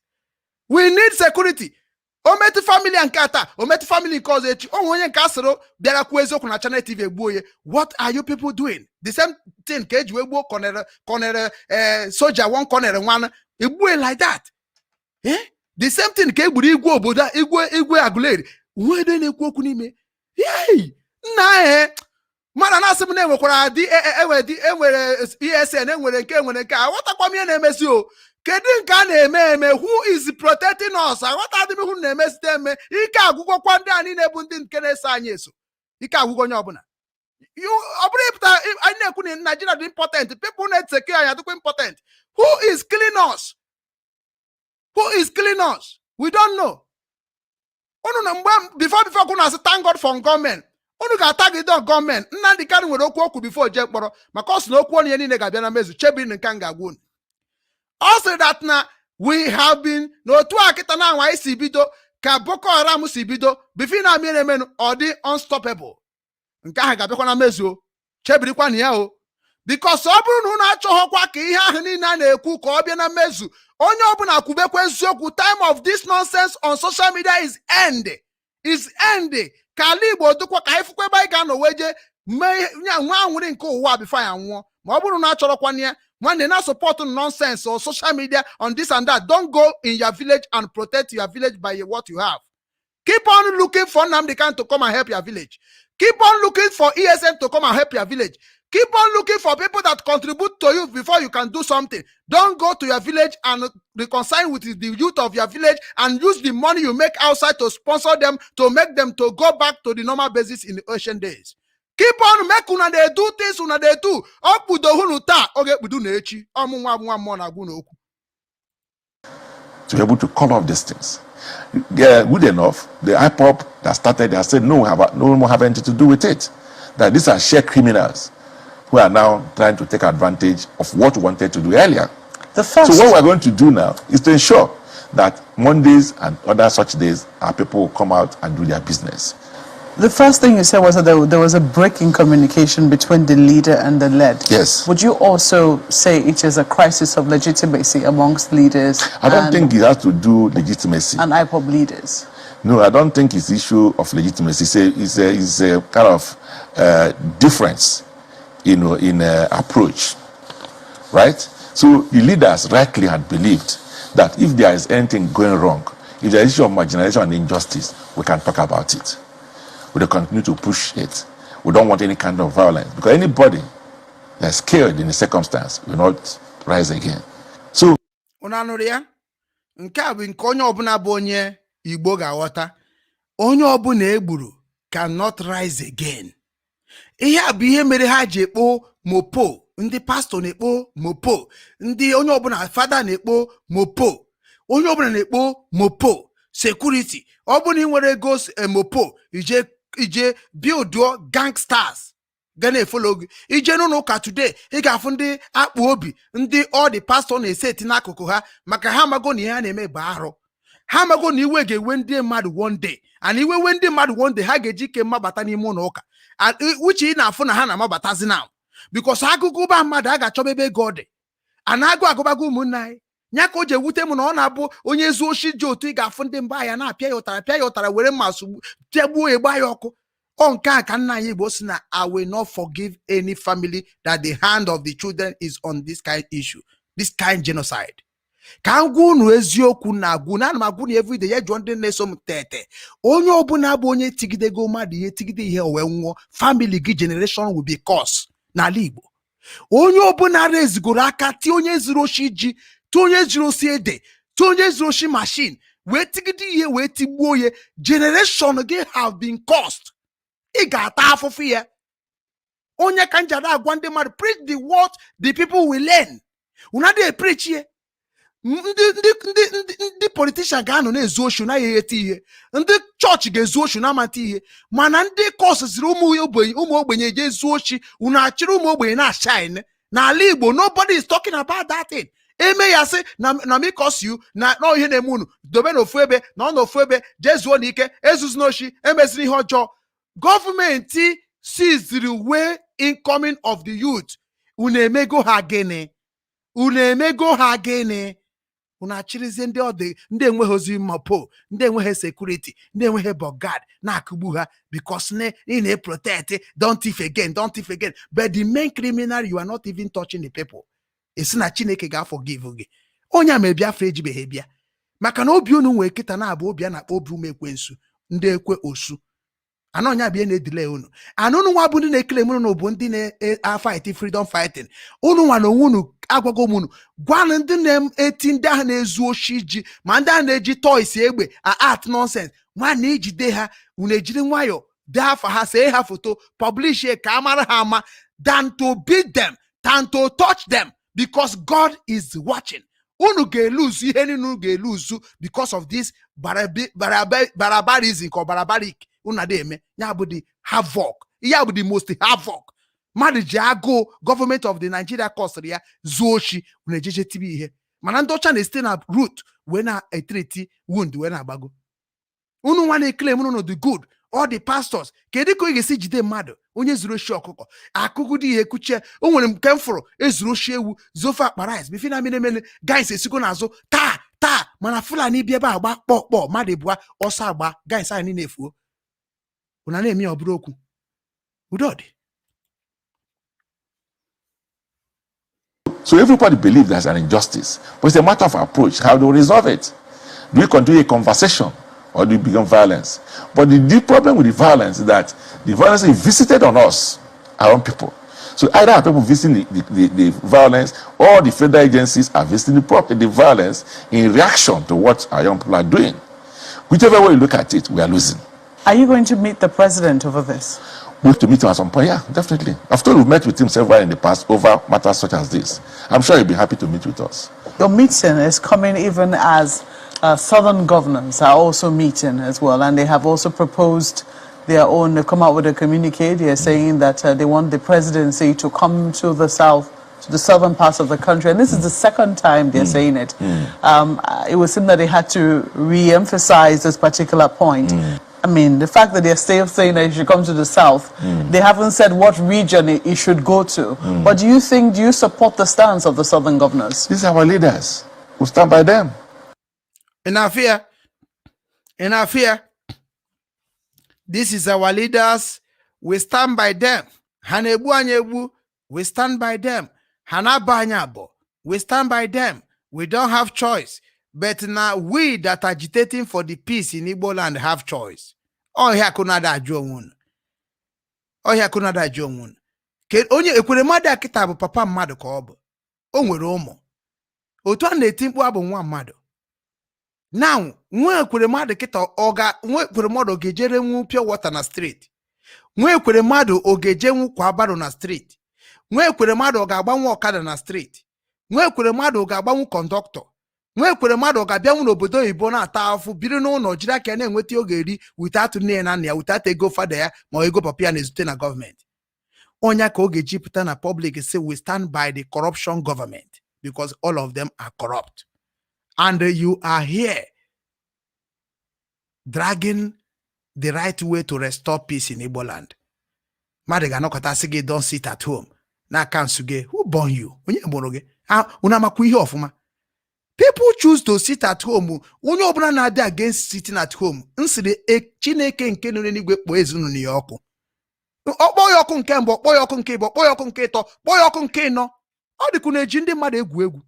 We need security. Ometi family and kata, ometi family cause it. Onye nkasoro biara kwezo kuna channel TV egbuoye. What are you people doing? The same thing cage we egbuo corner soldier one corner one egbuoye like that. Eh? The same thing ke egburu igwe obodo igwe aguleri. We dey na-ekwu okwu n'ime. Yey! Na mana na asem na enwekwara enwere ESN enwere nke aghọtakwa m ihe na-emesi o. Kedu nke a na-eme who is protecting us? Aghọta dị m hụ na-emesi eme ike agwụgwọkwa ndị a niile bụ ndị nke na-eso anyị eso. Ike agwụgwọ onye ọbụla. Ọ bụrụ ịpụta anyị na-ekwu na Nigeria dị important. People na-eteke anyị adịkwa important. Who is killing us? Who is killing us? We don't know. Unu na mgbe before kwunu asị thank God for government. Unu ga-atagide gọọmenti. Nnamdi Kanu nwere okwu before je kpọrọ maka ọ sị na okwu onye niile ga-abịa na mezu chebiri nke m ga-agwa unu. Also that now we have been n'otu akịta na anwa isi bido ka Boko Haram si bido before na mere menu ọ dị unstoppable. Nke ahụ ga-abịakwa na mezu chebirikwa na ya o. Because ọ bụrụ na unu achọghọkwa ka ihe ahụ niile a na-ekwu ka ọ bịa na mezu onye ọbụla kwubekwa eziokwu. Time of this nonsense on social media is ending. Ka ala Igbo dịkwa ka anyị fụkwa ebe anyị ga-anọ weje mee nwa anwụrị nke ụwa bifo ya nwụọ. Ma ọ bụrụ na achọrọkwa ya nwanne na support nonsense on social media on this and that, don't go in your village and protect your village by what you have. Keep on looking for Nnamdi Kanu to come and help your village. Keep on looking for ESN to come and help your village. Keep on looking for people that contribute to you before you can do something. Don't go to your village and reconcile with the youth of your village and use the money you make outside to sponsor them, to make them to go back to the normal basis in the ancient days. Keep on make una they do things una they do. To be able to call off these things. Yeah, good enough. The IPOP that started, they said no more have anything to do with it. That these are sheer criminals who are now trying to take advantage of what we wanted to do earlier. So what we're going to do now is to ensure that Mondays and other such days our people will come out and do their business. The first thing you said was that there was a break in communication between the leader and the led. Yes. Would you also say it is a crisis of legitimacy amongst leaders? I don't think it has to do legitimacy. And IPOP leaders? No, I don't think it's issue of legitimacy. It's a kind of difference, in approach, right? So the leaders rightly had believed that if there is anything going wrong, if there is issue of marginalization and injustice, we can talk about it. We will continue to push it. We don't want any kind of violence because anybody that's scared in the circumstance will not rise again. So, nke a bụ nke onye ọbụla bụ onye Igbo ga-aghọta. Onye ọbụla egburu cannot rise again. Ihe a bụ ihe mere ha ji ekpo mopo, ndị pastor na-ekpo mopo, ndị onye ọbụla fada na-ekpo mopo, onye ọbụla na-ekpo mopo, security. Ọ bụ na ị nwere ego mopo, ije build gangsters gonna follow ije no ka today ị ga-afụ ndị akpụ obi ndị all the pastor na-eseti n'akụkụ ha maka ha mago na ihe ha na-eme bụ arụ. Ha mago na iwe ga-ewe ndị mmadụ one day, and iwe we ndị mmadụ one day ha ga-eji ike mmabata n'ime ụlọ ụka, uche ị na-afụ na ha na-amabatazi now because agụgụ ba mmadụ a ga-achọba ebe ego dị ana agụbago ụmụnna anyị nya ka o ji ewute m na ọ na-abụ onye ezu oshi ji otu ị ga-afụ ndị mba ya na-apịa ya ụtara were mma sugbu pịagbuo egba ya ọkụ. Ọ nke a ka nna anyị Igbo si na I will not forgive any family that the hand of the children is on this kind issue, this kind genocide. Ka m gwa unu eziokwu na agwụ na ana m agwụ na everyday ya jụọ ndị na-eso m tete onye ọbụla bụ onye tigidego mmadụ ihe tigide ihe o wee nwụọ, family gị generation will be cursed n'ala Igbo. Onye ọbụla rezigoro aka ti onye zuru oshi ji, ti onye zuru osi ede, ti onye zuru oshi machine wee tigide ihe wee tigbuo ye, generation gị have been cursed. Ị ga-ata afụfụ ya. Onye ka njada agwa ndị mmadụ preach the word the people will learn. Una dey preach ye. Ndị politician ga-anọ na-ezu oshi na ihe eti ihe, ndị chọọchị ga-ezu oshi na amata ihe, mana ndị kọsịsịrị ụmụ ogbenye je ezu oshi, unu achịrị ụmụ ogbenye na-ashine n'ala Igbo. Nobody is talking about that thing. Eme ya sị na me cause you na ihe na-eme unu dobe n'ofu ebe na ọ n'ofu ebe jezuo n'ike ezuzu n'oshi emeziri ihe ọjọọ. Gọọmenti seized way incoming of the youth. Unu emego ha gịnị? Unu emego ha gịnị? Unu achịrịzie ndị enweghị ozi mapo, ndị enweghị security, ndị enweghị bodyguard na-akụgbu ha because ị na-protect, don't thief again. But the main criminal, you are not even touching the people. Esi na Chineke ga-forgive gị. Onye a ma Biafra ejibeghị bịa maka na obi unu nwee kịta na-abụ obi a na-akpọ obi ume ekwensu, ndị ekwe osu. Anonya bịa na-edile unu. Anụnụ nwa bụ ndị na-ekele mụnụ na bụ ndị na-fight freedom fighting. Unu nwa na onwe unu agwago unu gwanụ ndị na-eti ndị ahụ na-ezu oshi ji ma ndị ahụ na-eji toys egbe art nonsense nwanne ijide ha, unu ejiri nwayọ dee afa ha, see ha foto, publish ka amara ha ama, than to beat them, than to touch them, because God is watching. Unu ga-eluzu ihe niile ga-eluzu because of this barbarism or barbaric una dey eme. Ya bụ the havoc, ya bụ the most havoc. Mmadụ ji agụ government of the Nigeria kọsịrị ya zuo oshi, unu ejeje tibi ihe mana ndị ọcha na-esite na root wee na-etreti wound wee na-agbago. Unu nwa na-claim unu the good, all the pastors kedu ka ị ga-esi jide mmadụ onye zuru oshi ọkụkọ akụgụdị ihe kuchie. O nwere nke m fụrụ ezuru oshi ewu zofe akpa rice bifi na mmiri guys esigo n'azụ taa mana Fulani bi ebe agba kpọkpọ mmadụ ebua ọsọ agba guys anyị na-efuo. Una na-eme ọ bụrụ okwu udodi. So everybody believes there's an injustice, but it's a matter of approach. How do we resolve it? Do we continue a conversation or do we begin violence? But the problem with the violence is that the violence is visited on us, our own people. So either are people visiting the violence, or the federal agencies are visiting the violence in reaction to what our young people are doing. Whichever way you look at it, we are losing. Are you going to meet the president over this? We have to meet him at some point, yeah, definitely. After all, we've met with him several in the past over matters such as this. I'm sure he'll be happy to meet with us. Your meeting is coming even as southern governors are also meeting as well, and they have also proposed their own, they come out with a communique. They're saying that they want the presidency to come to the south, to the southern parts of the country, and this is the second time they're saying it. It would seem that they had to re-emphasize this particular point. I mean, the fact that they're still saying that it should come to the south, they haven't said what region it should go to. But do you support the stance of the southern governors? These are our leaders. We'll stand by them. In our fear, this is our leaders. We stand by them. Hanebu anyebu, we stand by them. Hanabanyabo, we stand by them. We don't have choice. But now we that are agitating for the peace in Igbo land have choice. Oh, here kunada jongun. Oh, here kunada jongun. Onye Ekweremadu akita bụ papa mmadụ ka ọ bụ. O nwere ụmụ. Otu a na-eti mkpu abụ nwa mmadụ. Now, nwa Ekweremadu kita nwa Ekweremadu ogejere nwu pure water na street. Nwa Ekweremadu ogeje nwu kwa baro na street. Nwa Ekweremadu ga-agbanwe ọkada na street. Nwa Ekweremadu ga-agbanwe conductor. Nwa Ekweremadu ga-abịa nwu n'obodo oyibo na-ata afụ biri n'ụlọ jiri aka na-enweta oge eri without nne na nna ya, without ego fada ya ma ego papa ya na-ezute na gọọmenti. Onya ka oge jipụta na public say we stand by the corruption government because all of them are corrupt. And you are here dragging the right way to restore peace in Igbo land. Madiga no kota sige don't sit at home. Na kansuge, who born you? People choose to sit at home. Onye obuna na dey against sitting at home. Nsiri Chineke nke no n'igwe kpo ezunu ni yoku. Okpo yoku nke mbo, okpo yoku nke ibo, okpo yoku nke ito, okpo yoku nke no. All the kuneji ndị mmadụ egwu.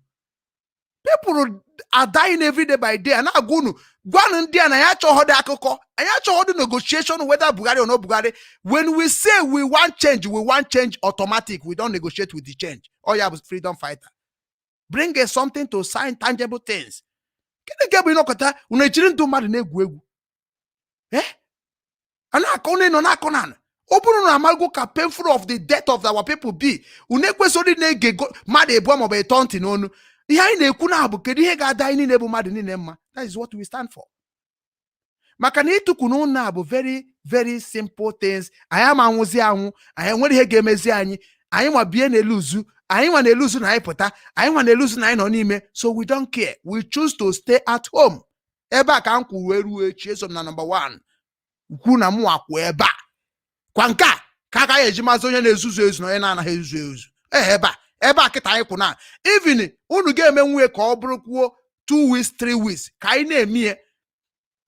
People are dying every day by day. And agunu gwan ndị na ya chọrọ dị akụkọ. Anya chọrọ dị negotiation whether Bugari or no Bugari. When we say we want change automatic. We don't negotiate with the change. Oh yeah, freedom fighter. Bring us something to sign tangible things. Kene gebe no kota unechiri ndu mmadụ na-egwu egwu. Ana akone no na akonan. Open na amalgo ka painful of the death of our people be. Unekwesori na-ege mmadụ ebu ma be tonti n'onu. Ihe anyị na-ekwu na bụ kedu ihe ga-ada anyị na-ebu mmadụ niile mma. That is what we stand for. Maka na ịtụkwu n'ụlọ bụ very very simple things. Anyị ama anwụzi anwụ, anyị nwere ihe ga-emezi anyị. Anyị nwa bie na-eluzu, anyị nwa na-eluzu na anyị pụta, anyị nwa na-eluzu na anyị nọ n'ime. So we don't care. We choose to stay at home. Ebe a ka m kwuru eru echi eso na number 1. Ukwu na mụ akwụ ebe a. Kwa nke a ka aka ya eji mazị onye na-ezuzu ezu na onye na-anaghị ezuzu ezu. Ebe a kịta anyị kwụ na. Even unu ga-eme nwe ka ọ bụrụ kwuo 2 weeks 3 weeks ka anyị na-emie.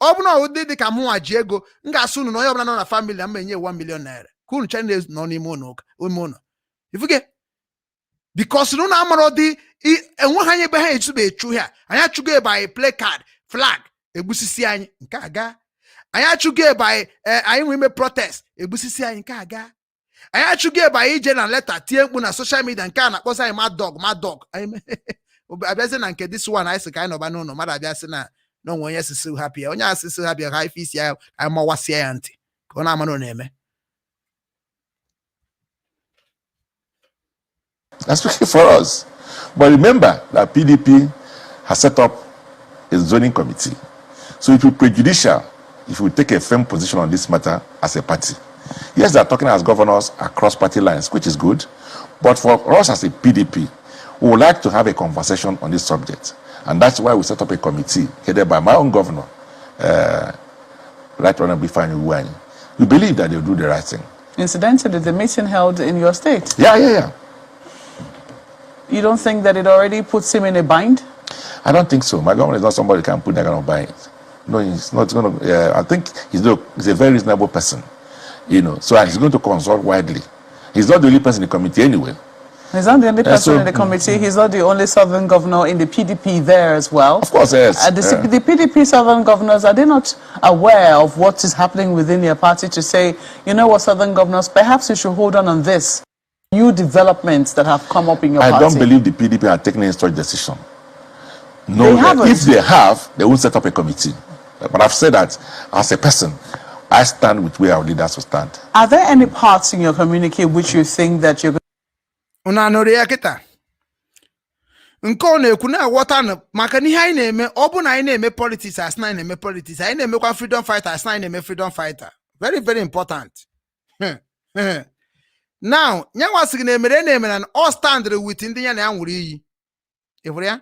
Ọ bụ na ụdị dị ka mụnwa ji ego m ga-asụ unu na onye ọbụla nọ na family m enye 1 million naira. Ka unu chanye nọ n'ime ụlọ. Ifuge because no na amaro di enwe ha nye be ha etu be echu ha. Anya chugo ebe anyị play card, flag, egbusisi anyị nke aga. Anya chugo ebe anyị nwe protest, egbusisi anyị nke aga. Anya chugo ebe anyị je na letter tie mkpu na social media nke a na-akpọsa anyị mad dog. Abịazi na nke this one anyị sị ka anyị nọba n'ụlọ mmadụ abịasị na onwe onye sisi happy. Onye asịsị happy ha ife isi ya anyị mawasịa ya ntị ka ọ na-ama na-eme. That's okay for us. But remember that PDP has set up a zoning committee. So it will be prejudicial if we take a firm position on this matter as a party. Yes, they are talking as governors across party lines, which is good. But for us as a PDP, we would like to have a conversation on this subject. And that's why we set up a committee headed by my own governor, Right Honorable Ubochi. We believe that they'll do the right thing. Incidentally, the meeting held in your state. Yeah. You don't think that it already puts him in a bind? I don't think so. My governor is not somebody who can put that kind of bind. No, he's not going to. I think he's a very reasonable person, So he's going to consult widely. He's not the only person in the committee anyway. He's not the only person in the committee. He's not the only southern governor in the PDP there as well. Of course, yes. The PDP southern governors, are they not aware of what is happening within their party to say, you know what, southern governors, perhaps you should hold on this? new developments that have come up in your I party? don't believe the PDP are taking any such decision. No, They haven't. if they have, they won't set up a committee. But I've said that as a person, I stand with where our leaders will stand. Are there any parts in your communique which you think that you're Una nori ya kita. Nko na-ekwu na-aghọta na maka n'ihe anyị na-eme ọ bụ na anyị na-eme politics as na anyị na-eme politics anyị na-emekwa freedom fighter as na anyị na-eme freedom fighter. Very very important. Now nyanwa sị na emere na all stand with ndị ya na ya nwụrụ iyi. Ịhụrụ ya?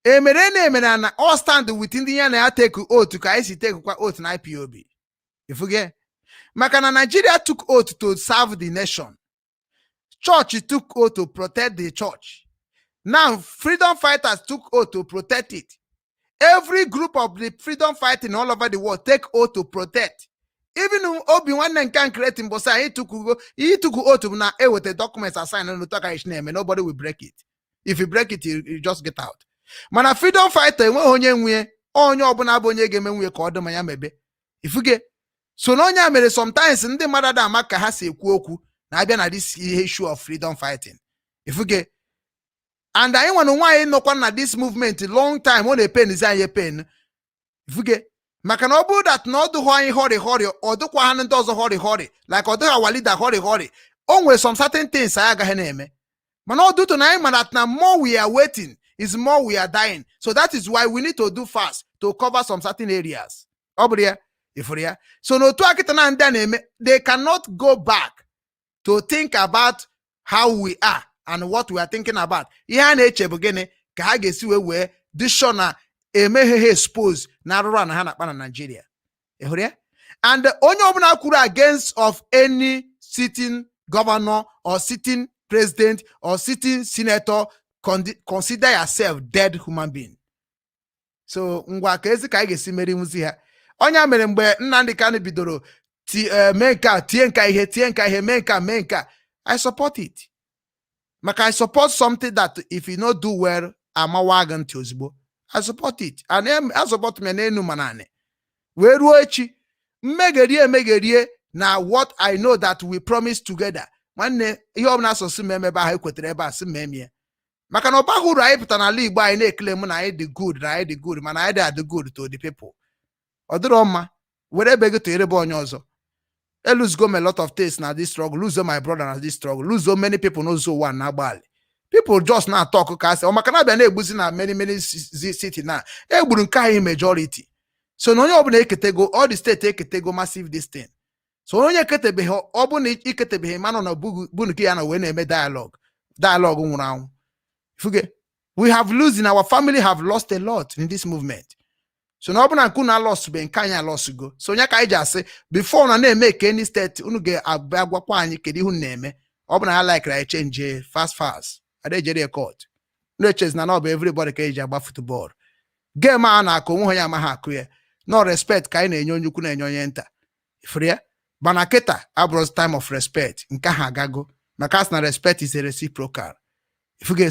Emere na all stand with ndị ya na ya take oath ka anyị si take kwa oath na IPOB. Ifuge? Maka na Nigeria took oath to serve the nation. Church took oath to protect the church. Now, freedom fighters took oath to protect it. Every group of the freedom fighting all over the world take oath to protect. Even Obinwannem can create him, but he took oath to now with the documents assigned on the talk his name, and nobody will break it. If you break it, you just get out. Man, a freedom fighter, if you get so no nyamere sometimes ndị mmadụ da amaka ha si ekwu okwu na abịa na this issue of freedom fighting. If you get and I want to why no na this movement long time on a pen is a pen. If you get maka no bu that no do hurry or do kwa hand does hurry like or do our leader hurry. Always some certain things I aga name. But no do to nine man that now more we are waiting is more we are dying. So that is why we need to do fast to cover some certain areas. Obria. So no they cannot go back to think about how we are and what we are thinking about. Ihe na-eche bụ gịnị ka ha ga-esi wee dishona emeghe expose na arụrụ na ha na-akpa na Nigeria. And onye ọbụla kwuru against of any sitting governor or sitting president or sitting senator, consider yourself dead human being. So ngwa ka ezi ka anyị ga-esi meri nwuzi ha. Onya mere mgbe Nnamdi Kanu bidoro menka tie nka ihe menka I support it. Maka I support something that if you not do well amawagan ozugbo. I support it. And I support me na enu manane. We ruo echi megerie na what I know that we promise together. Nwanne ihe ọbụla asọsụ mmemme ba ha ekwetere ebe a sị mmemme. Maka na ọba hụrụ anyị pụta n'ala Igbo anyị na-ekele na anyị dị good mana anyị dị good to the people. Odroma, wherever you to onye ọzọ. I lose go a lot of things now this struggle. Lose my brother na this struggle. Lose so many people know so one na bali. People just now talk kasi o maka na bia na egbuzi na many city na. Egburu nke anyị majority. So no onye obuna eketego all the state eketego massive this thing. So onye eketebeghị obuna iketebeghị mano na bunu ki ya na we na eme dialogue nwụrụ anwụ. We have losing our family have lost a lot in this movement. So no na kuna lost be nkanya lost go. So nya ka ije ase before na make any state unu ge agwakwa anyi kedu ihu na-eme. Obuna ha like right change fast. Ade jere court. No chase na be everybody ka ije agba football. Game a na akọ nwe ya ma ha akụ ya. No respect ka na enye onyukwu na enye onye nta. Ifre bana keta abros time of respect. Nka ha gago. Maka na respect is a reciprocal.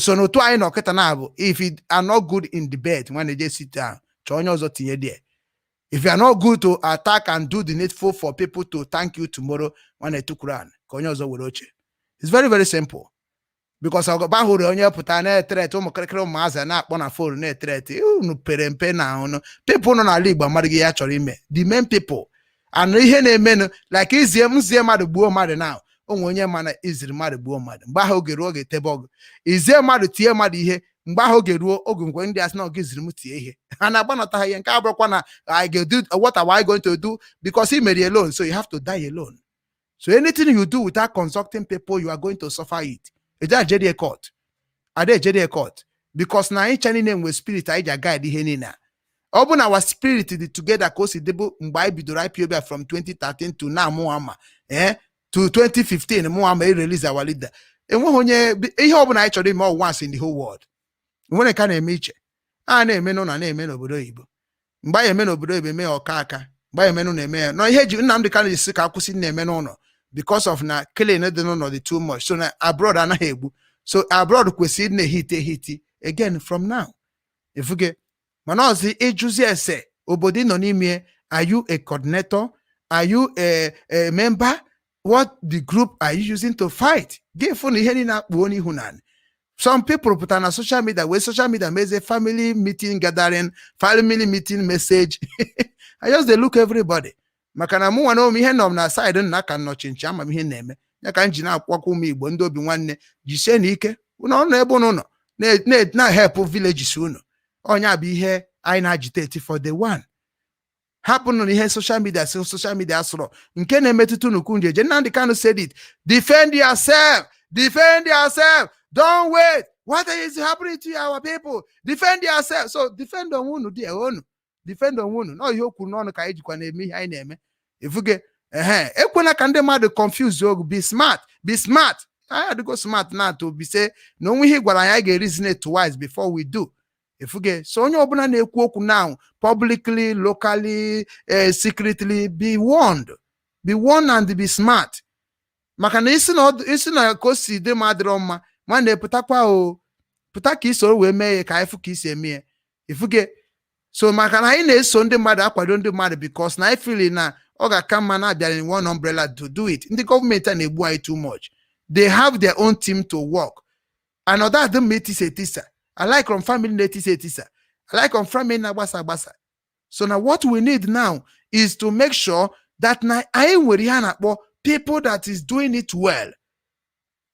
So no to anyị no keta na abụ if you are not good in debate when they just sit down. If you are not good to attack and do the needful for people to thank you tomorrow when they took run, it's very, very simple. Because I got bahuri on your put an threat, maza na bona for net threat, perempe na people no liba marigi actually me. The main people and men like easy mad buo mad now. Onye mana iziri mad buo mad. Baho geroge tebog. Is there mad tie mad ihe? Mbaho geruo ogungwe ndị as na ogiziri mu tie ihe ana agbanata ha nke abrokwa na I go do what am I going to do because he made alone so you have to die alone. So anything you do without consulting people you are going to suffer it. Is that JDA court? Are they JDA court? Because na each name with spirit I guide ihe nina. Open our spirit together cause debo mgbe bidoro IPOB from 2013 to now Muama to 2015 Muama release our leader. Enwe onye ihe obuna I chọrọ ime once in the whole world. When I can emiche, I name no na name obodo Igbo. Mgbe ya eme n'obodo Igbo eme ọka aka. Mgbe ya eme no na-eme. No ihe ji Nnamdi Kanu isi ka akwụsị na-eme n'ụlọ because of na killing no the too much. So na abroad anaghị egbu. So abroad kwesịrị na hiti again from now. If you get mana ozi ejuzi ese obodo nọ n'ime. Are you a coordinator? Are you a member? what the group are you using to fight. Some people put on a social media where social media makes a family meeting gathering, family meeting message. I just they look everybody. Makana mu wano mi henom na side na kan no chinchi ama mi neme. Ya kan jina akwaku mi Igbo ndi Obinwannem jise na ike. Uno no ebo no na help villages uno. Onya bi ihe I na agitate for the one. Happen on here social media asro. Nke na emetutu nukunje. Nnamdi Kanu said it. Defend yourself. Defend yourself. Don't wait. What is happening to our people? Defend yourself. So defend on one, dear own. Defend on one. No, you could not kaiji kwane mi hai name. If you get ekwena kande mad confuse you. Be smart. Be smart. I had to go smart now to be say no we hear I get reason twice before we do. If you get so onye obuna na ekwu okwu now publicly, locally, secretly, be warned. Be warned and be smart. Makana isi na kosi de madroma. Mande putakwa o putaki iso we mee ka ifu ka isi eme ifuge so maka na anyị na-eso ndị mmadụ akwado ndị mmadụ because na I feel na ọ ga-aka mma na abịara in one umbrella to do it. Ndị gọọmenti na-egbu anyị too much. They have their own team to work. And other than metisa. I like from family netisa. I like from family na gbasa. So now what we need now is to make sure that na anyị nwere ihe na-akpọ people that is doing it well.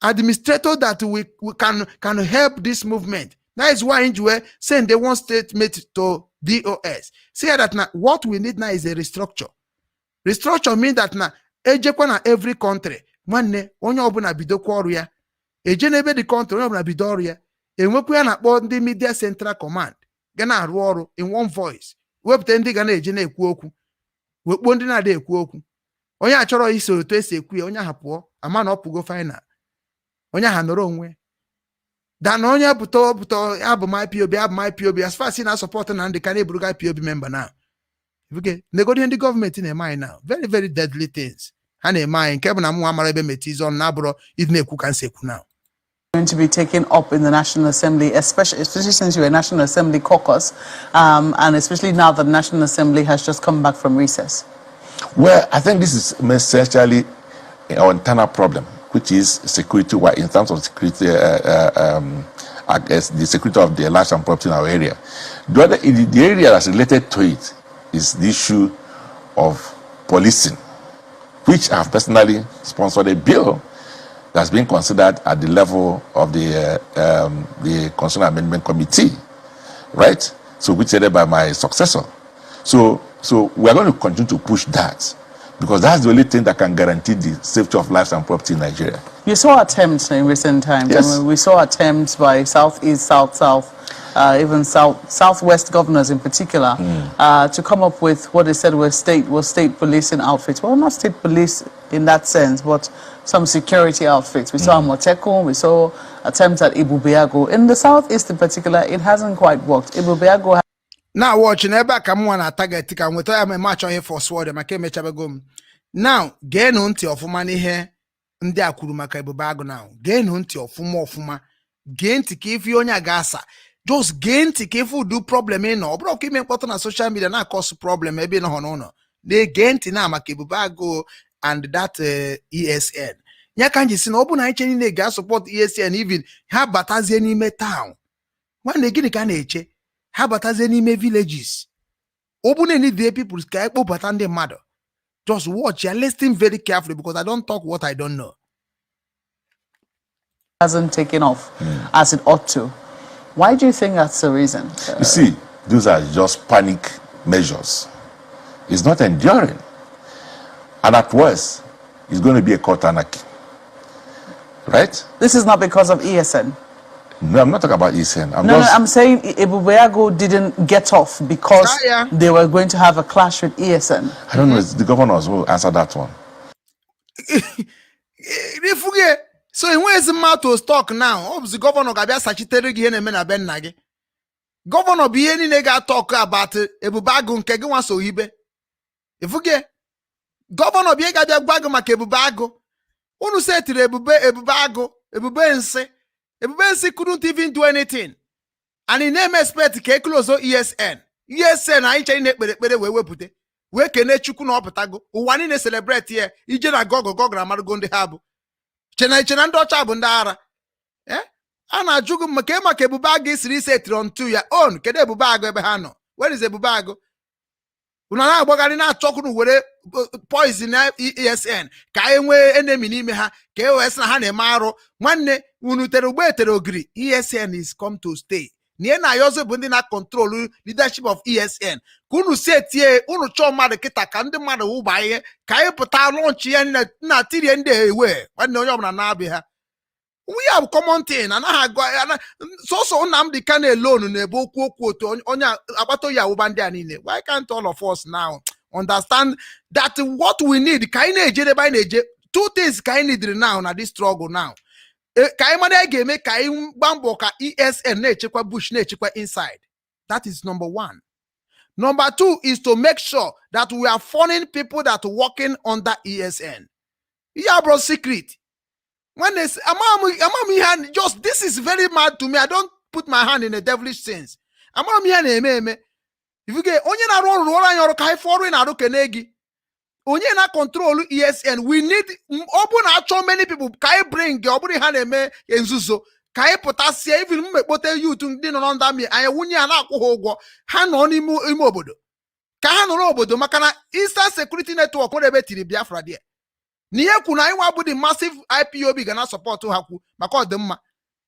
Administrator that we can help this movement. That is why Injwe send the one statement to DOS. Say that now what we need now is a restructure. Restructure means that now every country manne onye obuna bido kwaru ya ejenebe the country onye obuna bido ọrụ ya enwekwu ya na-akpọ ndị media central command ga na-arụ ọrụ in one voice wepụta ndị ga na-eje na-ekwu okwu wekpo ndị na-ada ekwu okwu onye achọrọ isoro otu esi ekwu ya onye ahụ pụọ ama na ọ pụgo final onye ha nọrọ onwe dan onye pụta abụ my POB as far as na support na ndị ka na-eburuga POB member now. Okay, negodi ndị gọọmenti na-eme anyị now very very deadly things ha na-eme anyị nke bụ na mụ amara ebe metizon na abụrụ ịdị na-ekwu ka nsekwu now. Going to be taken up in the National Assembly, especially since you're a National Assembly caucus, and especially now that the National Assembly has just come back from recess? Well, I think this is essentially our internal problem, which is security. In terms of security, I guess the security of the lives and property in our area. The area that's related to it is the issue of policing, which I have personally sponsored a bill that's being considered at the level of the Constitutional Amendment Committee, right? So which is headed by my successor. So we are going to continue to push that because that's the only thing that can guarantee the safety of lives and property in Nigeria. You saw attempts in recent times. Yes. I mean, we saw attempts by Southeast, South, even Southwest governors in particular, to come up with what they said were state policing outfits. Well, not state police in that sense, but some security outfits. We saw Moteko, we saw attempts at Igbo Biafran. In the Southeast in particular, it hasn't quite worked. Igbo Biafran. Now watching ebe ka mwa na target ka nweta ya me match on for sword maka emechabego. Now geenụ ntị ọfụma n'ihe ndị a kwuru maka Igbo Biafran now. Geenụ ntị ọfụma. Gee ntị ka ife onye ga-asa. Just gee ntị ka ife do problem ịnọ. Ọ bụrụ ka ime mkpọtụ na social media na cause problem ebe nọ n'ụlọ. Na gee ntị na maka Igbo Biafran and that ESN. Nya ka nji si na ọ bụ na anyị che niile ga support ESN even ha batazie n'ime town. Nwanne gịnị ka na-eche? Ha batazie n'ime villages. Ọ bụ na need the people ka ekpo bata ndị mmadụ. Just watch and listen very carefully because I don't talk what I don't know. Hasn't taken off as it ought to. Why do you think that's the reason? You see, those are just panic measures. It's not enduring. And at worst, it's going to be a court anarchy. Right? This is not because of ESN. No, I'm not talking about ESN. I'm saying Igbo Biafran didn't get off because they were going to have a clash with ESN. I don't know. It's the governors who answer that one. So in where's the matter to talk now? The governor Gabia Sachitere Giene Ben Nagi. Governor Bieni nega talk about Igbo Biafran Kegawan so hibe. If you get Governor Biega Bago Makebubago. Unu say to Ebubago, Ebubense. Ebubense couldn't even do anything. And in name expect ke close ESN. ESN I chain it but we put it. we kene chukwu na oputago ụwa niile celebrate here ije na gogo na amarugo ndị ha bụ chena ndị ọcha bụ ndị ara a na-ajụ gị maka ebube agụ siri setiri onto ya own kedu ebube agụ ebe ha nọ where is ebube agụ unu na-agbagharị na-achọkwuru were poison na ESN ka anyị nwee enemy n'ime ha ka e wee sị na ha na-eme arụ nwanne unu tere ugbo etere ogiri ESN is come to stay na na ayọzọ bụ ndị na-control leadership of ESN ka unu si etie unu chọọ mmadụ kịta ka ndị mmadụ wụba ihe ka anyị pụta lọnchi ya na tirie ndị ewe nwanne onye ọbụla na-abịa ha we have common thing anaghị agwa sọsọ Nnamdi Kanu alone na-ebe okwu otu onye agbata ya wụba ndị a niile. Why can't all of us now understand that what we need ka anyị na-eje ebe anyị na-eje two things ka anyị need now na this struggle now ka anyị mara ga-eme ka anyị gba mbọ ka ESN na-echekwa bush na-echekwa inside. That is number one. Number two is to make sure that we are funding people that are working under ESN. Yeah, bro, secret. When they say, just this is very mad to me. I don't put my hand in a devilish sense. If you get onye na run your kai foreign arukenegi, onye na control ESN. We need open actual many people. Kai bring oburi haneme enzuzo. Kai potasia even mepote you to din under me. I wunya na kuhogwo han on imobodo. Ka han obodo makana Eastern Security Network ko ebe tiri Biafra there. Niye kuna iwa bụ the massive IPOB gana support haku maka ọdịmma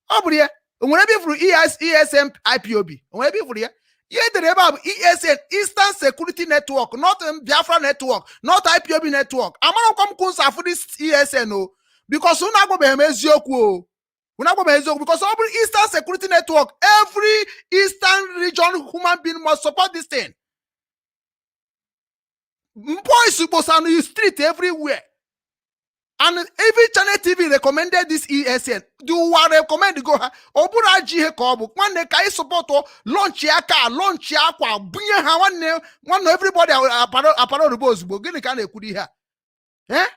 ọ bụrụ ya onwere ebe ifuru ESN IPOB onwere ebe ifuru ya ihe dere ebe a bụ ESN Eastern Security Network not Biafra Network not IPOB Network amarakwa m kwụ nsafụ this ESN o because unu agwabeghị m eziokwu because ọ bụrụ Eastern Security Network every Eastern region human being must support this thing. Boys on the street everywhere. And every channel TV recommended this ESN. Do what recommend go ha? Obura jihe kobu. One day kai support launch yaka, launch yakwa. Bunye ha one everybody aparo rubos bo. Gini kane kudi ha? Eh?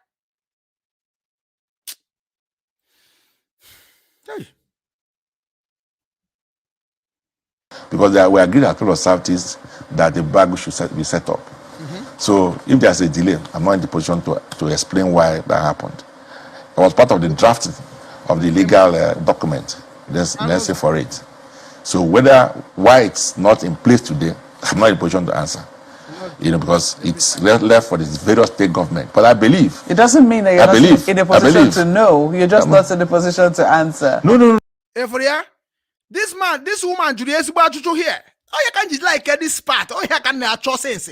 Because we agreed at all of Southeast that the bag should be set up. So if there's a delay, I'm not in the position to explain why that happened. It was part of the drafting of the legal document necessary for it. So why it's not in place today, I'm not in a position to answer. Because it's left for the various state government. But I believe. It doesn't mean that you're not in a position to know. You're just not in a position to answer. No. This woman, Julius Bajucho here. Oh, you can't just like this part. Oh, you can't actually sense.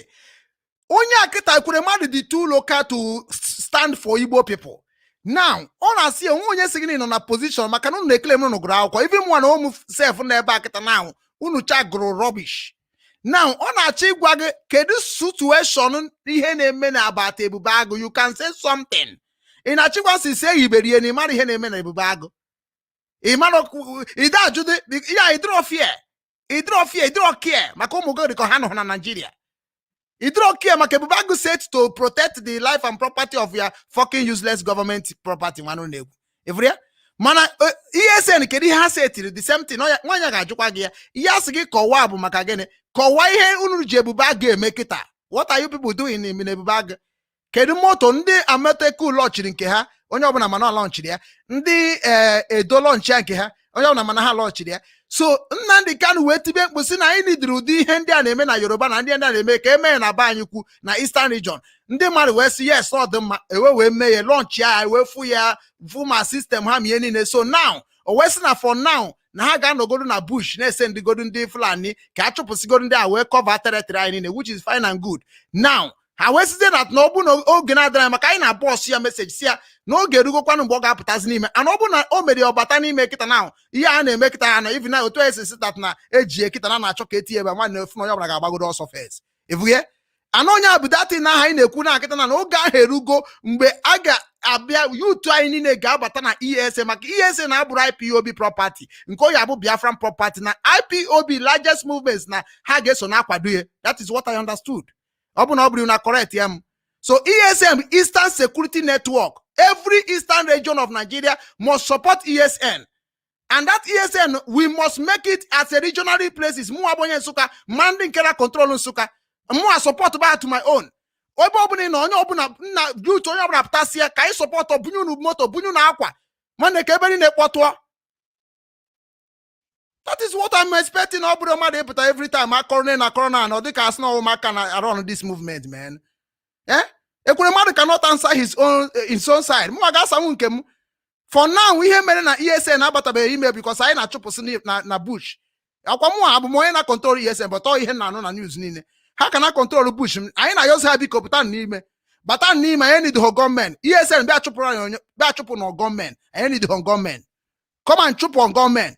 Onye Ike Ekweremadu the too local to stand for Igbo people. Now, all I see onye signing on a position, maka no claim no ground. Even one home self na back at now, unu cha grow rubbish. Now, on a cheap wage, kedu situation ihe na-eme na about ebube agụ, you can say something. In a cheap one say iberi eni mari ihe na-eme na ebube agụ. Imano ida jude ya idro fear. Idro care. Maka ụmụ go ko ha no na Nigeria. It don't care, Makebubagu said to protect the life and property of your fucking useless government property. Mana ESN kedi ha said the same thing. No, one yaga jukwagia. Yasigi kowabu makagene. Kowaihe unu jebubagu mekita. What are you people doing in Nebubag? Kedi moto ndi amete ku launch nke ha. Onye obuna mana launch dia. Ndi edo launch nke ha. Onye obuna mana ha launch dia. So Nnamdi Kanu wetibe mkpusi na anyị nidiri ụdị ihe ndị a na-eme na Yoruba na ndị a na-eme ka eme na ba anyị kwu na Eastern region. Ndị mmadụ wee sị yes ọ dị mma wee mee ya launch ya wee fu ya ma system ha mie niile. So now o wee sị na for now na ha ga-anọgodo na bush na-ese ndigodo ndị Fulani ka a chụpụsigodo ndị a wee cover territory anyị niile, which is fine and good. Now ha wee site that na ọ bụ na oge na-adịra maka anyị na boss ya message si ya n'oge erugokwanụ mgbe ọ ga-apụtazi n'ime ana ọ bụ na o mere ọbata n'ime kịta na ihe a na-eme kịta ha na even na otu esi that na ejie kịta na-achọ ka etinye ebe nwanne ofu na onye ọbụla ga-agbagodo ọsọ first evuge ana onye abụdati na aha anyị na-ekwu na akịta na oge ahụ erugo mgbe a ga-abịa yutu anyị niile ga-abata na ESN maka ESN na-abụrụ IPOB property nke oyi abụ Biafran property na IPOB largest movements na ha ga-eso na-akwado ya. That is what I understood. Ọ bụ na ọ bụrụ na correct ya m. So ESN Eastern Security Network, every eastern region of Nigeria must support ESN. And that ESN, we must make it as a regional places. Mua bonye Nsuka, manding kera control Nsuka. Mua support by to my own. Obo obuni no onye obuna na youth onye obuna ptasia ka I support bunyu nu moto bunyu na akwa. Man ke ebeni na ekwoto. That is what I'm expecting every time I corona and the cast no can around this movement, man. Eh? Ekweremadu cannot answer his own side. For now, we have made an ESN about a email because I na chupu na bush. Akwamu abu mo na control ESN but all ihe na no na news nine. How can I control the bush? I na just have computer nime. But I need my need the government. ESN be chupu no government. I need the government. Come and chupu on government.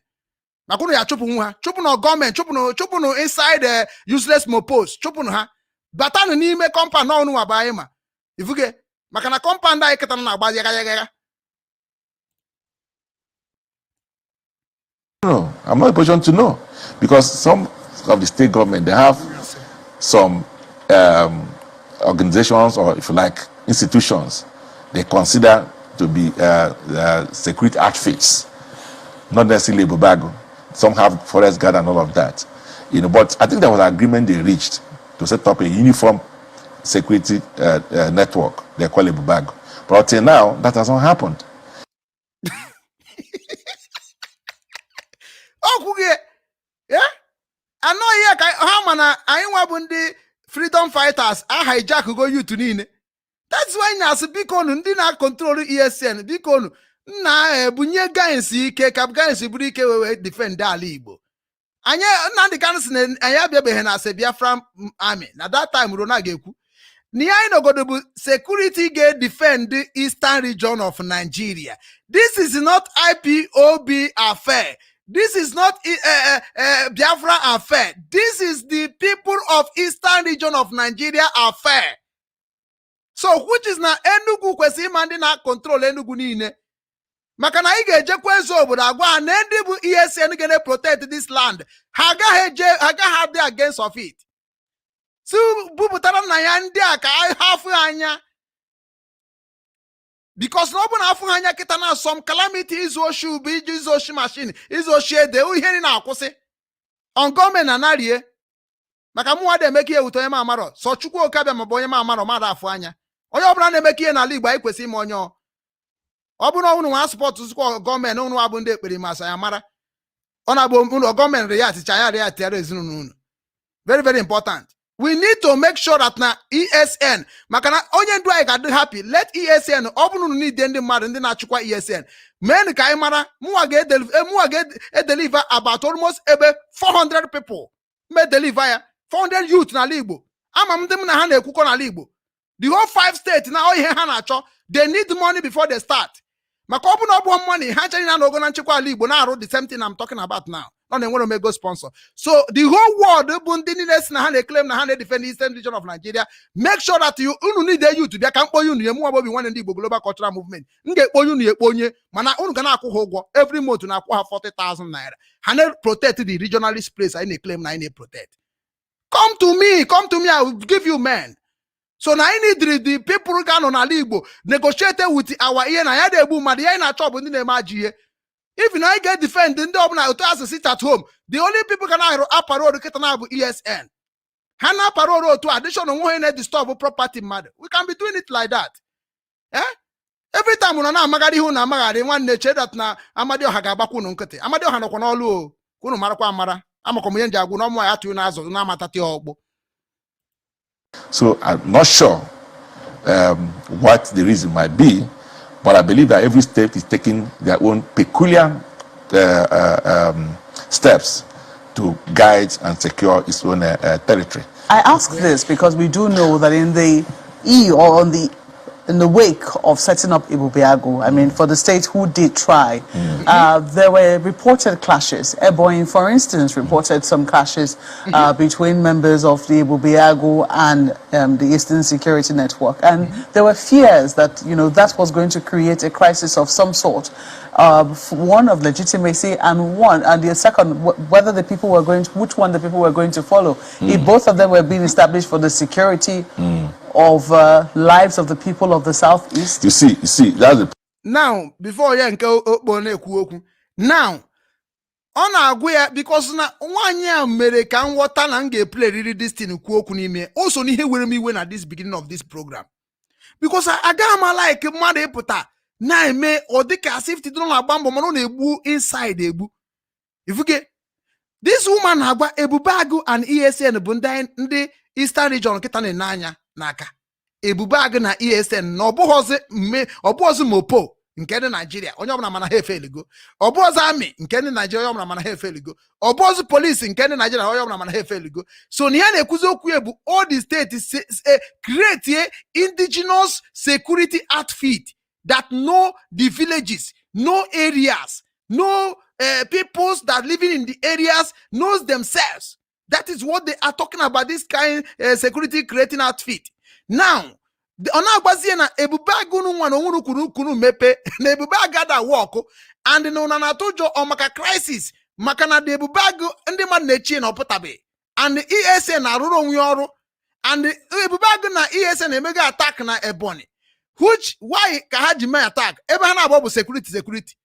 Makunu ya chupu nwa. Chupu no government. Chupu no inside the useless mopos. Chupu no ha. Batanu nime compound no nu abaima. Ifuge. Makana compound da iketana na agba yaga. No, I'm not in a position to know because some of the state government, they have some organizations or, if you like, institutions they consider to be security outfits, not necessarily Bubago. Some have forest guard and all of that, But I think there was an agreement they reached to set up a uniform security network. They call it Bubago, but until now that hasn't happened. Yeah? I know here how man I want the freedom fighters I hijack go you to nine. That's why now bikonu ndi na control ESN bikonu na bunye guys ike cap guys buru ike we defend ala Igbo. Anya Nnamdi Kanu anya bia be na se Biafran army. Na that time Rona gekwu. Ni anyị nogodo bụ security ga defend the eastern region of Nigeria. This is not IPOB affair. This is not Biafra affair. This is the people of eastern region of Nigeria affair. So which is na Enugu kwesi mandi na control Enugu niile. Maka na ị ga-ejekwa ezo obodo agwa na ndị bụ ESN gonna protect this land. Ha agaghị dị against of it. So bubutara na ya ndị a ka hafu anya. Because no one hafu anya kita na some calamity is oshu bi is oshi machine is oshi de u ihe ni na akwụsị. On government na narie. Maka mụ ade emeke ewuto onye ma amaro. So Chukwu okabia mabo onye ma amaro ma afu anya. Onye obula na emeke ihe na ala Igbo anyị kwesị ime onye ọ. Ọ bụ na unu nwa support zukwa government unu abụ ndị ekpere masa ya mara. Ọ na bụ unu government react cha ya react ya ezinụlọ unu. Very very important. We need to make sure that na ESN makana onye ndu anyị ga-adị happy. Let ESN ọ bụ unu need ndị mmadụ ndị na-achịkwa ESN. Men ka anyị mara mụwa ga-deliver about almost ebe 400 people. Me deliver ya 400 youth n'ala Igbo. Ama m ndị m na ha na-ekwukọ n'ala Igbo. The whole 5 states na ihe ha na-achọ. They need money before they start. Maka ọ bụ na ọ bụ money ha chanye na ogo na nchekwa ala Igbo na-arụ the same thing I'm talking about now. No na-enwere omego sponsor. So the whole world bụ ndị niile si na ha na-claim na ha na-defend the eastern region of Nigeria. Make sure that you need a youth bịa ka mkpọ unu emu Obinwannem ndị Igbo Global Cultural Movement. M ga-ekpo unu ekpo onye mana unu ga na-akwụ ha ụgwọ every month na-akwụ ha 40,000 naira. Ha na-protect the regionalist place anyị na-claim na anyị na-protect. Come to me, I will give you men. So now I need the people who can on a Igbo negotiated with our ear na ya de bu mad ya na chop ndị na-eme aji ihe. If you get defend ndị ọbụla otu as sit at home, the only people can apparol keta na bụ ESN. Ha na apparol otu addition onwe na disturb property mad. We can be doing it like that. Eh? Every time una na amagari hu na amagari nwanne che that na Amadioha ga-agbakwu unu nkịtị. Amadioha nọkwa n'ọlụ o. Unu marakwa amara. Amakom ihe nji agwụ na ọmụ ya atụ na azụ na amatati ọgbọ. So I'm not sure what the reason might be, but I believe that every state is taking their own peculiar steps to guide and secure its own territory. I ask this because we do know that in the in the wake of setting up Igbo Biafran, I mean, for the states who did try, there were reported clashes. Ebonyi, for instance, reported some clashes between members of the Igbo Biafran and the Eastern Security Network. And there were fears that, you know, that was going to create a crisis of some sort. One of legitimacy and the second, whether the people were going to, which one the people were going to follow. If both of them were being established for the security of lives of the people of the Southeast. You see, that's the now before you now ọ na-agwụ ya because na nwaanyị a mere ka m ghọta na m ga-eplay riri this thing kwuo okwu n'ime o so n'ihe were m iwe na this beginning of this program because agaghị m like mmadụ ịpụta na-eme ọ dịka as if tidoro na-agba mbọ mana ọ na-egbu inside egbu ifuke this woman na-agwa Ebubeagụ and ESN bụ ndị Eastern Region kịta na-ene anya n'aka Ebubeagụ na ESN na ọbụghọzi mopo nke ndị Nigeria onye ọbụla mana ha efeligo ọbụghọzi army nke ndị Nigeria onye ọbụla mana ha efeligo ọbụghọzi police nke ndị Nigeria onye ọbụla mana ha efeligo so na ya na-ekwuzi okwu ya bụ all the states create a indigenous security outfit that know the villages, know areas, know peoples that living in the areas knows themselves. That is what they are talking about, this kind security creating outfit. Now, Onagbazie na Ebubeagụ nwa na onwuru kunu mepe na Ebubeagụ da work and no na tojo o maka crisis maka na the Ebubeagụ ndị mmadụ na-echi na oputabe and the ESN arụrụ onwe ọrụ and Ebubeagụ na ESN emega attack na Ebonyi. Which why ka ha ji mee attack ebe ha na-agba bụ security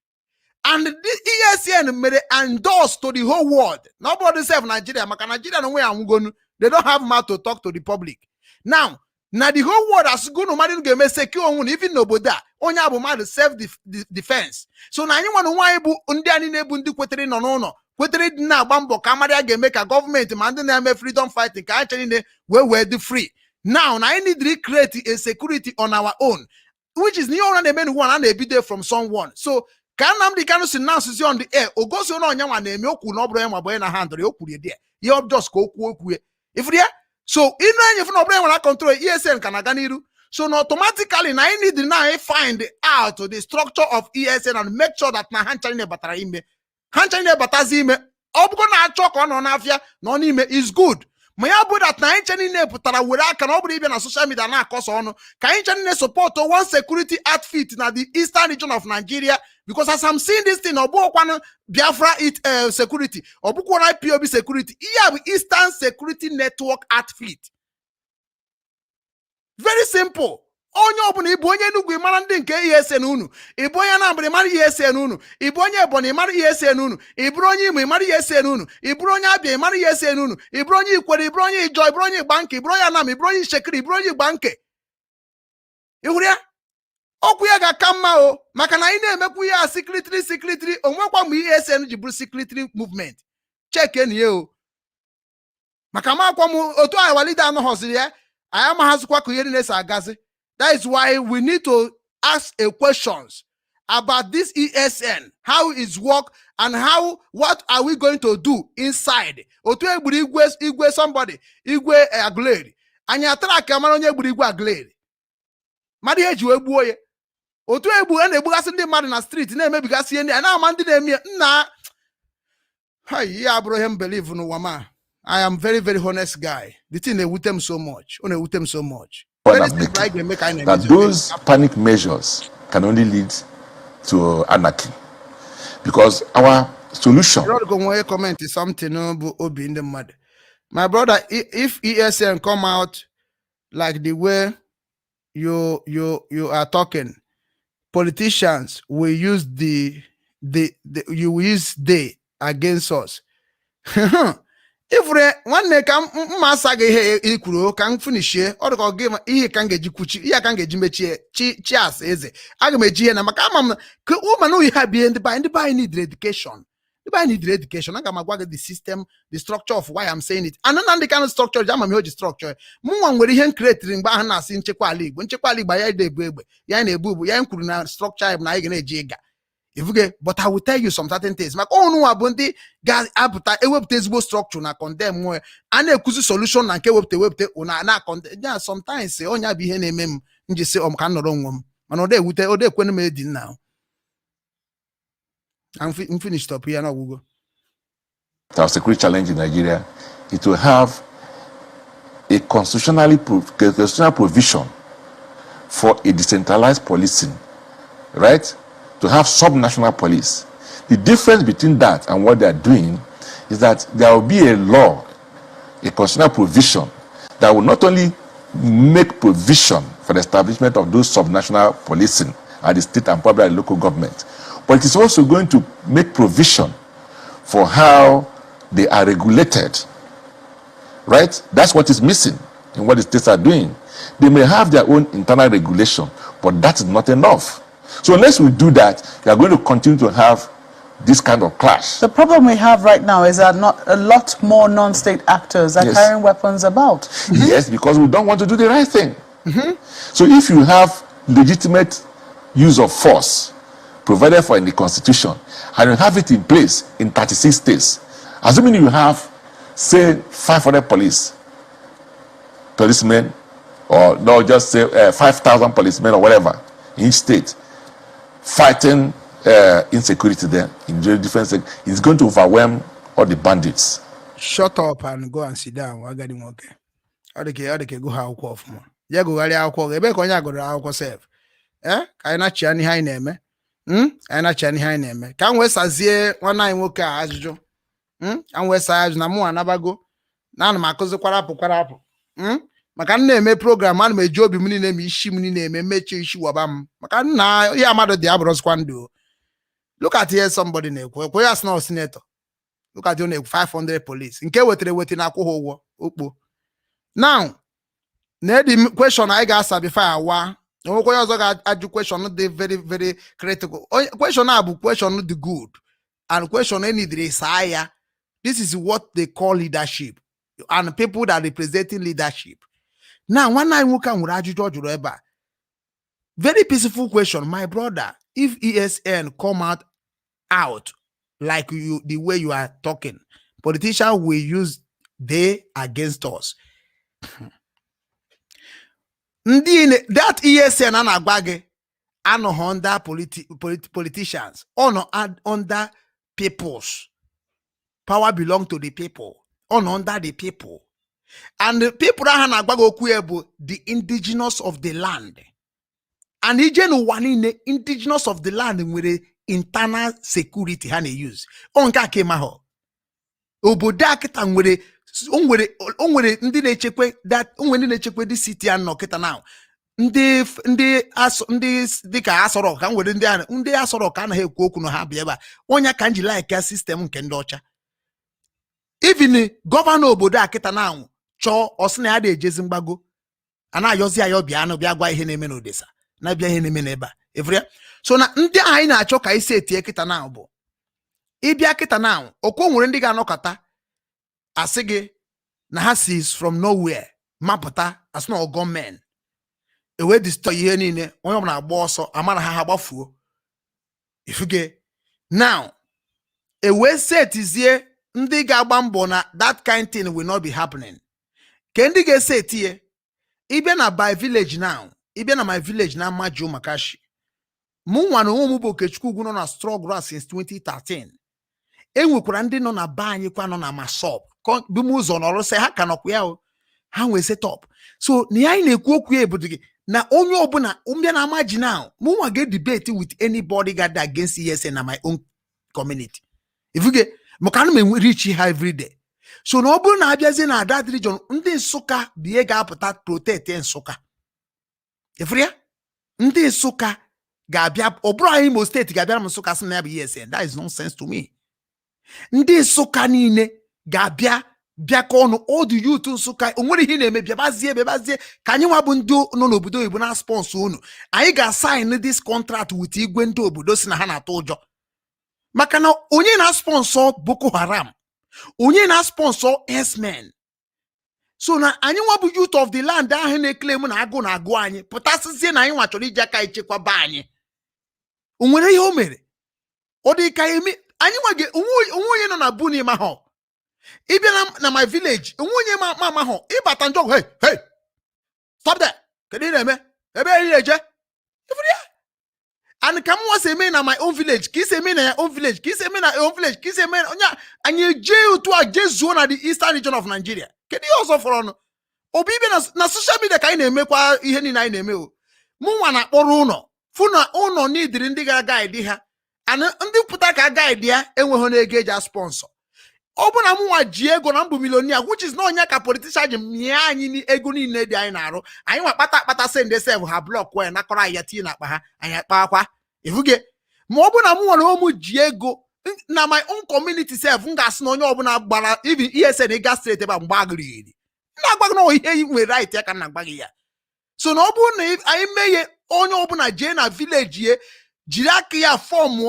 and the ESN mere endorse to the whole world nobody serve Nigeria maka Nigeria no way anwugonu they don't have mouth to talk to the public now the whole world as go no mmadụ ga-eme secure onwe even n'obodo a onye abụ mmadụ self defense so na anyị nwanụ nwaanyị bụ ndị anyị na-ebu ndị kwetere nọ n'ụlọ kwetere dị na-agba mbọ ka amarịa ga-eme ka gọọmenti ma ndị na-eme freedom fighting ka anyị chere niile wee dị free. Now, I need to create a security on our own, which is new one and a bit from someone. So, can Nnamdi Kanu sit now on the air? Or go so no young and no brain, my boy in a hand or you there. You just go if there. So, if no brain when I control ESN can I so automatically I need to now find out the structure of ESN and make sure that my hand chine bataraime, hand chine batazime, obgona chok on afia, non is good. My abu that na inchani ne putara were aka na obu ibe na social media na akoso onu ka inchani ne support one security outfit na the eastern region of Nigeria because as I'm seeing this thing obu okwana Biafra security obu kwa IPOB security iya bụ Eastern Security Network outfit. Very simple. Onye ọbụla ibu onye Enugu ịmara ndị nke ESN unu ibu onye Anambra ịmara ESN unu ibu onye Ebonyi ịmara ESN unu iburu onye Imo ịmara ESN unu iburu onye Abia ịmara ESN unu iburu onye Ikwere iburu onye Ijo iburu onye Igbanke iburu onye Anam iburu onye Ishekiri iburu onye Igbanke ihuru ya okwu ya ga-aka mma o maka na anyị na-emekwu ya secretary onwekwa mgbe ESN ji bụrụ secretary movement cheke ni o maka makwa m otu anyị walide anọ hoziri ya anyị amahazikwa ka ihe na-ese agazi. That is why we need to ask a questions about this ESN, how it's work and what are we going to do inside. Otu egburu igwe somebody, igwe Aguleri. Anya attract amara onye egburu igwe Aguleri. Mmadụ eji wee gbuo ya. Otu egbu na-egbugasị ndị mmadụ na street na-emebigasị ihe ndị a na-ama ndị na-eme nna ya abụrụ ihe m believe n'ụwa ma. I am very, very honest guy. The thing they with them so much. That those panic measures can only lead to anarchy. Because our solution. Comment is something Obi in the mud. My brother, if ESN come out like the way you are talking, politicians will use they against us. If one can massage equal can finish here or give he can get you kuchi, he can get Jimechi, Chias, is Agamaji and Macamam, woman who you have been the by need education. The by need education. I got the system, the structure of why I'm saying it. And then the kind of structure, Jamam structure. Moon where he created in Bahanas in Chequali, when Chequali by de baby, Yan a boo, Yan could structure of Nigel Jiga. But I will tell you some certain things. My own abunde guys appetite a web table structure na condemn more and a solution and web na condemn. Sometimes say on ya be hen mem just say can no wrong and all day with all day when made now. I'm finished up here now. Google. Our security challenge in Nigeria is to have a constitutional provision for a decentralized policing, right? To have sub-national police. The difference between that and what they are doing is that there will be a law, a constitutional provision that will not only make provision for the establishment of those sub-national policing at the state and probably at the local government, but it is also going to make provision for how they are regulated. Right? That's what is missing in what the states are doing. They may have their own internal regulation, but that is not enough. So unless we do that, we are going to continue to have this kind of clash. The problem we have right now is that not a lot more non-state actors are carrying weapons about. Yes, because we don't want to do the right thing. So if you have legitimate use of force provided for in the Constitution, and you have it in place in 36 states, assuming you have, say, 500 policemen, or no, just say 5,000 policemen or whatever in each state, fighting insecurity there in different states, it's going to overwhelm all the bandits. Shut up and go and sit down. I got him okay. Okay, go how off more. Ya go gali akwụkwọ ebe ka onye agụrụ akwụkwọ sef ka anyị na-achị ihe anyị na-eme anyị na-achị ihe anyị na-eme ka m wee sazie nwanne anyị nwoke a ajụjụ ka m wee saa ajụ na mụ anabago na ana m akụzikwara apụ maka m na-eme program ana m eji obi m niile ma isi m niile eme mmechi isi waba m maka nna ihe amadụ dị abụrụzikwa ndụ. Look at here somebody na-ekwu ya sị na senator. Look at you na-ekwu 500 police nke wetara na akwụghị ụgwọ okpo. Now the question I got before I the question the very, very critical. Question abu question the good and question any desire. This is what they call leadership and people that representing leadership. Now, one night we can very peaceful question, my brother. If ESN come out like you the way you are talking, politicians will use they against us. That ESN anagwage ano under politicians or under peoples. Power belong to the people, on under the people. And the people that the indigenous of the land. And the indigenous of the land with the internal security han use. Onka kemaho. Oboda kita nwere onwere ndị na-echekwe that onwere na-echekwe the city and nọkịta now ndị dịka asọrọ ka nwere ndị asọrọ ka anaghị ekwu okwu na ha bịa ebe a onye ka nji like system nke ndị ọcha. Even gọvanọ obodo akịta now chọọ ọsị na ya na-ejezi mgbago ana ayọzi ayo bịa gwa ihe na-eme n'Odesa na bịa ihe na-eme n'ebe a evria. So na ndị anyị na-achọ ka isi etie kịta now bụ ịbịa kịta now okwo nwere ndị ga-anọkọta asige na ha is from nowhere mapụta as no gunmen ewe destroy ihe niile onye ọbụla agba ọsọ amara ha gbafuo ifuge. Now ewe setizie ndị ga-agba mbọ na that kind thing will not be happening. Ke ndị ga-esetie ibe na by village now ibe na my village na Maju Makashi mụ nwa na onwe m bụ Okechukwu Ugwu nọ na struggle since 2013. Enwekwara ndị nọ na ba anyị kwa nọ na Masop bumuzo n'ọrụ sị ha ka nọkwa ya ha nwee set up. So na anyị na-ekwu okwu ebudo na onye ọbụla mbịa na Amaji now mụ nwa ga debate with anybody gather against ESN na my own community. If you get mokanu me reach here every day. So na ọbụrụ na abịazie na that region ndị Nsụka bie ga-apụta protect Nsụka. Efria ndị Nsụka ga-abịa ọbụrụ anyị Imo State ga-abịa na Nsụka sị na ya bụ ESN. That is nonsense to me. Ndị Nsụka niile ga-abịa bịakọ ọnụ all the youth Nsụka onwere ihe na-eme bịabazie ka anyị nwa bụ ndị nọ n'obodo oyibo na sponsor unu anyị ga-sign this contract with igwe ndị obodo si na ha na-atụ ụjọ maka na onye na sponsor Boko Haram onye na sponsor S-men. So na anyị nwa bụ youth of the land ahụ na-eklem na agụ anyị pụtasịzie na anyị nwa chọrọ iji aka ichekwaba anyị onwere ihe o mere ọ dị ka eme anyị nwa onwe nọ na buni ma ha ịbịa na my village onye ma ho ịbata njọ hey stop there kedu ị na-eme ebe ị na-eje ifuru and come was eme na my own village ka isi eme na your own village ka isi eme na your own village ka isi eme onye anyị eje otu a jezuo na the eastern region of Nigeria kedu ihe ọzọ fọrọ ọnụ obi ibe na social media ka anyị na-emekwa ihe niile anyị na-eme o mụ nwa na-akpọrọ ụlọ fụ na ụlọ n'idiri ndị ga-guide ha and ndị pụta ka guide ya enweghị na-ego eji sponsor. Obuna mwa ji ego na mbụ millionaire which is no nya ka politician ji mie anyị ni ego niile dị anyị na-arụ anyị nwa kpata send save ha block we na kọrọ ya ti na akpa ha anyị akpa akwa ifuge ma obuna mwa na omu ji ego na my own community self ngas no onye obuna gbara even ESN e gas straight eba mgbagiri na agbag no ihe nwe right ya ka na agbagi ya so na obu na anyị meye onye obuna je na village ye jiri aka ya form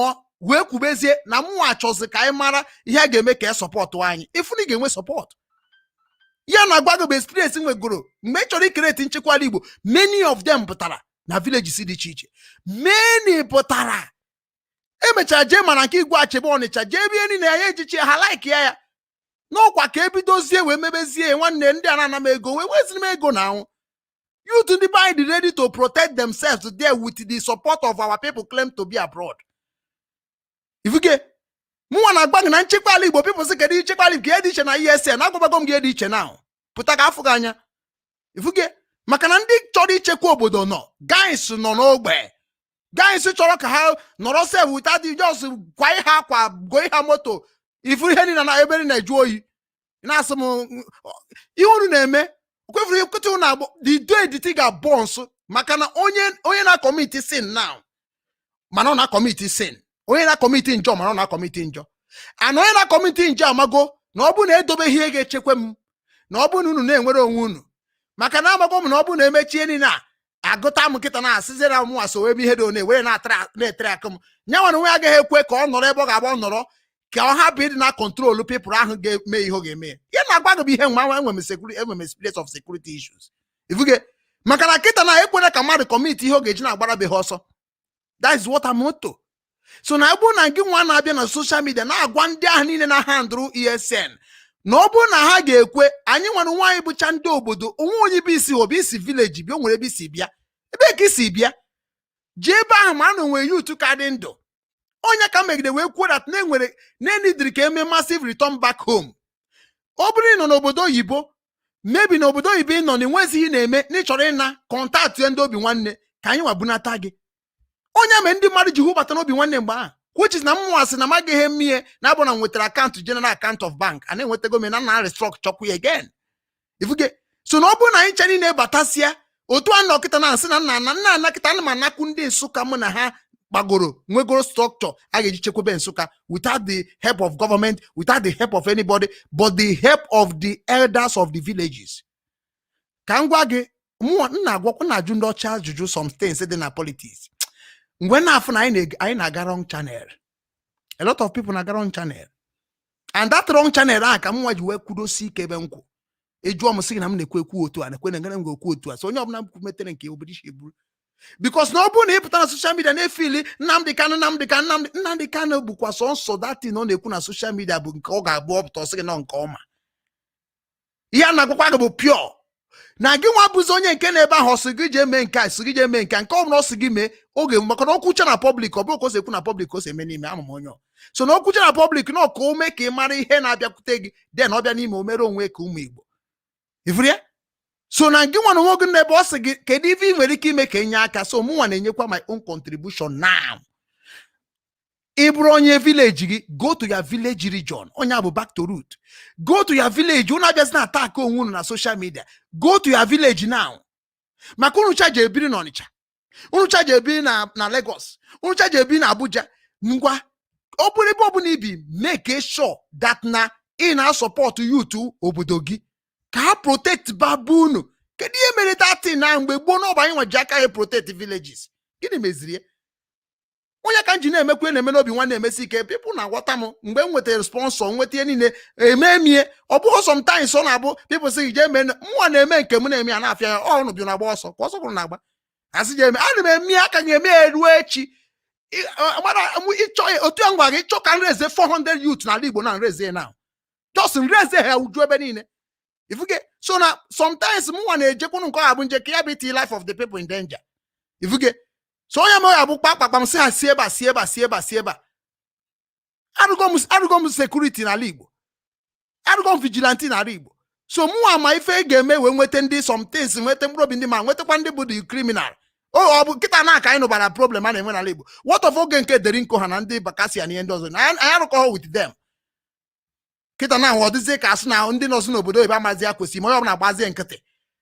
wee kwubezie na mụ achọzi ka anyị mara ihe a ga-eme ka e support anyị ifu na ga-enwe support ya na agbag be experience nwegoro mgbe chọrọ ikreti nchekwa Igbo many of them pụtara na village si dị iche iche many pụtara emecha je mana nke Igwe Achebe Ọnịcha je ebe ni na ya ejichi ha like ya n'ọkwa ka ebidozie wee mebezie nwanne ndị ana m ego wee weziri m ego na anwụ you to the buy ready to protect themselves there with the support of our people claim to be abroad ifuge mụnwa na agbag na nchekwa ala Igbo people si kedu nchekwa ala Igbo dị iche na ESN agwabago m gị dị iche na pụta ka afụ gị anya ifuge maka na ndị chọrọ ichekwa obodo nọ guys nọ n'ogbe guys chọrọ ka ha nọrọ sef without just kwa ihe akwa go ihe moto ifuru ihe niile na ebe na-eju oyi na-asị m ihe unu na-eme kwefuru ekwute unu agbo the day the thing ga bonds maka na onye na commit sin now mana na commit sin onye na commit njọ mana na commit njọ and onye na commit njọ amago na ọ bụ na edobe ihe ga-echekwe m na ọ bụ na unu na-enwere onwe unu maka na amago m na ọ bụ na emechie ni na agụta m nkịta na asịzira m aso ebe ihe do na-ewere na-etere aka m nyanwa na onwe agaghị ekwe ka ọ nọrọ ebe ọ ga-agba nọrọ ka ọ hapụ ịdị na control people ahụ ga-eme ihe ọ ga-eme ya na agbagọ ihe nwa enwe m experience of security issues ifuge maka na nkịta na ekwere ka mmadụ commit ihe ọ ga-eji na-agbara be ha ọsọ that is what I'm motto so na egbu na gị nwa na-abịa na social media na-agwa ndị ahụ niile na handle ESN na ọ bụ na ha ga-ekwe anyị nwere nwaanyị bụcha ndị obodo onwe onye bụ isi obi isi village bi o nwere ebe isi bịa ebe ka isi bịa ji ebe ahụ ma na onwe youth ka dị ndụ onye ka megide wee kwuo that na-enwere na-enidiri ka eme massive return back home ọ bụrụ ịnọ n'obodo oyibo mebi n'obodo oyibo ịnọ na enwezighị na-eme na ịchọrọ ịna kọntaktị ndị Obinwanne ka anyị wabunata gị onye me ndị mmadụ ji hụbata n'obi nwanne mgbe ahụ which is na mmụọ asị na amaghị ihe mmie na abụ na nwetara akaụntụ general account of bank a na-enwetago me na restructure again ifuge so na ọ bụrụ na anyị chere na-ebatasịa otu a nọkịta na asị na nna anakịta na manakwu ndị Nsụka mụ na ha gbagoro nwegoro structure a ga-eji chekwebe Nsụka without the help of government without the help of anybody but the help of the elders of the villages ka m gwa gị mmụọ nna agwakwa na ajụ ndị ọcha ajụjụ some things dị na politics mgbe na-afụ na anyị na-aga wrong channel a lot of people na-aga wrong channel and that wrong channel ahụ ka mụnwa ji wee kwudosi ike ebe nkwu ejuọ m sị gị na m na-ekwu otu a na-ekwe na ngana m ga-ekwu otu a so onye ọbụla m metere nke obodo isi eburu because na ọ bụrụ na ị pụtara na social media na-efili Nnamdi Kanu bụkwa sọnsọ datin ọ na-ekwu na social media bụ nke ọ ga-abụ ọpụta ọsị gị nọ nke ọma ihe a na-agwakwa gị bụ pure na gị nwa bụzi onye nke na-ebe ahụ ọsị gị je eme nke a sị gị je eme nke ọ bụla ọsị gị mee oge maka na okwucha na public ọ bụrụ ka o si ekwu na public o si eme n'ime ama m onye so na okwucha na public na ọka ome ka ị mara ihe na-abịakwute gị den ọbịa n'ime omere onwe ka ụmụ Igbo ifurie so na gị nwa na onwe gị n'ebe ọ sị gị kedu ife ị nwere ike ime ka enye aka so mụnwa na-enyekwa my own contribution now ị bụrụ onye village gị go to your village region onye abụ back to root go to your village unu abịazi na attack onwe unu na social media go to your village now maka unu chaje ebiri na Ọnịcha unu chaje ebiri na Lagos unu chaje ebiri na Abuja ngwa ọ bụrụ ebe ọ bụla ibi make sure that na ị na-support youth obodo gị ka ha protect babunu kedu ihe mere that na mgbe gboo n'ọba anyị nweji aka ya protect villages gịnị meziri onye ka nji na-emekwe na-eme n'obi nwanne emesi ike people na-agwọta m mgbe m nwetara sponsor nweta ihe niile ememie ọ bụghị sometimes ọ na-abụ people sị je eme nwa na-eme nke m na-eme ya na-afịa ya ọnụ bi na-agba ọsọ ka ọsọ kwụrụ na-agba asị je eme ana m eme aka ga-eme ya ruo echi ịchọ otu ya ngwa gị ịchọ ka nreze 400 youth n'ala Igbo na nreze na just nreze ha uju ebe niile ifuge so na sometimes mụnwa na-ejekwunu nke ọ ga-abụ nje ka ya bụ iti life of the people in danger ifuge so onye m ya bụ kpakpakpa m sị ha si ebe a arụgo m security n'ala Igbo arụgo m vigilante n'ala Igbo so mụnwa ma ife ga-eme wee nweta ndị sometimes nweta mkpụrụ obi ndị ma nwetakwa ndị bụ the criminal ọ bụ kịta na aka anyị nụbara problem a na-enwe n'ala Igbo what of oge nke deri nko ha na ndị bakasị na ihe ndị ọzọ anyị arụkọ ha with them kịta na ọ dịzie ka asị na ndị nọsụ n'obodo oyibo amazi ya kwesịrị ma onye ọbụla gbazie nkịtị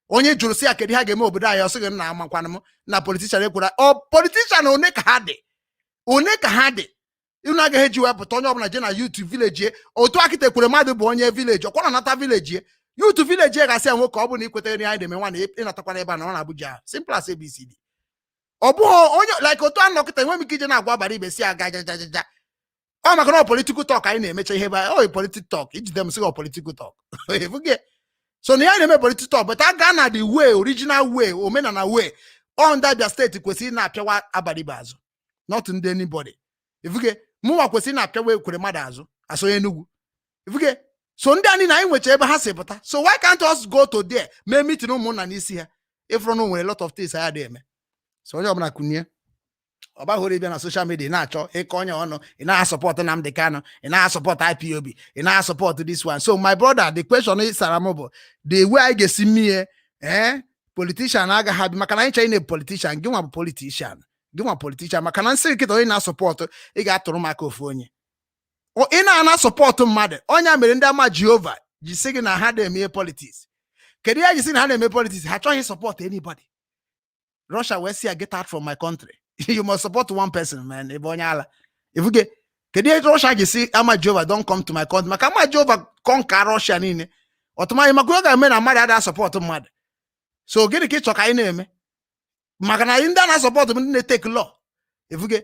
onye jụrụ sị ya kedu ha ga-eme obodo anyị ọsị gị na amakwana m na politishan ekwura ọ politishan one ka ha dị unu agaghị eji wepụta onye ọbụla je na youth village otu Ike Ekweremadu bụ onye village ọkwa nata village youth village gasị enwe ka ọ bụ na ikwetara ihe anyị na-eme nwa na ịnatakwana ebe a na ọ na-Abuja simple as ABCD ọ bụghị onye like otu anọ kịta enwe m ike ije na-agwa abalị ibe si aga jajajaja ọ maka na political talk anyị na-emecha ihe ebe o political talk ijide m sị political talk so na ya na-eme political talk but aga na the way original way omenala way on that Abia state kwesịrị na-apịawa abalị ibe azụ not ndị anybody ifuge mụnwa kwesịrị na-apịawa Ekweremadu azụ asonye Enugu ifuge so ndị anyị na anyị nwecha ebe ha si pụta so why can't us go to there mee meeting ụmụnna n'isi ha ifuru na nwere lot of things ya dị eme so onye ọbụla kunye ọba hụrụ ịbịa na social media na-achọ ịkọ onye ọnụ ị na-support Nnamdi Kanu ị na-support IPOB ị na-support this one so my brother the question is Sarambo the way I get see me politician agaghị abịa maka na anyị chọrọ ịna politician gị nwa bụ politician maka na nsị nkịta onye na-support ị ga-atụrụ maka ofu onye ị na-ana support mmadụ onye mere ndị ama Jehova ji sị gị na ha na-eme politics kedu ya ji sị na ha na-eme politics ha chọghị support anybody Russia will say get out from my country you must support one person man ebe onye ala ifuge kedu ya Russia ji sị ama Jehova don't come to my country maka ama Jehova conquer Russia niile ọtụmanyị maka oge eme na mmadụ ada support mmadụ so gịnị ka ị chọ ka anyị na-eme maka na ndị a na-support ndị na-take law ifuge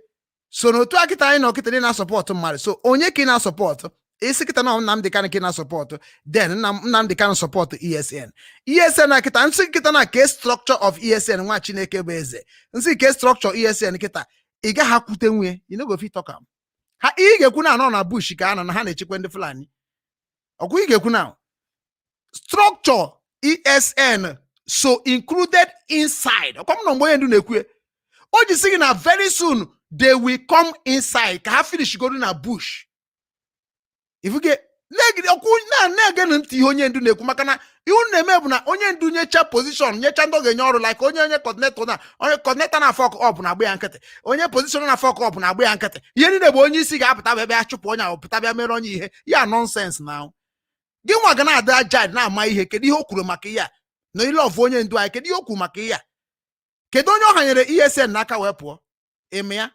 so n'otu akịta anyị na ọkịta na-support mmadụ so onye ka ị na-support isi kịta na Nnamdi Kanu ka ị na-support then Nnamdi Kanu support ESN na kịta nsị kịta na ke structure of ESN nwa Chineke bụ eze nsị ke structure ESN kịta ị gaghị akwute nwe you no go fit talk am ha ị ga-ekwu na anọ na bush ka anọ na ha na-echekwa ndị Fulani ọkwa ị ga-ekwu na structure ESN so included inside ọkwa m na mgbe onye ndu na-ekwu o ji sị gị na very soon they will come inside ka ha finish go na bush if you get na-ege ntị ihe onye ndu na-ekwu maka na iwu na-eme bụ na onye ndu nyecha position nyecha ndị ga-enye ọrụ like onye coordinator na fọk up na agba ya nkịtị onye position na fọk up na agba ya nkịtị ihe niile bụ onye isi ga-apụta ebe ya chụpụ onye ahụ pụta bịa mere onye ihe ya nonsense na gị nwa ga na-ada aja na-ama ihe kedu ihe o kwuru maka ya na ile of onye ndu anyị kedu ihe o kwuru maka ya kedu onye ọ hanyere ESN n'aka wee pụọ eme ya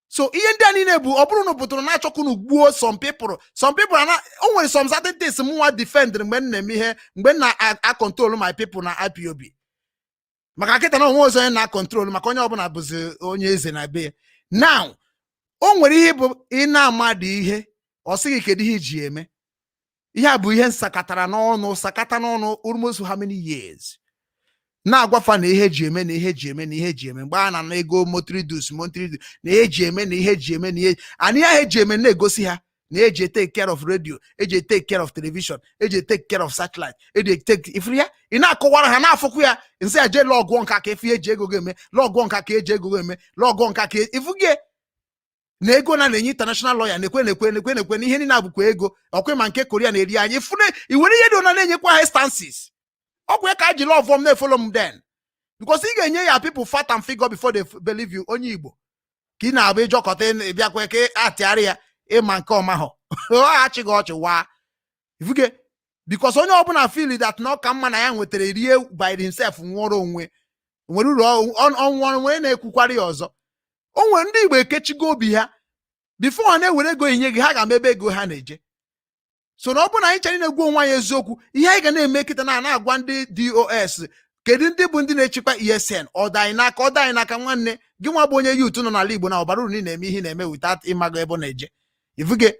so ihe ndị a niile bụ ọ bụrụ na pụtara na-achọkwu gbuo some people na o nwere some certain things m nwa defend mgbe m na-eme ihe mgbe m na-control my people na IPOB maka kịta na onwe ọzọ onye na-control maka onye ọbụla bụzi onye eze na be now o nwere ihe bụ ị na-amadị ihe ọ sịghị kedu ihe iji eme ihe a bụ ihe sakata n'ọnụ almost how many years na-agwafa na ihe ji eme na ihe ji eme na ihe ji eme mgbe a na ego motridus na ihe ji eme na ihe ji eme na ihe anyị ihe ji eme na-egosi ha na eji take care of radio eji take care of television eji take care of satellite eji take ifri ya ị na-akọwara ha na-afụkwu ya nsị ya je lọgụọ nka ka efi eji ego ga-eme lọgụọ nka ka eji ego ga-eme lọgụọ nka ka ifuge na ego na-enye international lawyer na-ekwe na ihe niile abụkwa ego ọkwe ma nke Korea na-eri anyị ifune iwere ihe dị ona na-enyekwa ha instances ọkwa ka ji love them follow them then because ị ga-enye ya people fat and figure before they believe you onye Igbo ka ị na-abụ ịjọkọta bịakwa ka atịarị ya ịma nke ọma ha achịghị ọchị wa ifuge because onye ọbụla feel that na ọka mma na ya nwetara rie by himself nwụrụ onwe nwere uru ọnwụrụ nwere na-ekwukwara ya ọzọ o nwere ndị Igbo ekechigo obi ha before ha na-ewere ego inye gị ha ga-amebe ego ha na-eje so na ọ bụ na anyị chere na-egwu onwe anyị eziokwu ihe anyị ga na-eme kịta na-agwa ndị DOS kedu ndị bụ ndị na-echekwa ESN ọ dị anyị n'aka nwanne gị nwa bụ onye youth nọ n'ala Igbo na ọbara uru na-eme ihe na-eme without ịmaga ebe na-eje ifuge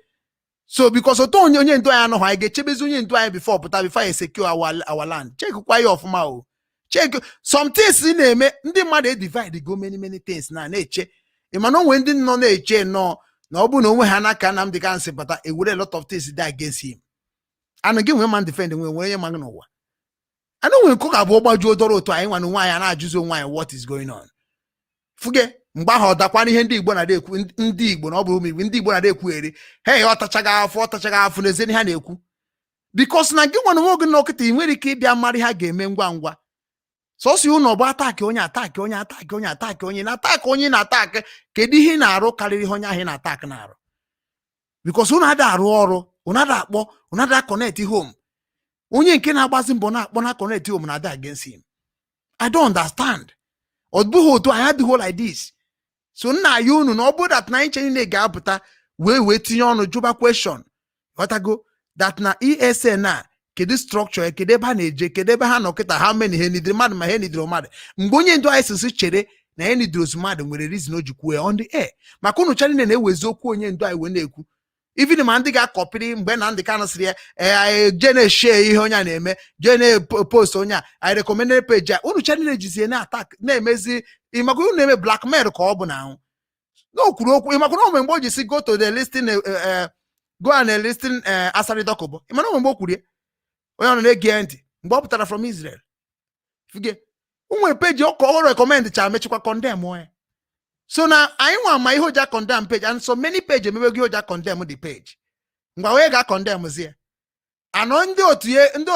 so because otu onye ndu anyị anọghị anyị ga-echebezi onye ndu anyị before pụta before anyị secure our land chekwa ya ọfụma o check some things na-eme ndị mmadụ divide go many things na-eche ịmana onwe ndị nọ na-eche nọ na ọ bụ na onwe ha n'aka Nnamdi Kanu si bata ewere a lot of things dị against him ana gị nwe man defend nwe onye mag n'ụwa ana nwe nkụ ga-abụ gbajuo dọrọ otu anyị nwanne nwaanyị na-ajụzi onwe anyị what is going on fuge mgbe ahụ ọ dakwana ihe ndị Igbo na-ekwu ndị Igbo na ọ bụrụ Igbo ndị Igbo na-ekwu eri hey ọtachaghị afọ n'ezie ha na-ekwu because na gị nwanne nwoge na ọkịta ị nwere ike ịbịa mara ha ga-eme ngwa sọsị unu ọgba ataki onye na-ataki kedu ihe na-arụ karịrị ihe onye ahụ na-ataki na-arụ because unu ada arụ ọrụ unu ada akpọ unu ada connect home onye nke na-agbazi mbọ na-akpọ na connect home na ada against him I don't understand ọ bụghị otu anyị adịghị like this so nna ya unu na ọ bụrụ that na anyị chere na ga-apụta we tinye ọnụ jụba question ghọtago that na ESN na kedu structure kedu ebe ha na-eje kedu ebe ha nọ kịta ha meni ihe nidiri mmadụ ma ihe nidiri mmadụ mgbe onye ndu ICC chere na ihe nidiri ozu mmadụ nwere reason o ji kwuo on the air maka unu chari na-ewezi okwu onye ndu anyị wee na-ekwu even ma ndị ga-akọpịrị mgbe Nnamdi Kanu sịrị ya je na-share ihe onye a na-eme je na-post onye a recommended page a unu chari na-ejizie na attack na-emezi maka unu na-eme blackmail ka ọ bụ na ahụ n'okwuru okwu maka na mgbe o ji si go to the listing go and listing asari dokobo mana mgbe o kwuru onye ọnụ na-ege ntị mgbe ọ pụtara from Israel fige unwe page ọkọ recommend cha mechikwa condemn onye so na anyị nwa ma ihe oja condemn page and so many page emebe gị oja condemn the page ngwa wee ga condemn zie anọ ndị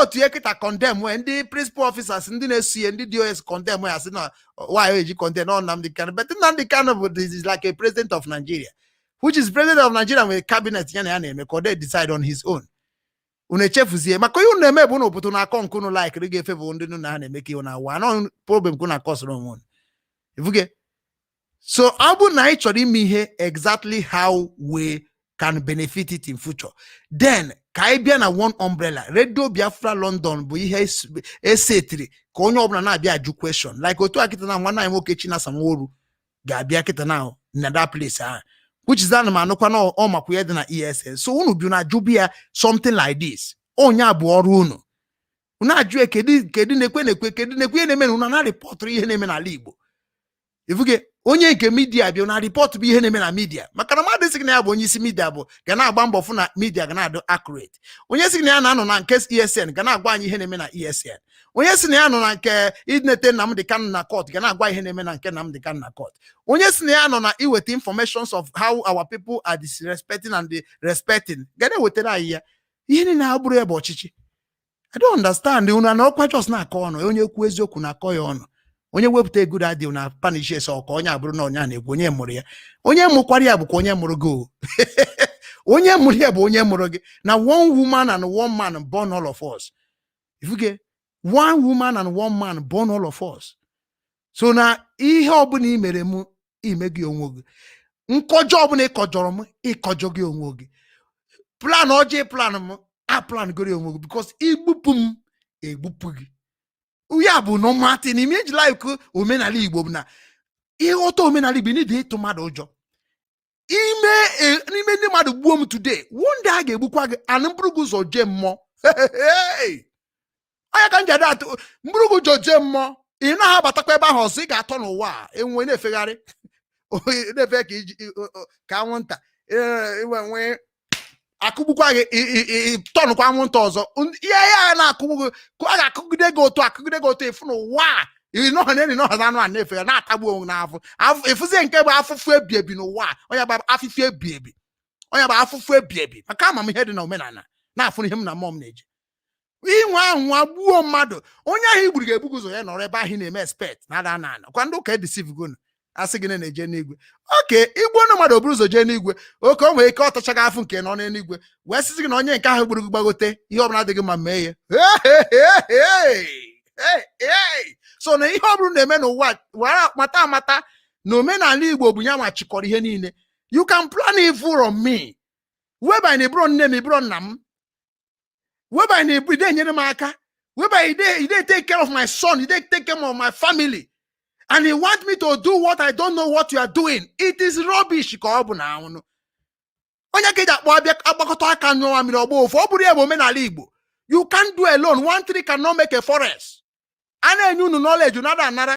otu ye kita condemn we ndị principal officers ndị na-esuye ndị DOS condemn we asị na why eji condemn on Nnamdi Kanu but Nnamdi Kanu is like a president of Nigeria which is president of Nigeria with cabinet ya na-eme ka they decide on his own unu chefuzie maka ihe unu na-eme bụ n'obodo na-akọ nke unu like rig efevo ndị unu na ha na-eme ka ihe na-awa anọ problem ka unu akọsoro onwe unu ifuge so ọ bụ na anyị chọrọ ime ihe exactly how we can benefit it in future then ka anyị bịa na one umbrella Radio Biafra London bụ ihe esetiri ka onye ọbụla na-abịa ajụ question like otu akịta na nwanne anyị nwoke Chinasa Nworu ga-abịa kịta na that place ahụ which is that man no na o makwa dị na ESN so unu bi na jubia something like this onye abụ ọrụ unu ajụ kedu na-ekwe na-eme unu na report ihe na-eme na ala Igbo ifuge onye nke media bi na report bụ ihe na-eme na media maka na mmadụ sị na ya bụ onye isi media bụ ga na-agba mbọ fụ na media ga na-adị accurate onye sị na ya na-anọ na nke ESN ga na-agwa anyị ihe na-eme na ESN onye sị na ya nọ na nke idnete Nnamdi Kanu na court ga na-agwa ihe na-eme na nke Nnamdi Kanu na court onye sị na ya nọ na iweta informations of how our people are disrespecting and respecting ga na-ewetara anyị ya ihe niile abụrụ ebe ọchịchị I don't understand unu na ọkwa just na-akọ ọnụ onye kwu eziokwu na-akọ ya ọnụ onye wepụta ego dị na punish eso ka onye abụrụ na onye na-egwu onye mụrụ ya onye mụkwara ya bụ ka onye mụrụ gị onye mụrụ ya bụ onye mụrụ gị na one woman and one man born all of us if you get one woman and one man born all of us so na ihe ọbụla i mere m ime gị onwe gị nkọjọ ọbụla ịkọjọrọ m ịkọjọ gị onwe gị plan ọjọọ plan m a plan gori onwe gị because igbupụ m egbupụ gị ya bụ no mati n'ime eji like omenala Igbo bụ na ịghọta omenala Igbo n'ide ịtụ mmadụ ụjọ n'ime ndị mmadụ gbuo m today one day a ga-egbukwa gị anụ mkpụrụ ụzọ jee mmụọ onye ka njede atụ mkpụrụ ụzọ jee mmụọ ị naghị abatakwa ebe ahụ ọzọ ị ga-atọ n'ụwa a enwe na-efegharị na-efe ka anwụnta nwee akụgbukwa gị tọnụkwa anwụnta ọzọ ihe ya na-akụgbu gị a ga-akụgide gị otu efu n'ụwa anụ a na-efe ya na-atagbu onwe n'afọ efuzie nke bụ afụfụ ebiebi n'ụwa onye bụ afụfụ ebiebi maka ama m ihe dị na omenala na-afụ ihe m na mmụọ m na-eji inwe anwa gbuo mmadụ onye ahụ igburu ga-egbu ụzọ ya nọrọ ebe ahụ na-eme expect na-ada na kwa ndị ụka edisiv gonu asị gị na-eje n'igwe oke igwe ọnụ mmadụ oburu ụzọ jee n'igwe oke o nwere ike ọ tachaghị afụ nke nọ n'eluigwe wee sịsị gị na onye nke ahụ gburu gị gbagote ihe ọbụla adịghị mma mee ya so na ihe ọ bụrụ na-eme n'ụwa wara mata amata na omenala Igbo bụ ya ma chịkọrọ ihe niile you can plan evil on me whereby na ibro nne m ibro nna m whereby na ide enyere m aka whereby ide take care of my son ide take care of my family and he want me to do what I don't know what you are doing. It is rubbish ka ọ bụ na anwụ onye ka eji akpọ abịa agbakọta aka nyụwa mmiri ọgbọ ofu ọ bụrụ ya bụ omenala Igbo you can't do alone one tree cannot make a forest a na-enye unu knowledge nada anara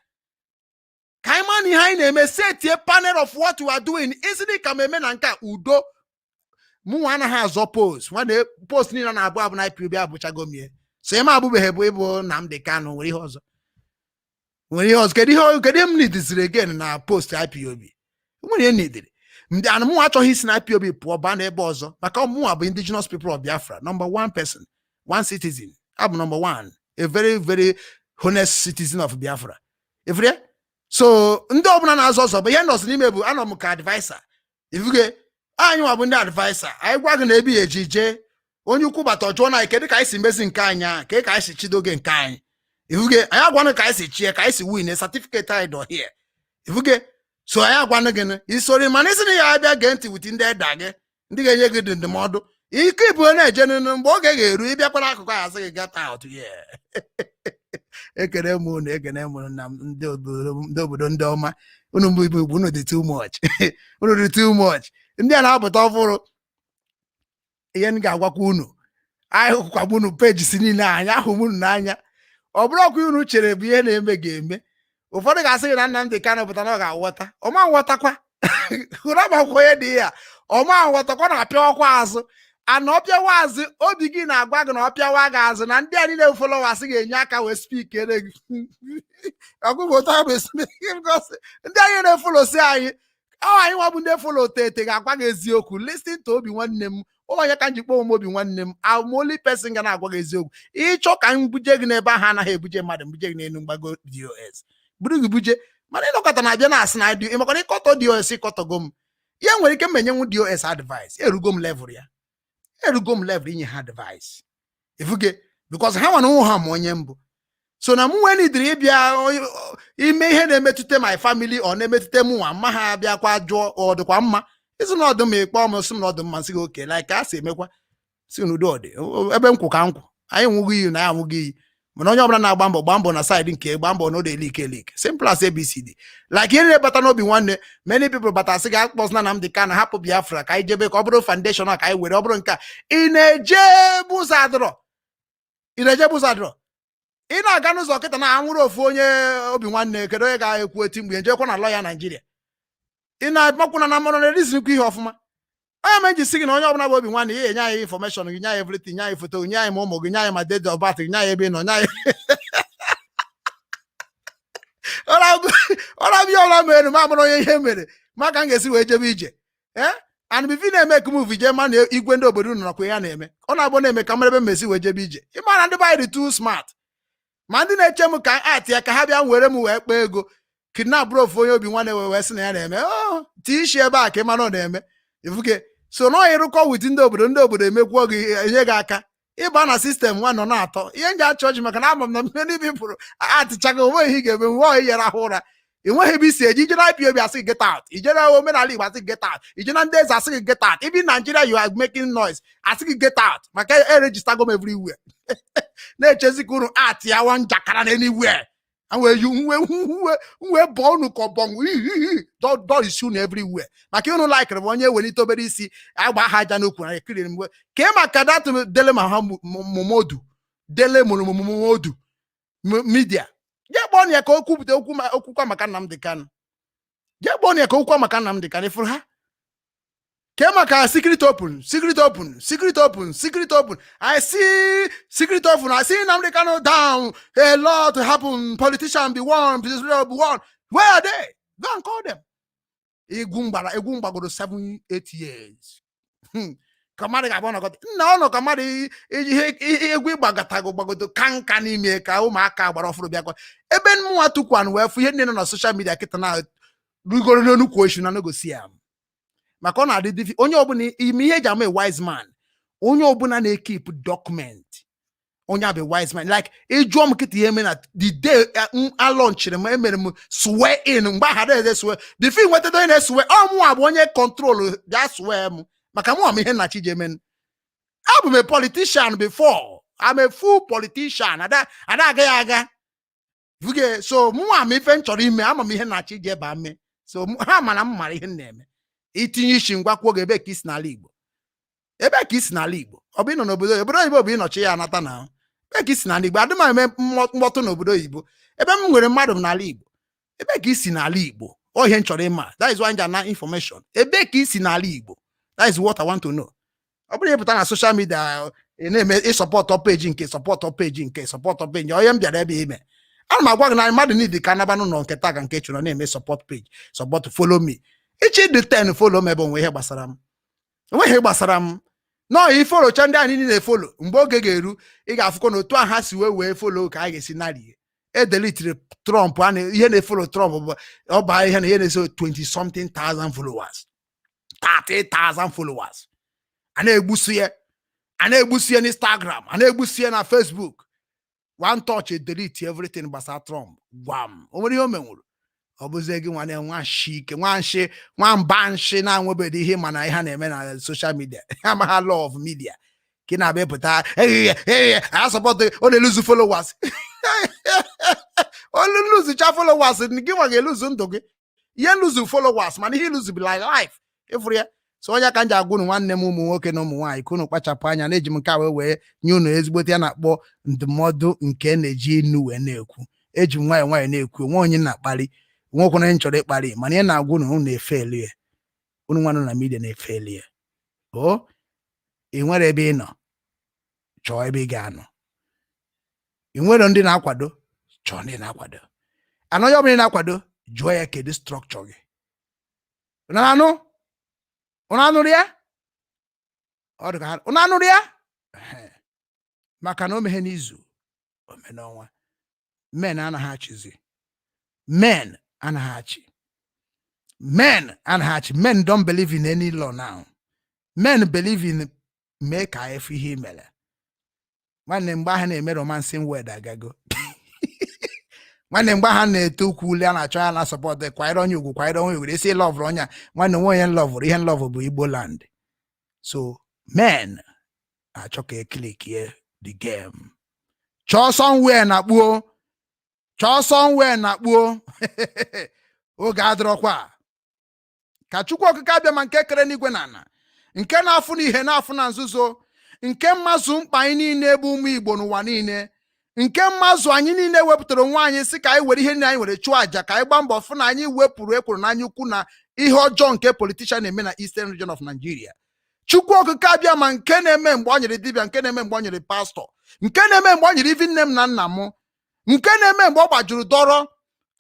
ka anyị ma na ihe anyị na-eme set a panel of what you are doing isiri ka m eme na nke udo mụnwa anaghị azọ post nwanne post niile na-abụ abụ na IPOB abụchago m ihe so eme abụbeghị bụ ịbụ Nnamdi Kanu nwere ihe ọzọ kedu ihe m nidiziri again na post IPOB nwere ihe nidiri ndị anụmụ achọghị isi na IPOB pụọ baa n'ebe ọzọ maka ọmụnwa bụ indigenous people of Biafra number one person one citizen abụ number one a very very honest citizen of Biafra ifre so ndị ọbụla na-azọ ọzọ bụ ihe nọsị n'ime bụ anọ m ka advisor ifuge anyị nwa bụ ndị advisor anyị gwa gị na ebi ejije onye ukwu bata ọjụọ na kedu ka anyị si mezi nke anyị ka anyị si chido oge nke anyị ifuge anyị agwanụ ka anyị si chie ka anyị si win certificate anyị dọ here ifuge so anyị agwanụ gị isori mana isi na ya abịa gee ntị wit ndị eda gị ndị ga-enye gị ndụmọdụ ike ịbụ na-eje mgbe oge ga-eru ịbịakwara akụkụ ya sị gị get out ekene m unu na ndị obodo ndị ọma unu mbụ Igbo unu dị too much unu dị too much ndị a na-apụta ọfụrụ ihe m ga-agwakwa unu anyị hụkwa unu peji si niile anya ahụ unu n'anya ọ bụrụ ọkwa unu chere bụ ihe na-eme ga-eme ụfọdụ ga-asị gị na Nnamdi Kanu pụta na ọ ga-aghọta ọma nghọtakwa hụrụ agbakwa onye dị ya ọma nghọtakwa na-apịa ọkwa azụ ana ọpịawa azụ obi gị na-agwa gị na ọpịawa gị azụ na ndị a niile followers ga-enye aka wee speak ndị anyị na-efolosi anyị anyị nwa bụ ndị folo tete ga-agwa gị eziokwu listen to Obinwannem m onye ka njikpọ omume Obinwannem m I'm only person ga na-agwa gị eziokwu ịchọ ka m buje gị n'ebe ahụ anaghị ebuje mmadụ mbuje gị n'elu mgbago DOS buru gị buje mana ịnọkọta na-abịa na-asị na dị ịmakwana ịkọtọ DOS ịkọtọgo m ya nwere ike menyenwu DOS advice erugo m level inye ha advice ifuge because ha nwana ụha m onye mbụ so na m nwee nidiri ịbịa ime ihe na-emetụta my family ọ na-emetụta m nwa mma ha abịakwa jụọ ọ dịkwa mma isi na ọdụm ịkpọ m sị m na ọdụm masị gị oke like ka a si emekwa si n'udo ọdị ebe nkwụ ka nkwụ anyị nwụghị iyi na ya nwụghị iyi mana onye ọbụla na-agba mbọ na side nke gba mbọ na ọ dị simple as ABCD like ihe na-ebata n'obi nwanne many people bata sị ga akpọs na Nnamdi Kanu hapụ Biafra ka anyị jebe ka ọ bụrụ foundation ka anyị were ọ bụrụ nke ị na-eje bụzadrọ ị na-aga n'ụzọ kịta na anwụrụ ofu onye Obinwannem kedu onye ga-ekwu eti mgbe njekwa na lọya Naijiria ị na-agbakwuna na mmanụ na-erizinkwu ihe ọfụma onye ma eji sị gị na onye ọbụla bụ Obinwannem ihe enye anyị information gị nye anyị everything nye anyị foto nye anyị ma ụmụ gị nye anyị ma date of birth nye anyị ebe ị nọ nye anyị ọla mere ma amụrụ onye ihe mere maka m ga-esi wee jebe ije and bifi na-eme ekumuvi jee ma na igwe ndị obodo unu nakwa ya na-eme ọ na-abụ na-eme ka mara ebe mesi wee jebe ije ịma na ndị be anyị dị too smart ma ndị na-eche m ka ati ya ka ha bịa were m wee kpaa ego kidnap bro ofu onye Obinwannem wee sị na ya na-eme ti isi ebe a ka ị mara ọ na-eme ifuke so na onye rụkọ wit ndị obodo emekwuo gị enye gị aka ịba na sistem nwa nọ na-atọ ihe nji achọ ọchị maka na ama m na mmiri ndị pụrụ atịchaga onwe ihe ị ga-eme nwe ohi yere ahụ ụra enweghị ebe isi eji ijere IPOB asị gị get out ijere omenala Igbo asị gị get out ije na ndị eze asị gị get out ibi Nigeria you are making noise asị gị get out maka eregister gom everywhere na-echezi ka unu ati ya nwa njakara na anywhere wee bọọ unu ka ọbọnwụ dọ isi unu everywhere maka unu laikere bụ onye welite obere isi agba ha aja n'okwu na ekiri mgbe ka maka dat dele ma ha momodu media jee kpọọ ya ka o kwupụta okwukwa maka Nnamdi Kanu jee kpọọ ya ka okwukwa maka Nnamdi Kanu ifuru ha ke maka secret open I see secret open I see Nnamdi Kanu down a lot happen politician be one where are they go and call them egwu mgbagoro 7-8 years kamari ga-abụ nọkọta nna ọnụ kamari ihe egwu ịgbagatago kanka n'ime ka ụmụaka gbara ọfụrụ bịakwa ebe nwa tukwan wee fụ ihe niile na social media kịta na rugoro n'onukwu oshi na negosi ya maka ọ na-adị onye ọbụla ime ihe eji ama wise man onye ọbụla na-ekip document onye abụ wise man like ịjụọ m kịta ihe eme na the day a launchiri m emere m swear in mgbe aghara eze swear the film nwetado onye na-eswe ọmụnwa bụ onye control bịa swear m maka mụ ihe nna Chijemen abụ m a politician before I'm a full politician ada agaghị aga vuge so mụ ama ife m chọrọ ime ama m ihe nna Chijeba mme so ha mana m mara ihe m na-eme itinye isi ngwakwo gị ebe ka isi n'ala Igbo ọ bụ ịnọ n'obodo oyibo bụ ịnọchi ya anata na ebe ka isi n'ala Igbo adịm eme mkpọtụ n'obodo oyibo ebe m nwere mmadụ n'ala Igbo ebe ka isi n'ala Igbo ọ ihe m chọrọ ịma that is why I'm na information ebe ka isi n'ala Igbo that is what I want to know ọ bụrụ ịpụta na social media na-eme ịsọpọtọ peji nke sọpọtọ peji onye m bịara ebe ime ana m agwa gị na mmadụ niile ka nabanụ nọ nke taga nke chụrụ na-eme support page support follow me ichi dị 10 follow me bụ onwe ihe gbasara m no ifolocha ndị anyị niile follow mgbe oge ga-eru ị ga-afụkọ na otu ha si wee follow ka anyị ga-esi narie edelitiri Trump ihe na-efolo Trump bụ ọ baa ihe na ihe na-eso 20-something thousand followers 30,000 followers a na-egbusi ya n'Instagram a na-egbusi ya na Facebook one touch delete everything gbasara Trump gwam o nwere ihe o menwuru Obuzegi nwane nwa shike nwa nshi nwa mba nshi na nwebedi ihe mana ihe na-eme na social media. Ama ha law of media. Kina be puta I support only lose followers. Only lose cha followers ngi wa ge lose ndo gị. Ye lose followers man he lose be like life. Every so onye ka nja agwunu nwanne m ụmụ nwoke na ụmụ nwaanyị kunu kpachapụ anya na eji m nke wee nye unu ezigbote ya na-akpọ ndụmọdụ nke na-eji inu wee na-ekwu. Eji m nwayọ na-ekwu nwa onye na-akpali nwoke na nchọrọ ịkpali mana ihe na-agwụ unu na-efeli ya. Unu nwanụ na media na-efeli ya. O ị nwere ebe ị nọ chọọ ebe ị ga-anọ. Ị nwere ndị na-akwado chọọ ndị na-akwado. Anọghị ọbụla na-akwado jụọ ya kedu structure gị. Unanụrụ ya? Ọ dịka ha unanụrụ ya? Maka na o meghe n'izu o mee n'ọnwa. Men anaghị achịzi. Men anaghị achị. Men anaghị achị. Men don't believe in any law now. Men believe in mee ka efu ihe mere. Nwanne mgbe ha na-eme romancing word agago. Nwanne mgbe ha na-eto ukwu ule a na-achọ ya na support kwaịrị onye ugwu kwaịrị onye ugwu isi love onye nwanne nwe onye love ihe love bụ Igbo land. So men achọ ka click here the game. Chọọ somewhere na kpuo. Chọọ somewhere na kpuo. Oge adịrọkwa. Ka Chukwu okike abịa ma nke kere n'igwe na ana. Nke na-afụ n'ihe na-afụ na nzuzo. Nke mmazụ mkpa anyị niile bụ ụmụ Igbo n'ụwa niile. Nke mmazụ anyị niile wepụtara onwe anyị si ka anyị were ihe anyị were chụọ aja ka anyị gbaa mbọ fụ na anyị wepụrụ ekwuru n'anya ukwu na ihe ọjọọ nke politician na-eme na Eastern region of Nigeria. Chukwu okike abịa ma nke na-eme mgbe ọ nyere dibịa, nke na-eme mgbe ọ nyere pastọ, nke na-eme mgbe ọ nyere ivi nne m na nna m, nke na-eme mgbe ọ gbajuru dọrọ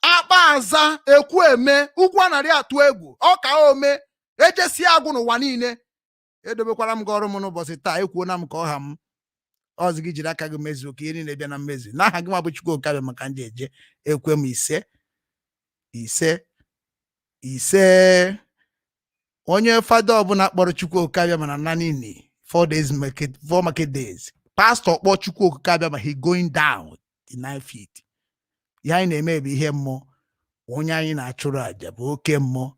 akpa aza ekwu eme ugwu anarị atụ egwu ọka ome ejesi agwụ n'ụwa niile. Edobekwara m gị ọrụ m n'ụbọchị taa ekwuona m ka ọha m ọzọ gị jiri aka gị mezuo ka ihe niile bịa na mmezu. N'aha gị nwa bụ Chukwu okike abịa maka ndị eje ekwe m ise. Onye fada ọbụla kpọrọ Chukwu okike abịa mana na nini 4 market days. Pastor kpọ Chukwu okike abịa ma he going down the 9 feet. Ihe anyị na-eme bụ ihe mmụọ. Onye anyị na-achụrụ aja bụ oke mmụọ.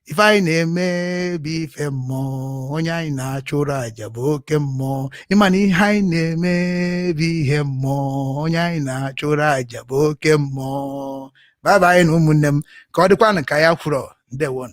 Ife anyị na-eme bụ ife mmụọ. Onye anyị na-achụrụ aja bụ oke mmụọ. Ịma na ihe anyị na-eme bụ ihe mmụọ. Onye anyị na-achụrụ aja bụ oke mmụọ. Bye bye na ụmụnne m ka ọ dịkwanụ ka ya kwuru. Ndewo.